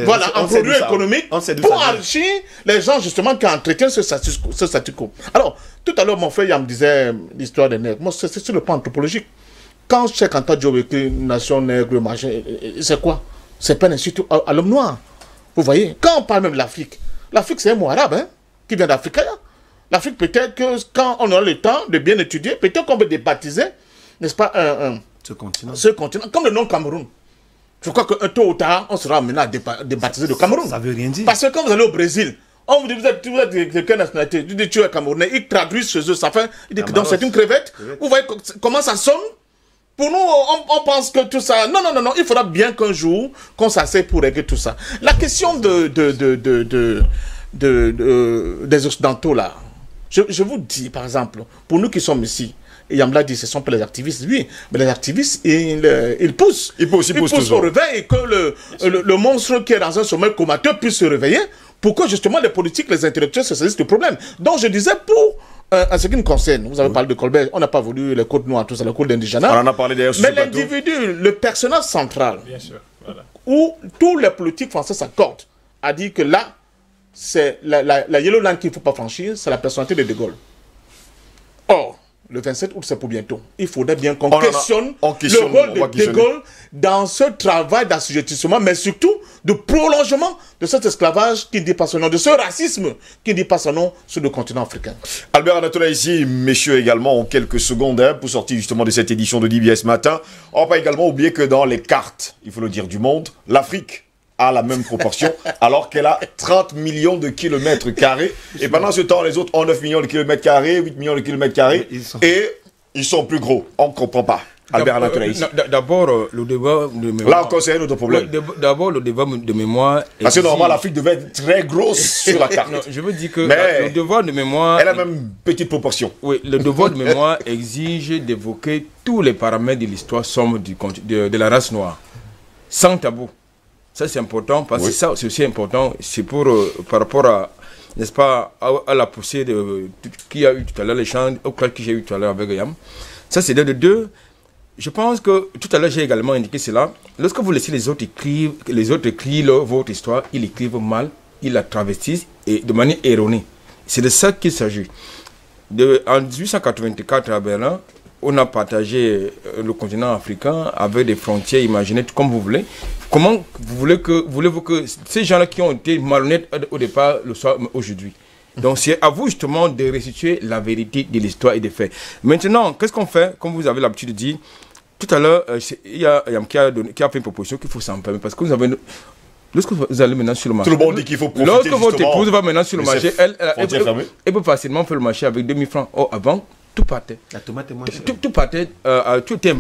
voilà, en produit économique pour enrichir les gens justement qui entretiennent ce statu quo. Alors, tout à l'heure, mon frère, il me disait l'histoire des nègres. Moi, c'est sur le plan anthropologique. Quand Cheikh Anta Diop écrit Nation nègre, c'est quoi? C'est pas un insulte à l'homme noir. Vous voyez? Quand on parle même de l'Afrique, l'Afrique c'est un mot arabe, hein, qui vient d'Afrique. L'Afrique, peut-être que quand on aura le temps de bien étudier, peut-être qu'on peut débaptiser, n'est-ce pas, ce continent, comme le nom Cameroun. Je crois qu'un tôt ou tard, on sera amené à débaptiser le Cameroun. Ça veut rien dire. Parce que quand vous allez au Brésil, on vous dit, vous êtes de quelle nationalité? Vous dites, tu es Camerounais. Ils traduisent chez eux, ça fait, ils disent, donc c'est une crevette. Vous voyez comment ça sonne? Pour nous, on pense que tout ça... Non, il faudra bien qu'un jour, qu'on s'asseye pour régler tout ça. La question des Occidentaux, là, je vous dis, par exemple, pour nous qui sommes ici, et Yamla dit, ce ne sont pas les activistes, oui, mais les activistes, ils poussent. Ils poussent au réveil, et que le monstre qui est dans un sommeil comateux puisse se réveiller, pour que justement les politiques, les intellectuels se saisissent du problème. Donc je disais, pour... en ce qui me concerne, vous avez parlé de Colbert, on n'a pas voulu les codes noirs, tout ça, les codes d'indigénat. On en a parlé d'ailleurs sur mais l'individu, le personnage central, bien sûr, voilà, où tous les politiques français s'accordent, a dit que là, c'est la yellow line qu'il ne faut pas franchir, c'est la personnalité de De Gaulle. Or, le 27 août, c'est pour bientôt. Il faudrait bien qu'on questionne le rôle de De Gaulle dans ce travail d'assujettissement, mais surtout de prolongement de cet esclavage qui ne dit pas son nom, de ce racisme qui ne dit pas son nom sur le continent africain. Albert Anatola ici, messieurs également, en quelques secondes, hein, pour sortir justement de cette édition de DBS Matin. On ne va pas également oublier que dans les cartes, il faut le dire, du monde, l'Afrique a la même proportion, alors qu'elle a 30 millions de kilomètres carrés. Et pendant ce temps, les autres ont 9 millions de kilomètres carrés, 8 millions de kilomètres carrés, et ils sont plus gros. On ne comprend pas. Albert Anatola ici. D'abord, le débat de mémoire... Là encore, c'est un autre problème. D'abord, le débat de mémoire... Parce que normalement, l'Afrique devait être très grosse sur la carte. Non, je veux dire que le devoir de mémoire... Elle a même une petite proportion. Oui, le devoir de mémoire exige d'évoquer tous les paramètres de l'histoire sombre de la race noire. Sans tabou. Ça, c'est important, parce que ça, c'est aussi important. C'est pour, par rapport à, n'est-ce pas, à la poussée qu'il y a eu tout à l'heure, l'échange, au cas que j'ai eu tout à l'heure avec Yam. Ça, c'est de deux. Je pense que tout à l'heure, j'ai également indiqué cela. Lorsque vous laissez les autres écrire votre histoire, ils écrivent mal, ils la travestissent et de manière erronée. C'est de ça qu'il s'agit. En 1884, à Berlin, on a partagé le continent africain avec des frontières imaginées comme vous voulez. Comment voulez-vous que ces gens-là qui ont été malhonnêtes au départ le soient aujourd'hui? Donc c'est à vous justement de restituer la vérité de l'histoire et des faits. Maintenant, qu'est-ce qu'on fait? Comme vous avez l'habitude de dire, tout à l'heure, il y a Yam qui a fait une proposition qu'il faut s'en permettre. Parce que vous avez... Lorsque vous allez maintenant sur le marché... Tout le monde dit qu'il faut profiter lorsque votre épouse va maintenant sur le marché, elle peut facilement faire le marché avec 2000 francs. Or, avant, tout partait. La tomate est moins chère. Tout partait, tout était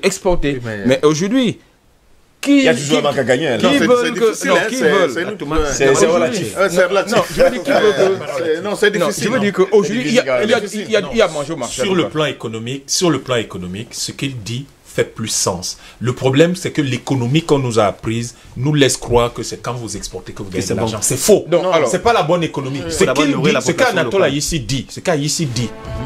exporté. Oui, mais aujourd'hui, Il y a toujours un manque à gagner. Qui veulent que... difficile, Non, hein, qui c'est- veulent... c'est une- Attends, c'est relatif. C'est relatif. Non, je veux dire qui veut que... Non, c'est Non, difficile. je veux dire qu'aujourd'hui, il y a à manger au marché. Sur le plan économique, ce qu'il dit fait plus sens. Le problème, c'est que l'économie qu'on nous a apprise nous laisse croire que c'est quand vous exportez que vous gagnez de l'argent. C'est faux. Non, alors- C'est pas la bonne économie. Ce d'abord qu'il nourrir dit, la ce population qu'Anatole locale. ici dit,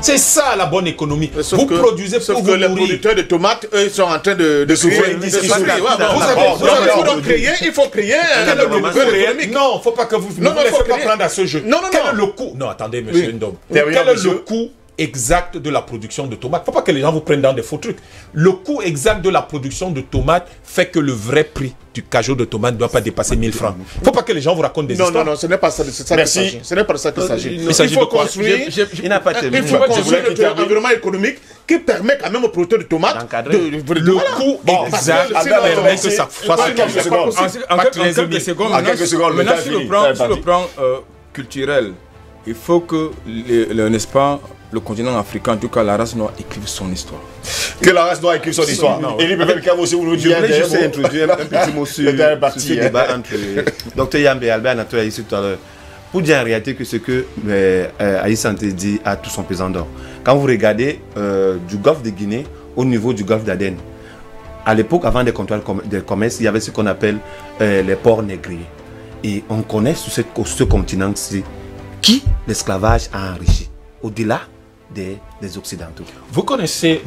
c'est ça la bonne économie. Sauf Vous que- produisez sauf pour que vous les nourrir. producteurs de tomates, eux, ils sont en train de souffrir, créer- de de souffrir. souffrir. Ouais, bon, D'accord. vous avez D'accord. donc créé, il faut créer un Quel est le nouveau coût réel? économique. Non, faut pas que vous ne Non, vous laissez faut pas créer. prendre à ce jeu. Non, non, Quel non. est le coût? Non, attendez, monsieur Oui. Ndom. Terminons, Quel est monsieur. le coût exact de la production de tomates? Faut pas que les gens vous prennent dans des faux trucs. Le coût exact de la production de tomates fait que le vrai prix du cajot de tomates ne doit pas dépasser 1000 francs. Faut pas que les gens vous racontent des Non, histoires. non, ce n'est pas ça. C'est ça Merci. qu'il s'agit. Ce n'est pas de ça qu'il s'agit. Il s'agit faut de quoi? construire. Il n'a pas terminé. Il faut construire qu'il termine. un environnement économique qui permet quand même aux producteurs de tomates D'encadrer. Le coût exact parce que sinon, permet que ça fasse en quelques secondes. En quelques secondes, En quelques secondes, le maintenant, temps sur est le fini. plan, Ouais, sur le vas-y. plan culturel, il faut que, n'est-ce pas, le continent africain, en tout cas la race noire, écrive son histoire. Que la race doit écrire son histoire. Et lui, peut-être qu'à vous aussi, vous nous Je dites voulais juste introduire un petit mot sur, Le dernier sur parti, ce hein. débat entre Dr Yambe et Albert Anatole ici tout à l'heure. Pour dire en réalité que ce que Aïs Santé dit a tout son pesant d'or. Quand vous regardez du golfe de Guinée au niveau du golfe d'Aden, à l'époque, avant des contrôles de commerce, il y avait ce qu'on appelle les ports négriers. Et on connaît sur ce continent-ci qui l'esclavage a enrichi, au-delà des Occidentaux. Vous connaissez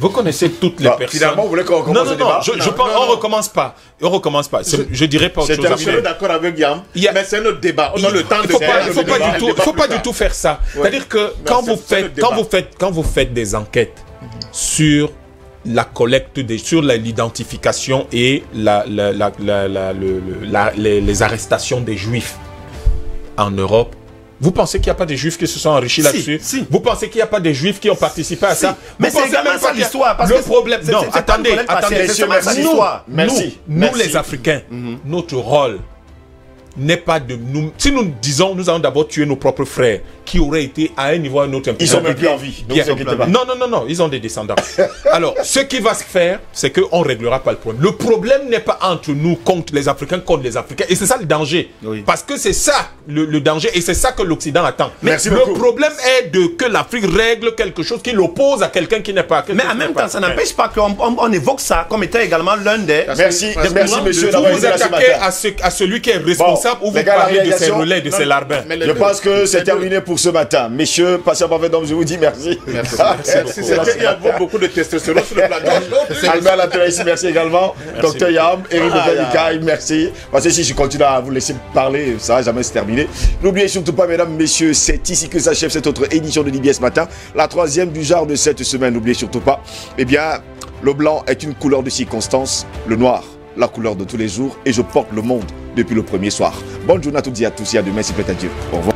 toutes les Bah, personnes. finalement, vous voulez qu'on recommence Non, le non, non, débat? je pense, on recommence pas. On recommence pas. Je dirais pas autre C'est chose. terminé. Je suis d'accord avec Yam, Il y a- mais c'est notre débat. On a le temps de Il faut pas, faire il faut le pas débat, du tout, le débat faut pas plus du tard. tout faire ça. C'est-à-dire que quand c'est vous le faites, débat. quand vous faites des enquêtes sur la collecte sur l'identification et les arrestations des Juifs en Europe, vous pensez qu'il n'y a pas des Juifs qui se sont enrichis là-dessus? si. Vous pensez qu'il n'y a pas des Juifs qui ont participé à ça? Mais Vous c'est pensez également même ça pas qu'il y a- l'histoire, parce Le que problème, c'est- non, c'est pas attendez, une collecte partielle, attendez, c'est seulement ça l'histoire. Merci. nous Merci. les Africains, notre rôle n'est pas de nous. Si nous disons, nous allons d'abord tuer nos propres frères qui auraient été à un niveau ou à un autre. Ils sont même plus en vie. Ne Bien. vous inquiétez pas. Non, non, non, non, ils ont des descendants. Alors, ce qui va se faire, c'est qu'on ne réglera pas le problème. Le problème n'est pas entre nous contre les Africains. Et c'est ça le danger. Oui. Parce que c'est ça le danger et c'est ça que l'Occident attend. Merci le beaucoup. problème est que l'Afrique règle quelque chose qui l'oppose à quelqu'un qui n'est pas. Mais en même temps, ça n'empêche pas qu'on évoque ça comme étant également l'un des... Merci, Parce que merci moi, monsieur Vous d'avoir vous été là ce attaquez matin. à celui qui est responsable ou vous les gars, la parlez de ses réalisation- relais, de ses larbins. Mais les Je deux. pense que c'est Les deux. terminé pour ce matin. Messieurs, passez un mauvais homme, je vous dis merci. Merci. Il y a beaucoup de testostérone sur le plateau. Albert Latour ici, merci également. Dr Yam, Eric Bebelikaï, merci. Parce que si je continue à vous laisser parler, ça va jamais se terminer. N'oubliez surtout pas, mesdames, messieurs, c'est ici que s'achève cette autre édition de Libye ce matin. La troisième du genre de cette semaine, n'oubliez surtout pas. Eh bien, le blanc est une couleur de circonstance, le noir, la couleur de tous les jours. Et je porte le monde depuis le premier soir. Bonne journée à toutes et à tous et à demain, s'il plaît à Dieu. Au revoir.